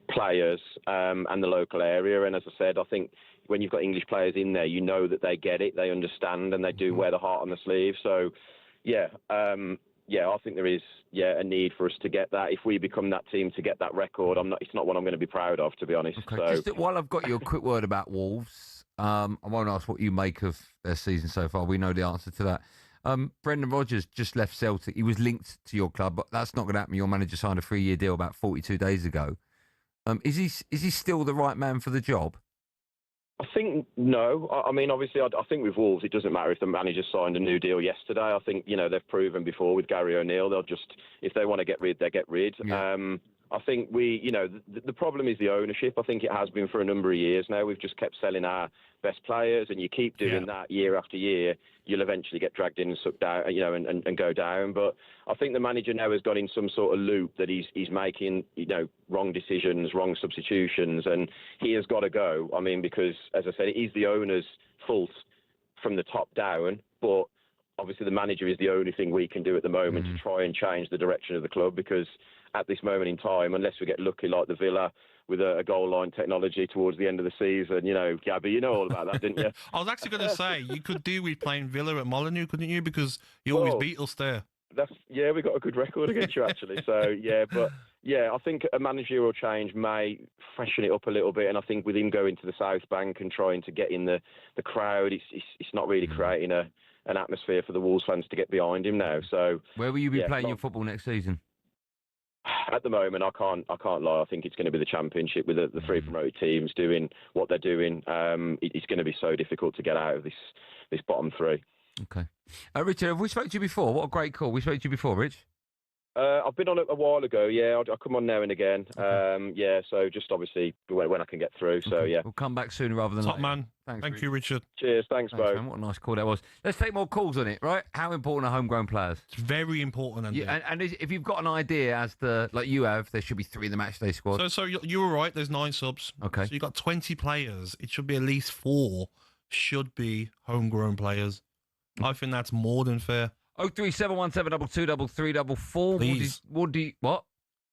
players and the local area. And as I said, I think when you've got English players in there, you know that they get it, they understand, and they do wear the heart on the sleeve. So, I think there is a need for us to get that. If we become that team to get that record, it's not what I'm going to be proud of, to be honest. Okay. So, Just while I've got you, a quick word about Wolves. I won't ask what you make of their season so far. We know the answer to that. Brendan Rodgers just left Celtic. He was linked to your club, but that's not going to happen. Your manager signed a 3-year deal about 42 days ago. Is he still the right man for the job? I think no. I mean, obviously, I think with Wolves, it doesn't matter if the manager signed a new deal yesterday. I think, they've proven before with Gary O'Neill, they'll just, if they want to get rid, they get rid. Yeah. I think the problem is the ownership. I think it has been for a number of years now. We've just kept selling our best players, and you keep doing that year after year, you'll eventually get dragged in and sucked down, and go down. But I think the manager now has got in some sort of loop that he's making, wrong decisions, wrong substitutions, and he has got to go. I mean, because, as I said, it is the owner's fault from the top down, but obviously the manager is the only thing we can do at the moment to try and change the direction of the club, because at this moment in time, unless we get lucky like the Villa with a goal line technology towards the end of the season, Gabby, you know all about that, didn't you? I was actually going to say, you could do with playing Villa at Molineux, couldn't you? Because you always beat us there. We got a good record against you, actually. So, I think a managerial change may freshen it up a little bit. And I think with him going to the South Bank and trying to get in the crowd, it's not really creating an atmosphere for the Wolves fans to get behind him now. So, where will you be playing your football next season? At the moment, I can't lie. I think it's going to be the Championship with the three promoted teams doing what they're doing. It's going to be so difficult to get out of this bottom three. Okay. Richard, have we spoke to you before? What a great call. We spoke to you before, Rich? I've been on it a while ago, I come on now and again. Okay. So just obviously when I can get through. Okay. So, We'll come back sooner rather than Top later. man. Thanks, Thank you, Richard. Cheers. Thanks, Bo. Man. What a nice call that was. Let's take more calls on it, right? How important are homegrown players? It's very important, Andy. And if you've got an idea as to, like you have, there should be 3 in the matchday squad. So you were right, there's 9 subs. Okay. So you've got 20 players. It should be at least 4 should be homegrown players. I think that's more than fair. 03717223344. Please. What?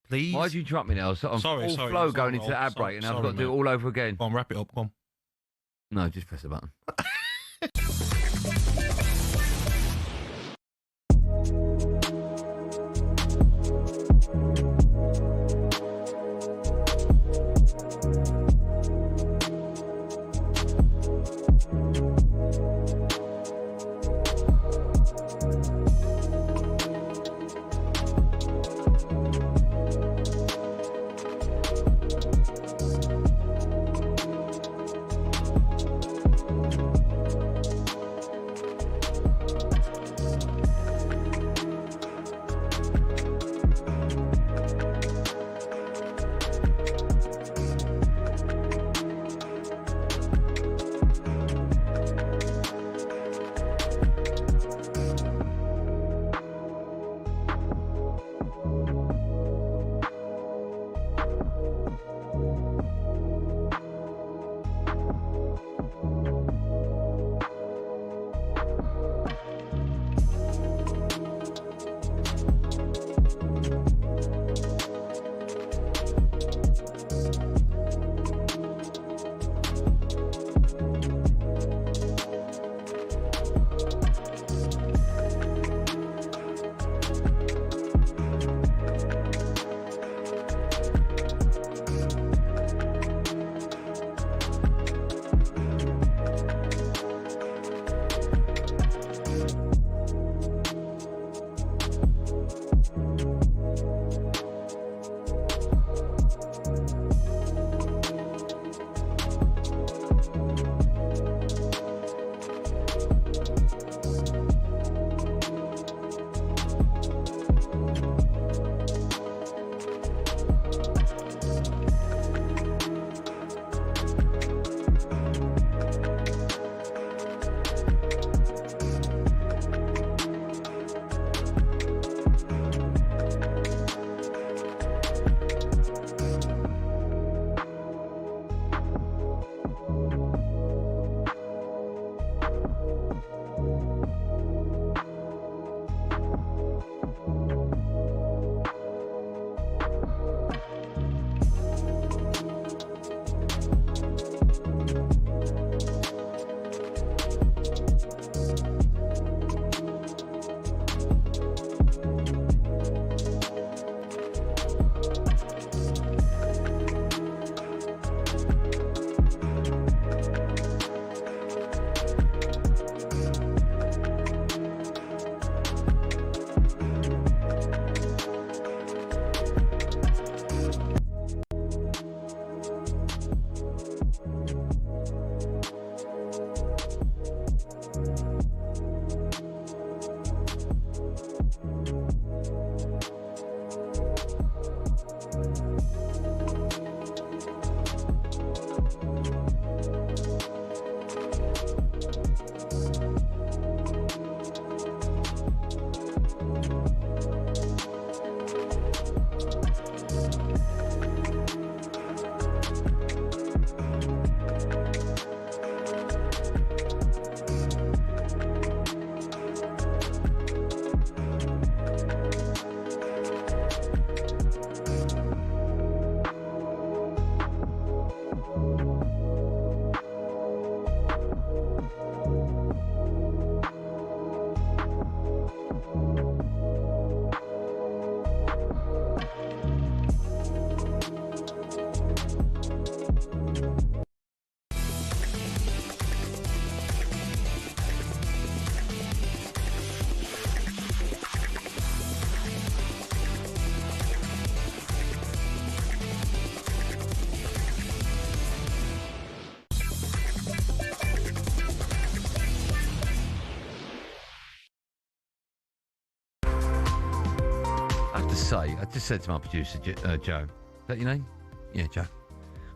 Please. Why did you interrupt me now? I'm sorry. flow going into the ad break, and I've got to do it all over again. Go on, wrap it up. Go on. No, just press the button. I just said to my producer, Joe, is that your name? Yeah, Joe.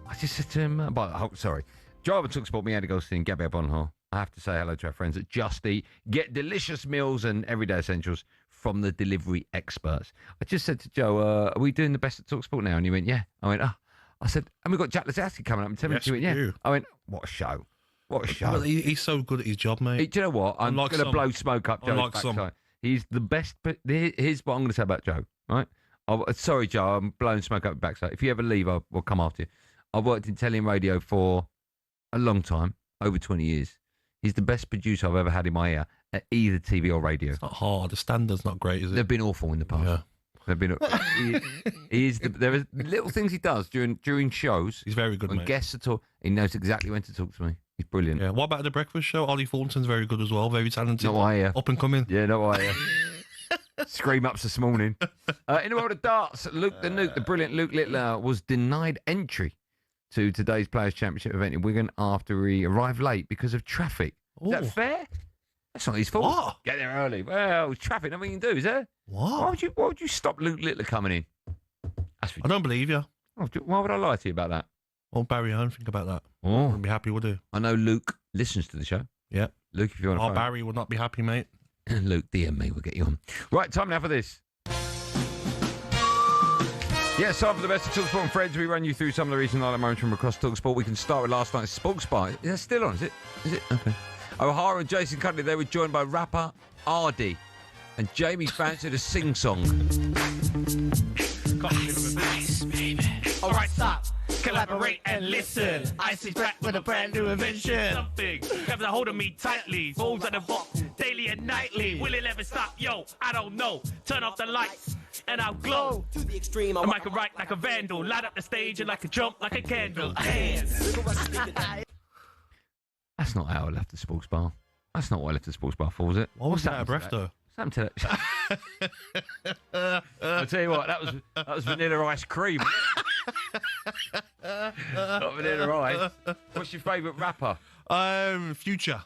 I just said to him, sorry. Joe at talkSPORT, me, Andy Goldstein Gabby Agbonlahor. I have to say hello to our friends at Just Eat. Get delicious meals and everyday essentials from the delivery experts. I just said to Joe, are we doing the best at talkSPORT now? And he went, yeah. I went, oh. I said, and we've got Jack Lisowski coming up in 10 minutes. He went, yeah. Do. I went, what a show. What a show. Well, he's so good at his job, mate. Do you know what? I'm going to blow smoke up Joe's backside. He's the best. But here's what I'm going to say about Joe, right? Sorry, Joe, I'm blowing smoke up your backside. If you ever leave, we'll come after you. I've worked in telly and radio for a long time, over 20 years. He's the best producer I've ever had in my ear at either TV or radio. It's not hard. The standard's not great, is it? They've been awful in the past. Yeah. They've been. There are little things he does during shows. He's very good, when mate. Guests at all, he knows exactly when to talk to me. He's brilliant. Yeah. What about the breakfast show? Ollie Thornton's very good as well. Very talented. Not I hear. Up and coming. Yeah, not I hear. Scream ups this morning. In the world of darts, the brilliant Luke Littler was denied entry to today's Players' Championship event in Wigan after he arrived late because of traffic. Is that fair? That's not his fault. What? Get there early. Well, traffic, nothing you can do, is there? What? Why would you stop Luke Littler coming in? I don't believe you. Why would I lie to you about that? Well, Barry, I don't think about that. Oh. Wouldn't be happy, would he? I know Luke listens to the show. Yeah. Luke, if you want to phone. Barry would not be happy, mate. Luke, DM me, we'll get you on. Right, time now for this. Yeah, time for the best of talkSPORT and Friends. We run you through some of the recent highlight moments from across talkSPORT. We can start with last night's Sports Bar. Is that still on, is it? Is it? Okay. O'Hara and Jason Cudley, they were joined by rapper Ardy. And Jamie fancied a sing-song. Nice, baby. All right, stop. Collaborate and listen. Icy's back with a brand new invention. Something grabs a hold of me tightly. Balls at the box daily and nightly. Will it ever stop? Yo, I don't know. Turn off the lights and I'll glow to the extreme. I might write like a vandal. Light up the stage and like a jump like a candle. Hands. That's not how I left the Sports Bar. That's not what I left the Sports Bar for, was it? What was that out of breath, though? Something to that. I'll tell you what, that was vanilla ice cream. Not vanilla ice. What's your favourite rapper? Future.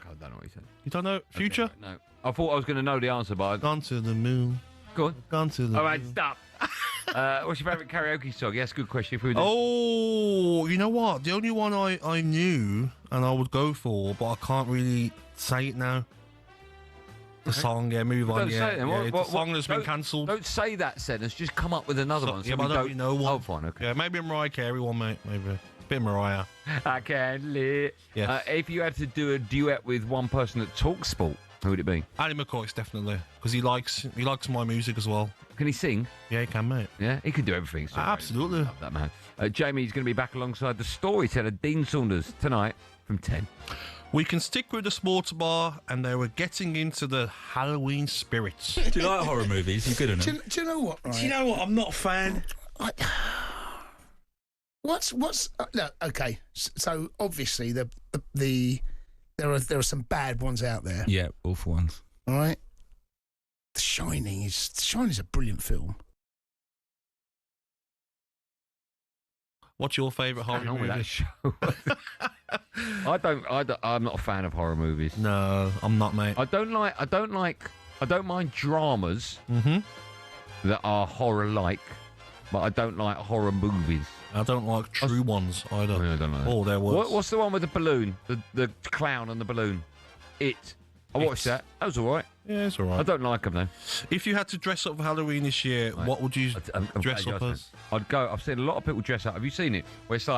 I don't know what he said. You don't know Future? Okay, no. I thought I was going to know the answer, but Gone to the moon. Go on. Gone to the All right, moon. stop. What's your favourite karaoke song? Yes, good question. If we were Oh, you know what? The only one I knew and I would go for, but I can't really say it now. The song, yeah, move on, yeah. The song that's been cancelled. Don't say that sentence. Just come up with another one. Yeah, but I don't really know one. Oh, fine, okay. Yeah, maybe a Mariah Carey one, mate. Maybe a bit of Mariah. I can live. Yeah. If you had to do a duet with one person that talks sport, who would it be? Andy McCoy's definitely, because he likes my music as well. Can he sing? Yeah, he can, mate. Yeah, he can do everything. So absolutely. Love that man. Jamie's going to be back alongside the storyteller Dean Saunders tonight from 10. We can stick with the sports bar, and they were getting into the Halloween spirits. Do you like horror movies? You good at them? Do you know what? Right? Do you know what? I'm not a fan. What's look, okay? So obviously there are some bad ones out there. Yeah, awful ones. All right. The Shining is a brilliant film. What's your favourite horror Going on with movie? that show. I'm not a fan of horror movies. No, I'm not, mate. I don't mind dramas that are horror-like, but I don't like horror movies. I don't like true ones either. I don't like that. Oh, there was. What's the one with the balloon? The clown on the balloon. I watched that. That was all right. Yeah, it's all right. I don't like them though. If you had to dress up for Halloween this year, what would you dress up as? I've seen a lot of people dress up. Have you seen it? Where it's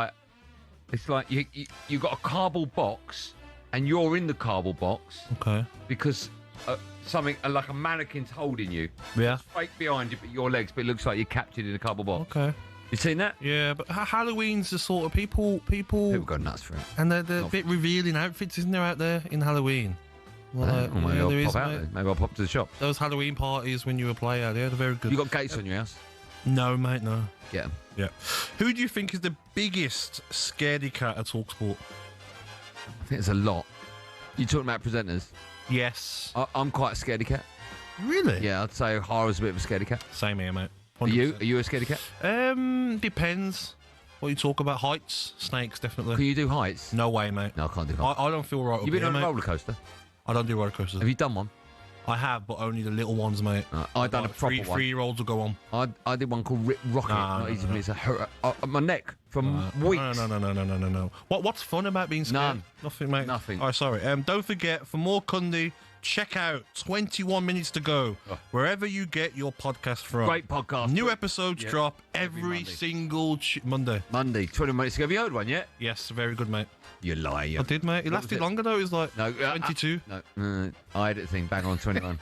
like you got a cardboard box, and you're in the cardboard box. Okay. Because something like a mannequin's holding you. Yeah. It's fake behind you, but your legs, but it looks like you're captured in a cardboard box. Okay. You seen that? Yeah, but Halloween's the sort of people go nuts for it. And they're a bit revealing outfits, isn't there, out there in Halloween? Maybe I'll pop out there. Maybe I'll pop to the shop. Those Halloween parties when you were a player, they're very good. You got gates on your house? No, mate, no. Get them. Yeah. Who do you think is the biggest scaredy cat at talkSPORT? I think there's a lot. You talking about presenters? Yes. I'm quite a scaredy cat. Really? Yeah, I'd say Hara's a bit of a scaredy cat. Same here, mate. 100%. Are you a scaredy cat? Depends. What you talk about, heights, snakes, definitely. Can you do heights? No way, mate. No, I can't do heights. I don't feel right. You've been on a roller coaster? I don't do roller coasters. Have you done one? I have, but only the little ones, mate. I done a proper one. 3-year-olds will go on. I did one called Rocket. Not easy for me. It's my neck from weeks. No. What's fun about being scared? None. Nothing, mate. Nothing. All right, sorry. Don't forget, for more Cundy, check out 21 Minutes to Go, wherever you get your podcast from. Great podcast. New episodes drop every single Monday. 20 minutes ago. Have you heard one yet? Yes, very good, mate. You lie. I did, mate. It lasted longer, though. It was like 22. No, I had it thing bang on 21.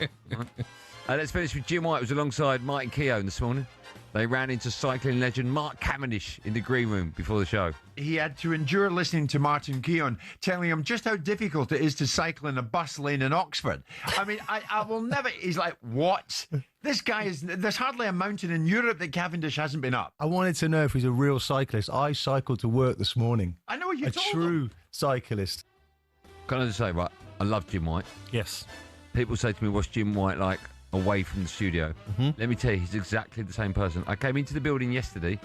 Let's finish with Jim White. It was alongside Martin Keown this morning. They ran into cycling legend Mark Cavendish in the green room before the show. He had to endure listening to Martin Keown telling him just how difficult it is to cycle in a bus lane in Oxford. I mean, I will never... He's like, what? This guy is... There's hardly a mountain in Europe that Cavendish hasn't been up. I wanted to know if he's a real cyclist. I cycled to work this morning. I know what you A told true him. cyclist. Can I just say, right, I love Jim White. Yes. People say to me, what's Jim White like away from the studio? Let me tell you, he's exactly the same person. I came into the building yesterday,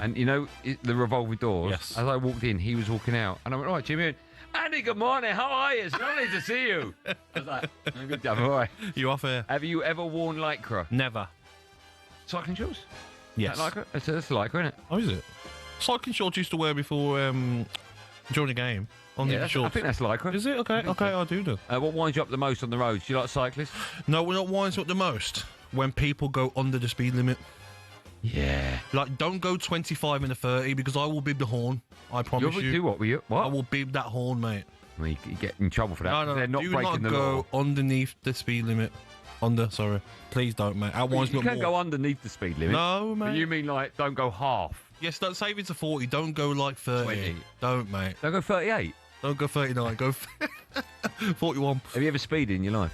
and you know the revolving doors? Yes. As I walked in, he was walking out. And I went, right, Jimmy, Andy, good morning, how are you? It's lovely to see you. I was like, good job, all right. You off here? Have you ever worn Lycra? Never. Cycling shorts? Yes. That Lycra? It's Lycra, isn't it? Oh, is it? Cycling shorts used to wear before during the game. On the I shorts. think that's Lycra. Is it? Okay, I do know. What winds you up the most on the roads? Do you like cyclists? No, we're not winds up the most when people go under the speed limit. Yeah. Like, don't go 25 in a 30 because I will bib the horn. I promise you. Do what? What? I will bib that horn, mate. Well, you get in trouble for that. No, They're not do breaking not the law. go underneath the speed limit. Sorry. Please don't, mate. That winds me You up can't more. go underneath the speed limit. No, mate. But you mean like don't go half? Yes, don't say if it's a 40. Don't go like 30. 20. Don't, mate. Don't go 38. Don't go 39. Go 41. Have you ever speeded in your life?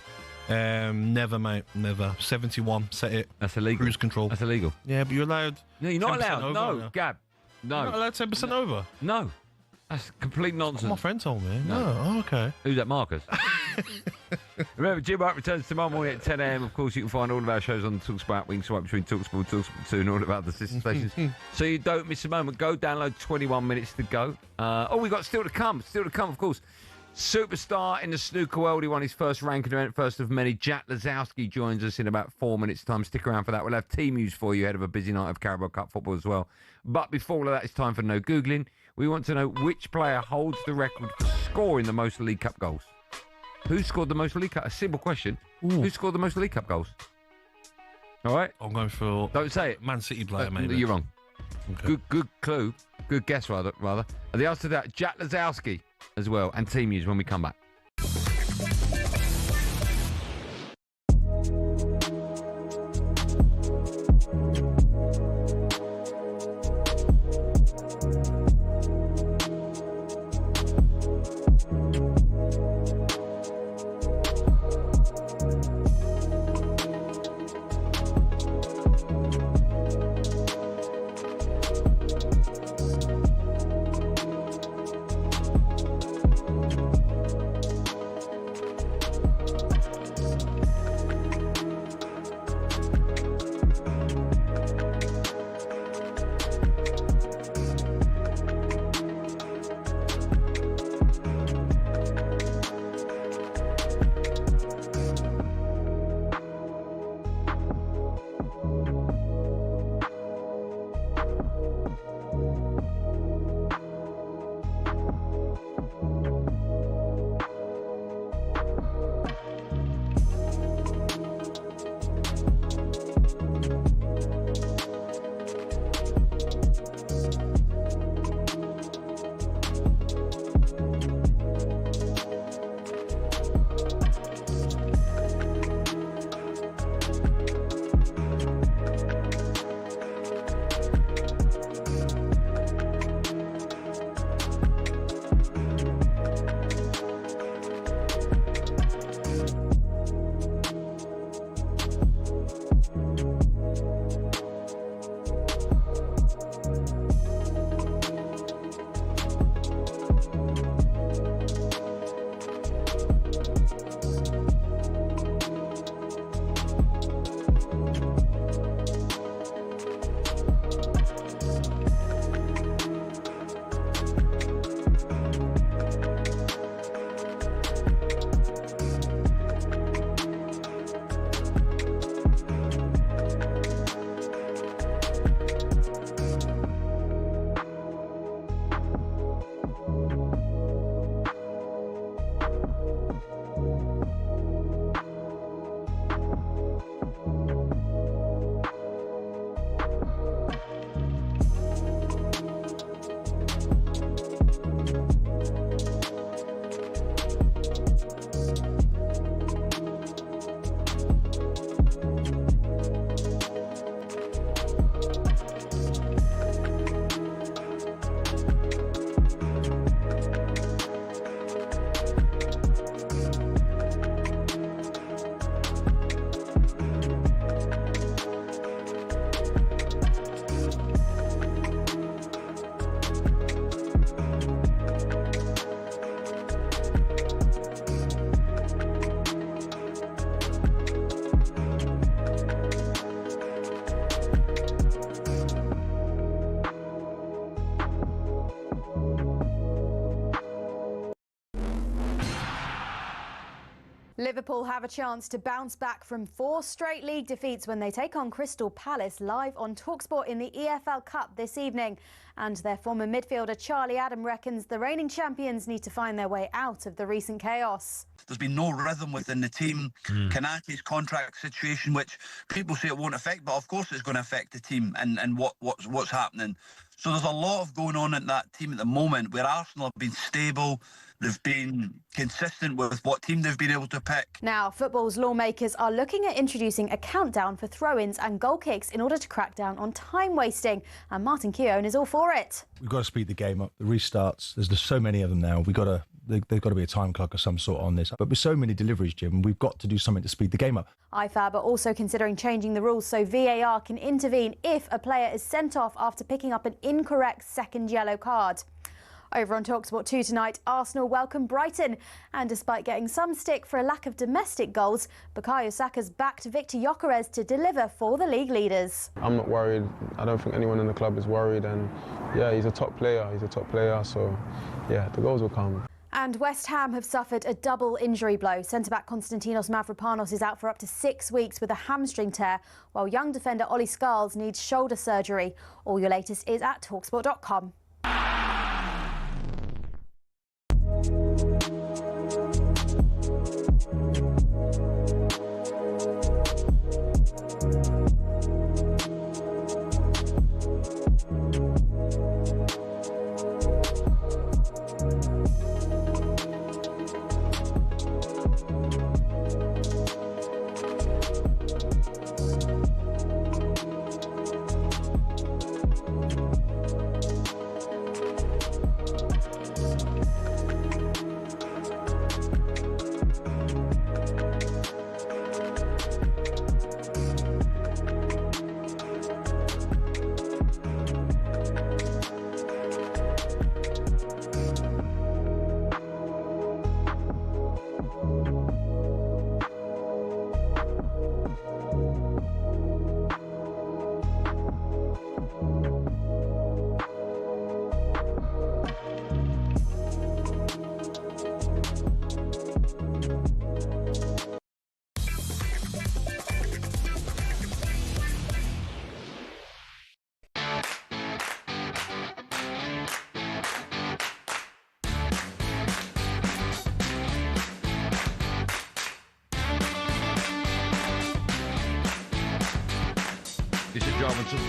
Never, mate. Never. 71. Set it. That's illegal. Cruise control. That's illegal. Yeah, but you're allowed. No, you're not 10% allowed. over, No, now. Gab. No. You're not allowed 10% over. No. That's complete nonsense. My friend told me. No. Oh, okay. Who's that, Marcus? Remember, Jim White returns tomorrow morning at 10 a.m. Of course, you can find all of our shows on the talkSPORT. We can swipe between talkSPORT, talkSPORT 2 and all of our other sister stations. So you don't miss a moment. Go download 21 Minutes to Go. We got still to come. Still to come, of course. Superstar in the snooker world. He won his first ranking event, first of many. Jack Lisowski joins us in about 4 minutes' time. Stick around for that. We'll have team news for you ahead of a busy night of Carabao Cup football as well. But before all of that, it's time for No Googling. We want to know which player holds the record for scoring the most League Cup goals. Who scored the most League Cup? A simple question. Ooh. Who scored the most League Cup goals? All right? I'm going for... Don't say it. Man City player, maybe. You're wrong. Okay. Good clue. Good guess, rather. And the answer to that, Jack Lisowski as well. And team news when we come back. Liverpool have a chance to bounce back from 4 straight league defeats when they take on Crystal Palace live on talkSPORT in the EFL Cup this evening. And their former midfielder Charlie Adam reckons the reigning champions need to find their way out of the recent chaos. There's been no rhythm within the team. Kanate's contract situation, which people say it won't affect, but of course it's going to affect the team and what's happening. So there's a lot of going on in that team at the moment where Arsenal have been stable, they've been consistent with what team they've been able to pick. Now, football's lawmakers are looking at introducing a countdown for throw-ins and goal kicks in order to crack down on time wasting, and Martin Keown is all for it. We've got to speed the game up. The restarts, there's just so many of them now. There's got to be a time clock of some sort on this. But with so many deliveries, Jim, we've got to do something to speed the game up. IFAB are also considering changing the rules so VAR can intervene if a player is sent off after picking up an incorrect second yellow card. Over on talkSPORT 2 tonight, Arsenal welcome Brighton. And despite getting some stick for a lack of domestic goals, Bukayo Saka's backed Victor Gyökeres to deliver for the league leaders. I'm not worried. I don't think anyone in the club is worried. And yeah, he's a top player. So yeah, the goals will come. And West Ham have suffered a double injury blow. Centre-back Konstantinos Mavropanos is out for up to 6 weeks with a hamstring tear, while young defender Ollie Scarles needs shoulder surgery. All your latest is at talksport.com.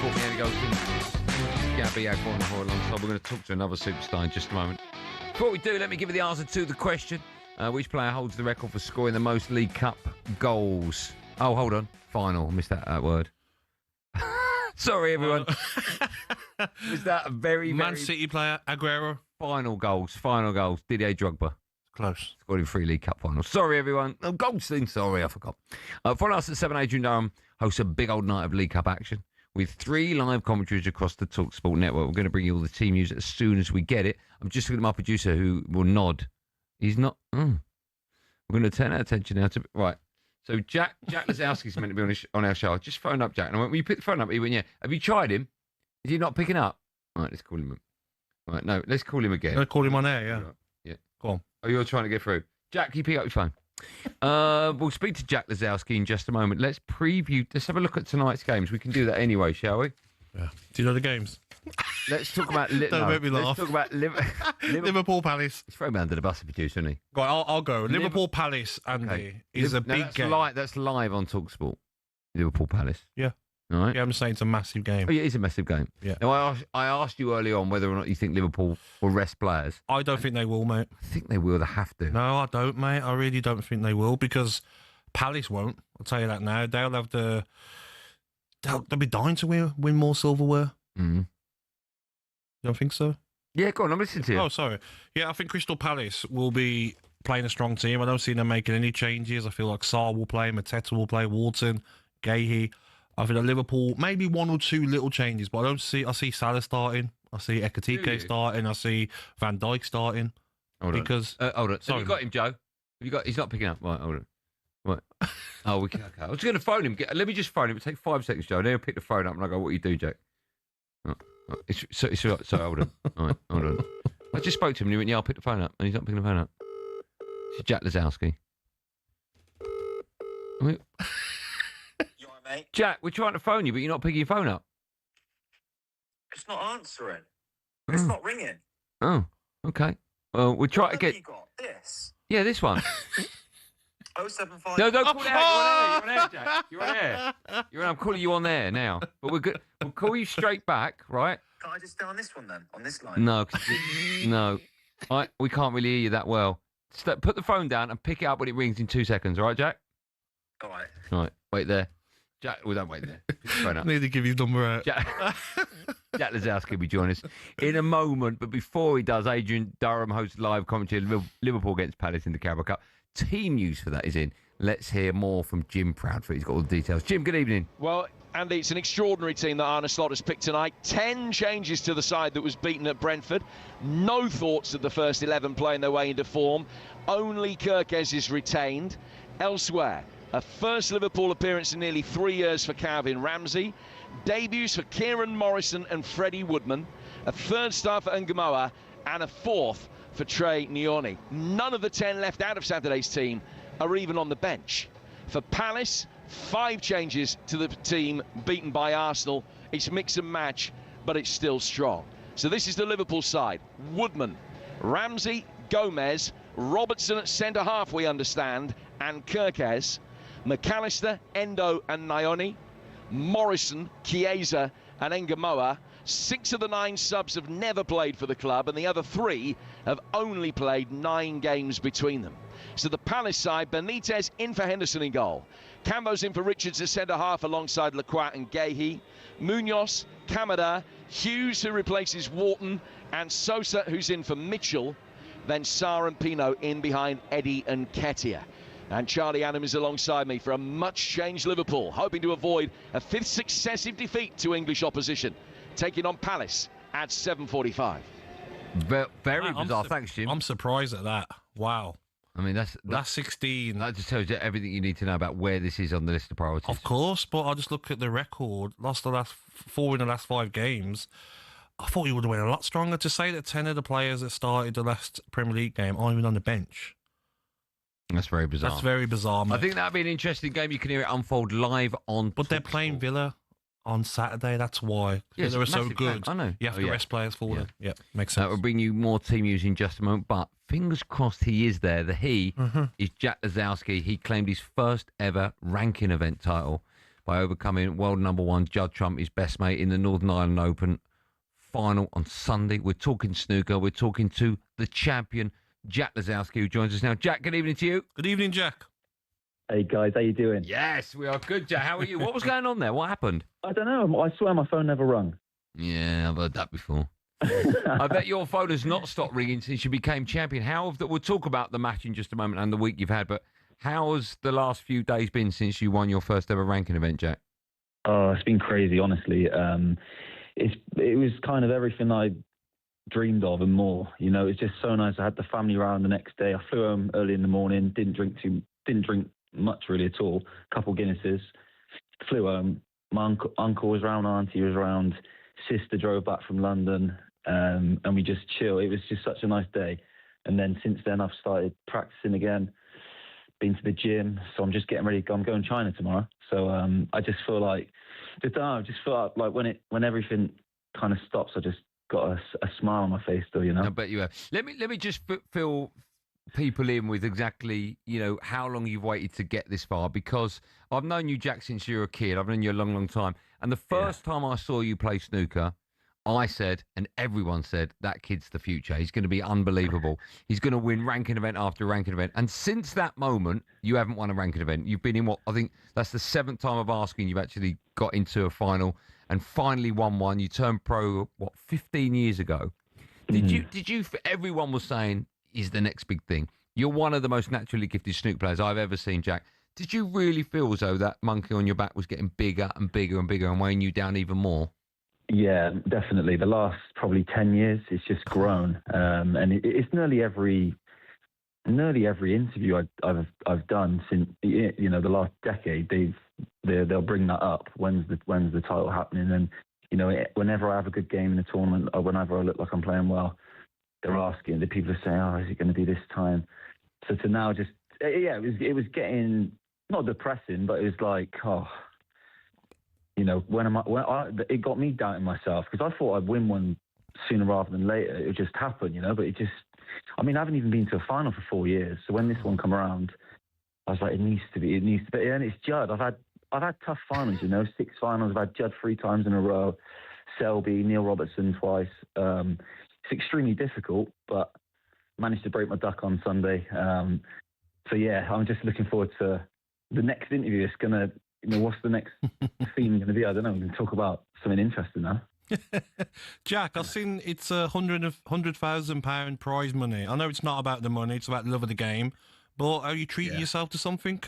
Andy Goldstein Gabby Agbonlahor alongside. We're going to talk to another superstar in just a moment. Before we do, let me give you the answer to the question. Which player holds the record for scoring the most League Cup goals? Oh, hold on. Final. I missed that word. Sorry, everyone. Was that a very Man City player, Aguero? Final goals. Didier Drogba. Close. Scored in 3 League Cup finals. Sorry, everyone. Oh, Goldstein. Sorry, I forgot. Follow us at 7 Adrian Durham hosts a big old night of League Cup action with 3 live commentaries across the talkSPORT network. We're going to bring you all the team news as soon as we get it. I'm just looking at my producer who will nod. He's not. We're going to turn our attention now to. Right. So Jack Lisowski's meant to be on our show. I just phoned up Jack and I went, "Will you pick the phone up?" He went, "Yeah." Have you tried him? Is he not picking up? All right, let's call him. Right, no, let's call him again. Let's call him on air, yeah. Right. Yeah. Go on. Oh, you're trying to get through. Jack, can you pick up your phone? We'll speak to Jack Lisowski in just a moment. Let's have a look at tonight's games. We can do that anyway, shall we? Yeah. Do you know the games? Let's talk about... Don't make me laugh. Let's talk about Liverpool Palace. He's thrown me under the bus, the producer, isn't he? Go on, I'll go. Liverpool Palace, Andy, is a big game. That's live on talkSPORT. Liverpool Palace. Yeah. All right. Yeah, I'm saying it's a massive game. Oh, yeah, it is a massive game. Yeah. Now, I asked you early on whether or not you think Liverpool will rest players. I don't think they will, mate. I think they will. They have to. No, I don't, mate. I really don't think they will because Palace won't. I'll tell you that now. They'll have they'll be dying to win more silverware. Mm. You don't think so? Yeah, go on. I'm listening to you. Oh, sorry. Yeah, I think Crystal Palace will be playing a strong team. I don't see them making any changes. I feel like Sarr will play, Mateta will play, Wharton, Gahey. I think at Liverpool, maybe 1 or 2 little changes, but I see Salah starting. I see Ekatike starting. I see Van Dijk starting. Hold on. Hold on. Sorry. Have you got him, Joe? He's not picking up. Right, hold on. Right. Oh, okay. I was going to phone him. Let me just phone him. It'll take 5 seconds, Joe. Then he'll pick the phone up and I go, "What you do, Jack?" It's right. Sorry, hold on. All right, hold on. I just spoke to him and he went, "Yeah, I'll pick the phone up." And he's not picking the phone up. It's Jack Lisowski. You alright, mate? Jack, we're trying to phone you, but you're not picking your phone up. It's not answering. It's not ringing. Oh, okay. Well, we'll try to What get... have you got? This? Yeah, this one. 075. No, don't call it out. You're on air, Jack. You're on air. I'm calling you on there now. But we're good. We'll call you straight back, right? Can't I just stay on this one then? On this line? No, no. We can't really hear you that well. Put the phone down and pick it up when it rings in 2 seconds, all right, Jack? All right. All right, wait there. Jack, well, don't wait there. Pick the phone up. Need to give his number out. Jack Lisowski will be joining us in a moment, but before he does, Adrian Durham hosts live commentary of Liverpool against Palace in the Carabao Cup. Team news for that is in. Let's hear more from Jim Proudfoot. He's got all the details. Jim, good evening. Well, Andy, it's an extraordinary team that Arne Slot has picked tonight. 10 changes to the side that was beaten at Brentford. No thoughts of the first 11 playing their way into form. Only Kirkes is retained. Elsewhere, a first Liverpool appearance in nearly 3 years for Calvin Ramsey. Debuts for Kieran Morrison and Freddie Woodman. A third start for Ngamoa and a fourth for Trey Nyoni. None of the 10 left out of Saturday's team are even on the bench. For Palace, 5 changes to the team beaten by Arsenal. It's mix and match, but it's still strong. So this is the Liverpool side. Woodman, Ramsey, Gomez, Robertson at centre-half, we understand, and Kirkes, McAllister, Endo and Nyoni, Morrison, Chiesa and Ngamoa. 6 of the 9 subs have never played for the club, and the other 3 have only played 9 games between them. So the Palace side, Benitez in for Henderson in goal. Cambo's in for Richards as centre-half alongside Lacroix and Gahey. Munoz, Kamada, Hughes who replaces Wharton, and Sosa who's in for Mitchell. Then Sarr and Pino in behind Eddie and Ketia. And Charlie Adam is alongside me for a much-changed Liverpool, hoping to avoid a 5th successive defeat to English opposition, taking on Palace at 7:45. Very bizarre. Thanks, Jim. I'm surprised at that. Wow. I mean, that's 16. That just tells you everything you need to know about where this is on the list of priorities. Of course, but I just look at the record. Lost the last 4 in the last 5 games. I thought he would have went a lot stronger. To say that 10 of the players that started the last Premier League game aren't even on the bench. That's very bizarre. That's very bizarre, mate. I think that'd be an interesting game. You can hear it unfold live on. But they're playing Villa on Saturday. That's why. Yes, Villa are so massive good. game. I know. You have to rest players for them. Yeah, makes sense. That will bring you more team news in just a moment. But fingers crossed he is there. The he is Jack Lisowski. He claimed his first ever ranking event title by overcoming world number 1 Judd Trump, his best mate, in the Northern Ireland Open final on Sunday. We're talking snooker. We're talking to the champion, Jack Lisowski, who joins us now. Jack, good evening to you. Good evening, Jack. Hey guys, how you doing? Yes, we are good, Jack. How are you? What was going on there? What happened? I don't know. I swear my phone never rung. Yeah, I've heard that before. I bet your phone has not stopped ringing since you became champion. We'll talk about the match in just a moment and the week you've had, but how has the last few days been since you won your first ever ranking event, Jack? Oh, it's been crazy, honestly. It was kind of everything I dreamed of and more. You know, it's just so nice. I had the family around the next day. I flew home early in the morning. Didn't drink much really at all. A couple Guinnesses. Flew home. My uncle was around. Auntie was around. Sister drove back from London, and we just chill. It was just such a nice day. And then since then, I've started practicing again. Been to the gym, so I'm just getting ready. I'm going to China tomorrow. So I just feel like, like when everything kind of stops, I just got a smile on my face still, you know. I bet you have. Let me just fill people in with exactly, how long you've waited to get this far, because I've known you, Jack, since you were a kid. I've known you a long, long time. And the first time I saw you play snooker, I said, and everyone said, that kid's the future. He's going to be unbelievable. He's going to win ranking event after ranking event. And since that moment, you haven't won a ranking event. You've been in I think that's the 7th time of asking you've actually got into a final and finally won one. You turned pro, 15 years ago. Did you, everyone was saying, is the next big thing. You're one of the most naturally gifted snooker players I've ever seen, Jack. Did you really feel as though that monkey on your back was getting bigger and bigger and bigger and weighing you down even more? Yeah, definitely. The last probably 10 years, it's just grown, and it's nearly every interview I've done since the last decade. They'll bring that up. When's the title happening? And whenever I have a good game in a tournament or whenever I look like I'm playing well, they're asking. The people are saying, "Oh, is it going to be this time?" So to now, just it was getting not depressing, but it was like, it got me doubting myself because I thought I'd win one sooner rather than later. It would just happen, but it just, I haven't even been to a final for 4 years. So when this one come around, I was like, it needs to be. And it's Judd. I've had tough finals, 6 finals. I've had Judd 3 times in a row, Selby, Neil Robertson twice. It's extremely difficult, but managed to break my duck on Sunday. So yeah, I'm just looking forward to the next interview. It's gonna, what's the next theme gonna be? I don't know. We can talk about something interesting now. Jack, I've seen it's £100,000 prize money. I know it's not about the money; it's about the love of the game. But are you treating yourself to something?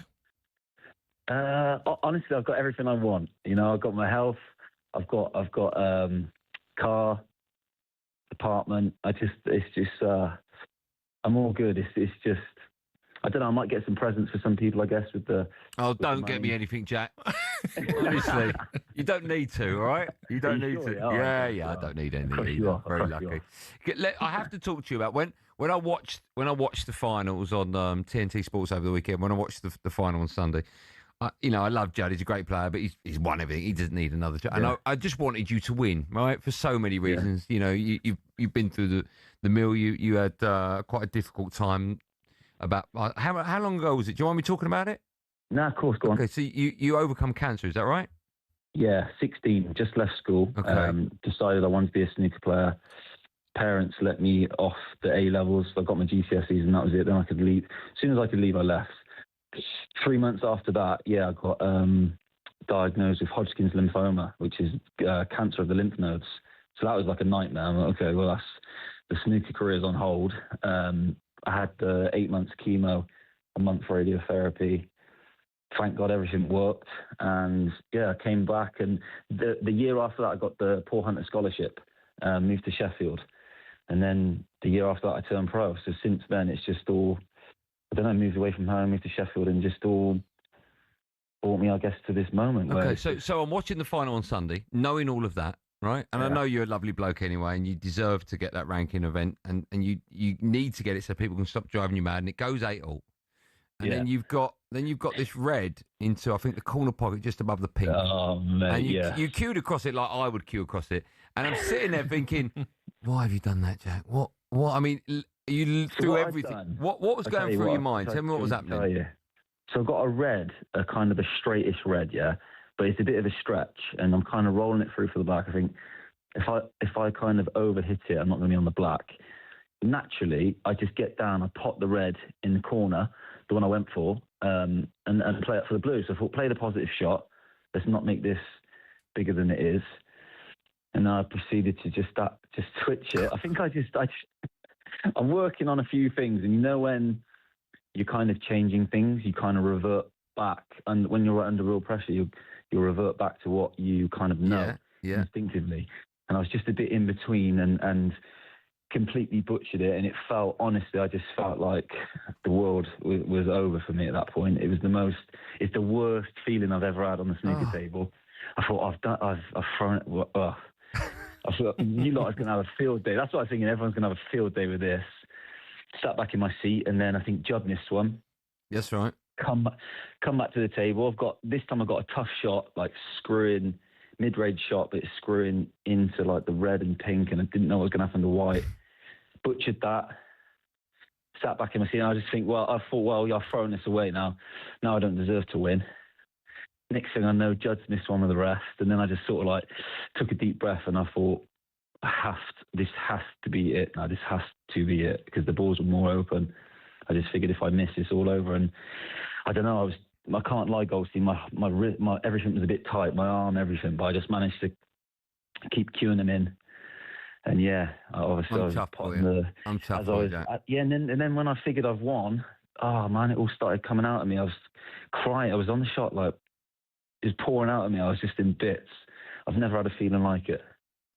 Honestly, I've got everything I want. I've got my health. I've got car, apartment. I'm all good. It's just, I don't know. I might get some presents for some people, I guess, with the. Oh, don't get me anything, Jack. Honestly, you don't need to. All right, you don't need to. Oh, I don't need anything either. Very lucky. I have to talk to you about when I watched the finals on TNT Sports over the weekend. When I watched the final on Sunday. I love Judd. He's a great player, but he's won everything. He doesn't need another. And I just wanted you to win, right? For so many reasons. You've been through the mill. You had quite a difficult time. About how long ago was it? Do you want me talking about it? No, of course. Go on. Okay, so you overcome cancer, is that right? Yeah, 16. Just left school. Okay. Decided I wanted to be a snooker player. Parents let me off the A levels. I got my GCSEs, and that was it. Then I could leave. As soon as I could leave, I left. 3 months after that, I got diagnosed with Hodgkin's lymphoma, which is cancer of the lymph nodes. So that was like a nightmare. I'm like, okay, well, that's the snooker career's on hold. I had 8 months chemo, a month radiotherapy. Thank God everything worked. And I came back. And the year after that, I got the Paul Hunter Scholarship, moved to Sheffield. And then the year after that, I turned pro. So since then, it's just all, I don't know, moved away from home, moved to Sheffield, and just all brought me, I guess, to this moment. Okay, so I'm watching the final on Sunday, knowing all of that, right? And I know you're a lovely bloke anyway, and you deserve to get that ranking event, and you need to get it so people can stop driving you mad, and it goes 8-all. And then you've got this red into, I think, the corner pocket just above the pink. Oh, mate, and you queued across it like I would queue across it. And I'm sitting there thinking, why have you done that, Jack? What? I mean, you threw everything. What was going through your mind? Tell me what was happening. So I've got a red, a kind of a straightish red, but it's a bit of a stretch, and I'm kind of rolling it through for the black. I think if I kind of overhit it, I'm not going to be on the black. Naturally, I just get down, I pot the red in the corner, the one I went for, and play it for the blue. So I thought, play the positive shot. Let's not make this bigger than it is. And I proceeded to just switch it. I think I'm working on a few things, and when you're kind of changing things, you kind of revert back. And when you're under real pressure, you'll revert back to what you kind of know instinctively. And I was just a bit in between and completely butchered it. And it felt, honestly, I just felt like the world was over for me at that point. It's the worst feeling I've ever had on the snooker table. I thought, I've thrown it. I thought, you lot are going to have a field day. That's what I was thinking. Everyone's going to have a field day with this. Sat back in my seat, and then I think Judd missed one. That's right. Come back to the table. This time I've got a tough shot, like screwing, mid-range shot, but it's screwing into like the red and pink, and I didn't know what was going to happen to white. Butchered that. Sat back in my seat, and I just think, I've thrown this away now. Now I don't deserve to win. Next thing I know, Judd's missed one with the rest, and then I just sort of like took a deep breath, and I thought, this has to be it. Now this has to be it, because the balls were more open. I just figured if I miss, it's all over. And I don't know. I can't lie, Goldstein. My everything was a bit tight, my arm, everything, but I just managed to keep queuing them in. And obviously I'm tough for you. I'm tough for you. And then when I figured I've won, oh man, it all started coming out of me. I was crying. I was on the shot, like, it was pouring out of me. I was just in bits. I've never had a feeling like it.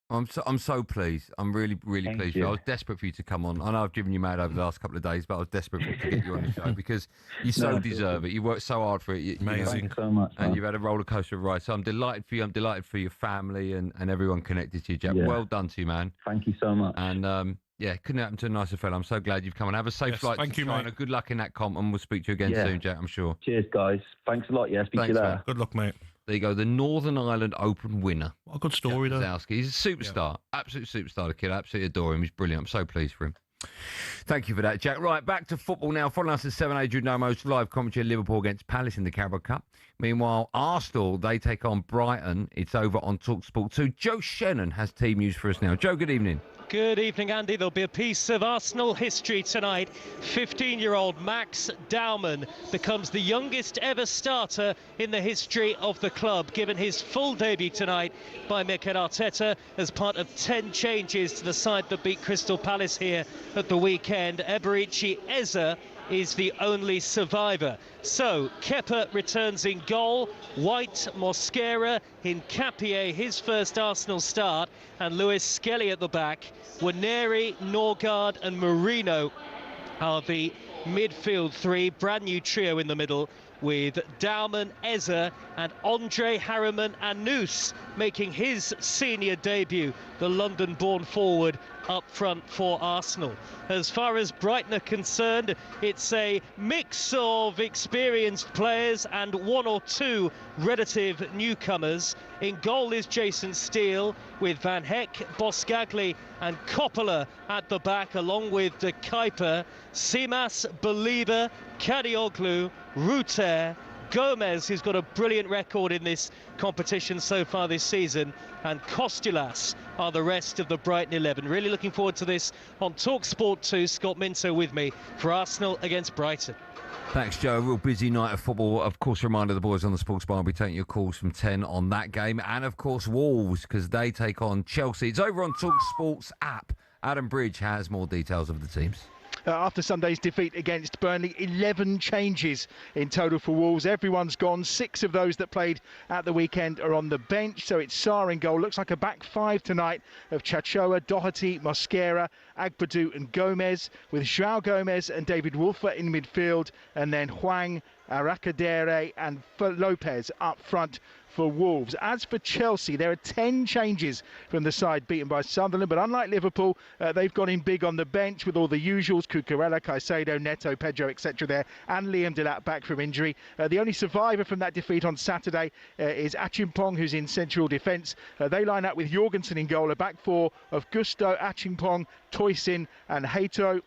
I'm so pleased. I'm really, really pleased. I was desperate for you to come on. I know I've driven you mad over the last couple of days, but I was desperate to get you on the show because you so deserve it. You worked so hard for it. Amazing. Thanks so much, man. And you've had a roller coaster of a ride. So I'm delighted for you. I'm delighted for your family and everyone connected to you, Jack. Well done to you, man. Thank you so much. And Yeah, couldn't happen to a nicer fella. I'm so glad you've come and have a safe flight to China. Good luck in that comp, and we'll speak to you again soon, Jack, I'm sure. Cheers, guys. Thanks a lot. Yeah, speak to you later. Good luck, mate. There you go, the Northern Ireland Open winner. What a good story, though. Lisowski. He's a superstar. Absolute superstar, the kid. I absolutely adore him. He's brilliant. I'm so pleased for him. Thank you for that, Jack. Right, back to football now. Following us at 7, Adrian Nomo's live commentary, Liverpool against Palace in the Carabao Cup. Meanwhile, Arsenal, they take on Brighton. It's over on talkSPORT 2. Joe Shannon has team news for us now. Joe, good evening. Good evening, Andy. There'll be a piece of Arsenal history tonight. 15-year-old Max Dowman becomes the youngest ever starter in the history of the club, given his full debut tonight by Mikel Arteta as part of 10 changes to the side that beat Crystal Palace here at the weekend. Eberechi Eze is the only survivor. So, Kepa returns in goal, White, Mosquera, Hincapié, his first Arsenal start, and Lewis Skelly at the back. Waneri, Norgard and Marino are the midfield three, brand new trio in the middle, with Dowman, Eze and Andre Harriman Anous making his senior debut, the London-born forward up front for Arsenal. As far as Brighton are concerned, it's a mix of experienced players and one or two relative newcomers. In goal is Jason Steele, with Van Heck, Boscagli and Coppola at the back, along with De Kuiper, Simas, Belieber, Kadioglu, Ruter, Gomez, who's got a brilliant record in this competition so far this season, and Kostulas are the rest of the Brighton 11. Really looking forward to this on talkSPORT 2. Scott Minto with me for Arsenal against Brighton. Thanks, Joe. A real busy night of football. Of course, a reminder, the boys on the Sports Bar will be taking your calls from 10 on that game. And, of course, Wolves, because they take on Chelsea. It's over on talkSPORT's app. Adam Bridge has more details of the teams. After Sunday's defeat against Burnley, 11 changes in total for Wolves. Everyone's gone. 6 of those that played at the weekend are on the bench. So it's Sarr in goal. Looks like a back 5 tonight of Chachoa, Doherty, Mosquera, Agbadu and Gomez, with João Gomez and David Wolfer in midfield, and then Hwang, Arakadere and Lopez up front for Wolves. As for Chelsea, there are 10 changes from the side beaten by Sunderland, but unlike Liverpool, they've gone in big on the bench with all the usuals: Cucurella, Caicedo, Neto, Pedro, etc. there, and Liam Delap back from injury. The only survivor from that defeat on Saturday is Achimpong, who's in central defence. They line up with Jorgensen in goal, a back 4 of Gusto, Achimpong, Toysin and Hato.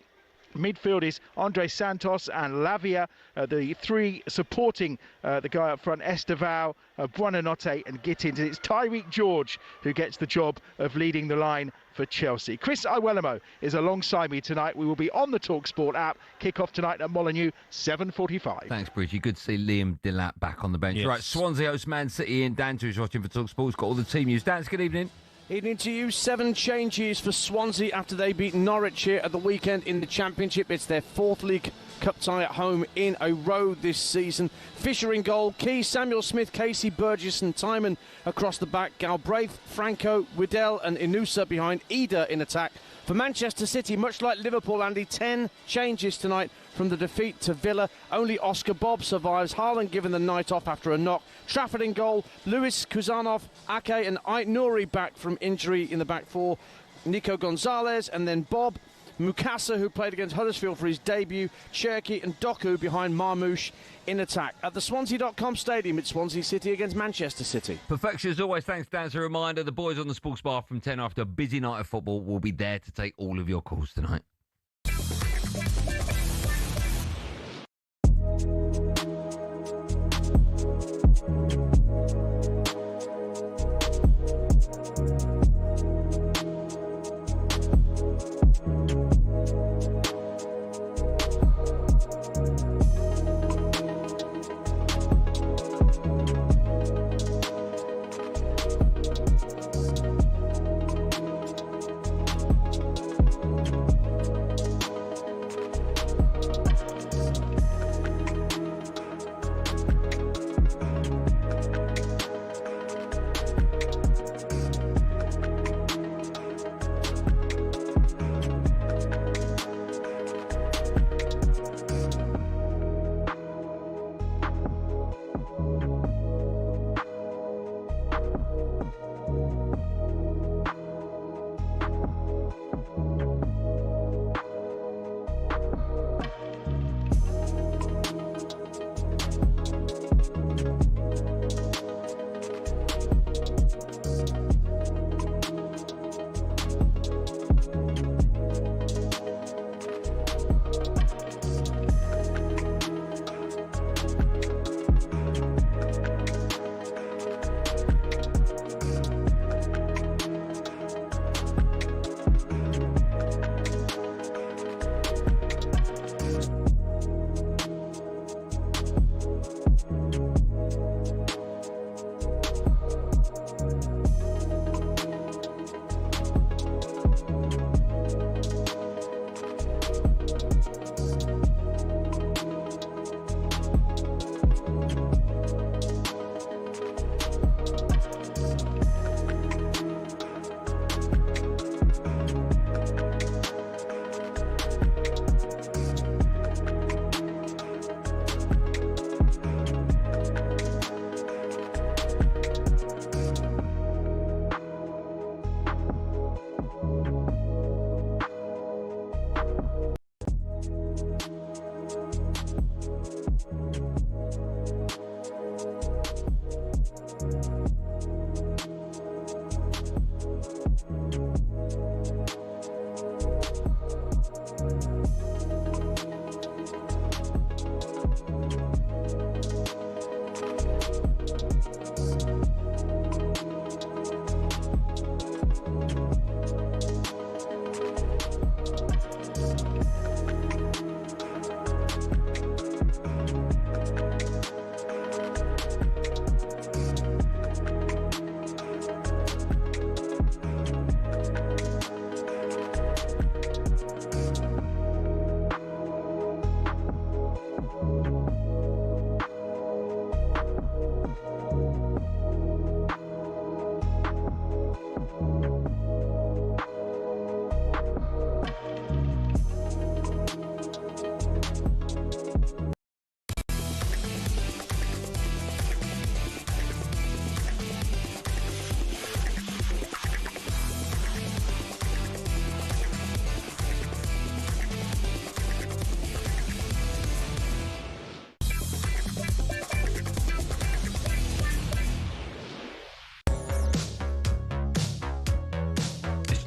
Midfield is Andre Santos and Lavia, the 3 supporting the guy up front, Estevao, Buonanotte and Gittins. And it's Tyreek George who gets the job of leading the line for Chelsea. Chris Iwelumo is alongside me tonight. We will be on the talkSPORT app. Kick-off tonight at Molineux, 7:45. Thanks, Bridgie. Good to see Liam Delap back on the bench. Yes. Right, Swansea host Man City, and Dan, who's watching for talkSPORT, has got all the team news. Dan, good evening. Evening to you. 7 changes for Swansea after they beat Norwich here at the weekend in the Championship. It's their 4th League Cup tie at home in a row this season. Fisher in goal, Key, Samuel Smith, Casey, Burgess and Timon across the back. Galbraith, Franco, Widdell and Inusa behind. Eder in attack. For Manchester City, much like Liverpool, Andy, 10 changes tonight from the defeat to Villa. Only Oscar Bob survives. Haaland given the night off after a knock. Trafford in goal. Lewis, Kuzanov, Ake and Ait Nouri back from injury in the back 4. Nico Gonzalez and then Bob. Mukasa, who played against Huddersfield for his debut. Cherki and Doku behind Marmoush in attack. At the Swansea.com stadium, it's Swansea City against Manchester City. Perfection as always. Thanks, Dan. As a reminder, the boys on the Sports Bar from 10 after a busy night of football will be there to take all of your calls tonight.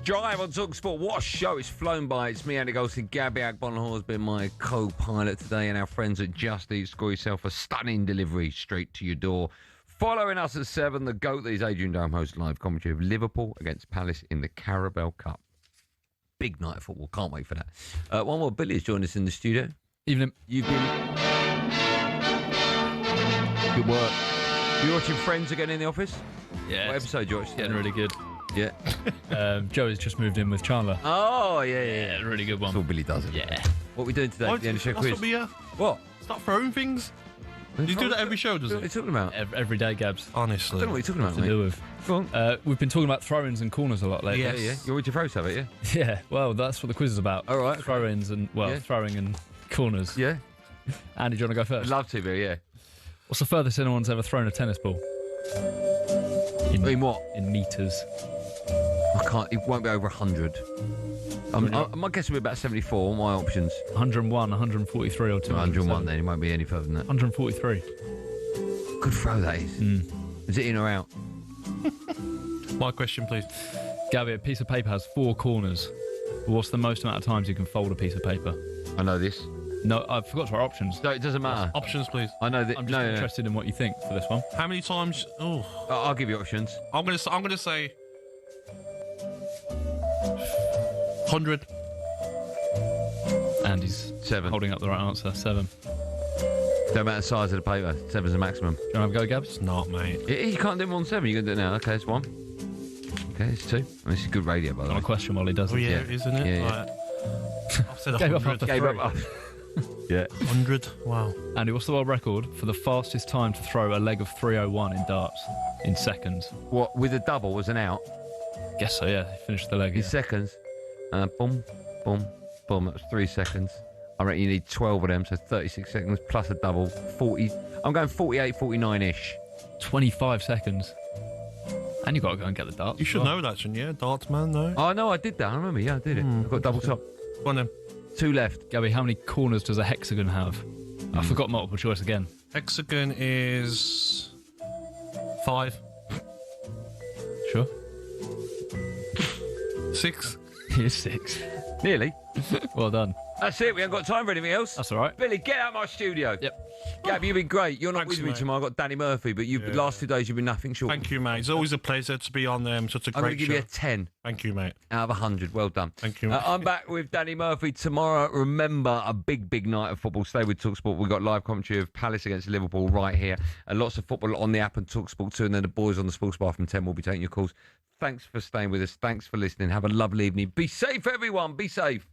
Drive on talkSPORT. What a show. It's flown by. It's me, Andy Goldstein Gabby Agbonlahor has been my co-pilot today, and our friends at Just Eat score yourself a stunning delivery straight to your door. Following us at 7, the GOAT that is Adrian Durham hosts live commentary of Liverpool against Palace in the Carabao Cup. Big night of football. Can't wait for that. One more. Billy has joined us in the studio. Evening. You've been... Good work. You watching Friends again in the office? Yeah. What episode you watched? Getting really good. Yeah. Joey's just moved in with Chandler. Oh, yeah. Really good one. That's all Billy does. Yeah. What are we doing today? The end of show quiz. What? Start throwing things. You do that every show, does it? What are you talking about? Every day, Gabs. Honestly. I don't know what you're talking about, to mate. do with. Go on. We've been talking about throw-ins and corners a lot lately. Yeah. You want your throw stuff, yeah? Yeah, well, that's what the quiz is about. All right. Throw-ins and, throwing and corners. Yeah. Andy, do you want to go first? I'd love to, but yeah. What's the furthest anyone's ever thrown a tennis ball? In what? In metres. I can't. It won't be over 100. My guess would be about 74. My options. 101, 143 or 200. 101 then. It won't be any further than that. 143. Good throw that is. Is it in or out? My question, please. Gabby, a piece of paper has 4 corners. What's the most amount of times you can fold a piece of paper? I know this. No, I forgot to our options. No, it doesn't matter. Options, please. I know that. I'm just interested in what you think for this one. How many times? Oh, I'll give you options. I'm gonna say 100. Andy's 7. Holding up the right answer. 7. Don't matter the size of the paper. 7's the maximum. Do you want to have a go, Gabs? It's not, mate. You can't do more than 7. You can do it now. Okay, it's 1. Okay, it's 2. This is good radio, by the way. Not a question while he does Oh it. yeah, isn't it? Yeah. Right. I've said Gave up 100. after Gave 3. up. Yeah. 100. Wow. Andy, what's the world record for the fastest time to throw a leg of 3:01 in darts in seconds? What, with a double was an out? Guess so, yeah. Finished the leg. In seconds. Boom, boom, boom. That was 3 seconds. I reckon you need 12 of them, so 36 seconds plus a double. 40. I'm going 48, 49-ish. 25 seconds. And you've got to go and get the darts. You should know that, shouldn't you? Darts man, no? Oh, no, I did that. I remember. Yeah, I did it. I've got double top. Go on then. 2 left. Gabby, how many corners does a hexagon have? I forgot multiple choice again. Hexagon is 5. Sure. 6. Here's 6. Nearly. Well done. That's it. We haven't got time for anything else. That's all right. Billy, get out of my studio. Yep. Gab, you've been great. You're not Thanks, with me mate. tomorrow. I've got Danny Murphy, but the last 2 days you've been nothing short. Thank you, mate. It's always a pleasure to be on such a I'm going great to give show. you a 10. Thank you, mate. Out of 100. Well done. Thank you. I'm back with Danny Murphy tomorrow. Remember, a big night of football. Stay with talkSPORT. We've got live commentary of Palace against Liverpool right here. Lots of football on the app and talkSPORT too. And then the boys on the Sports Bar from 10 will be taking your calls. Thanks for staying with us. Thanks for listening. Have a lovely evening. Be safe, everyone. Be safe.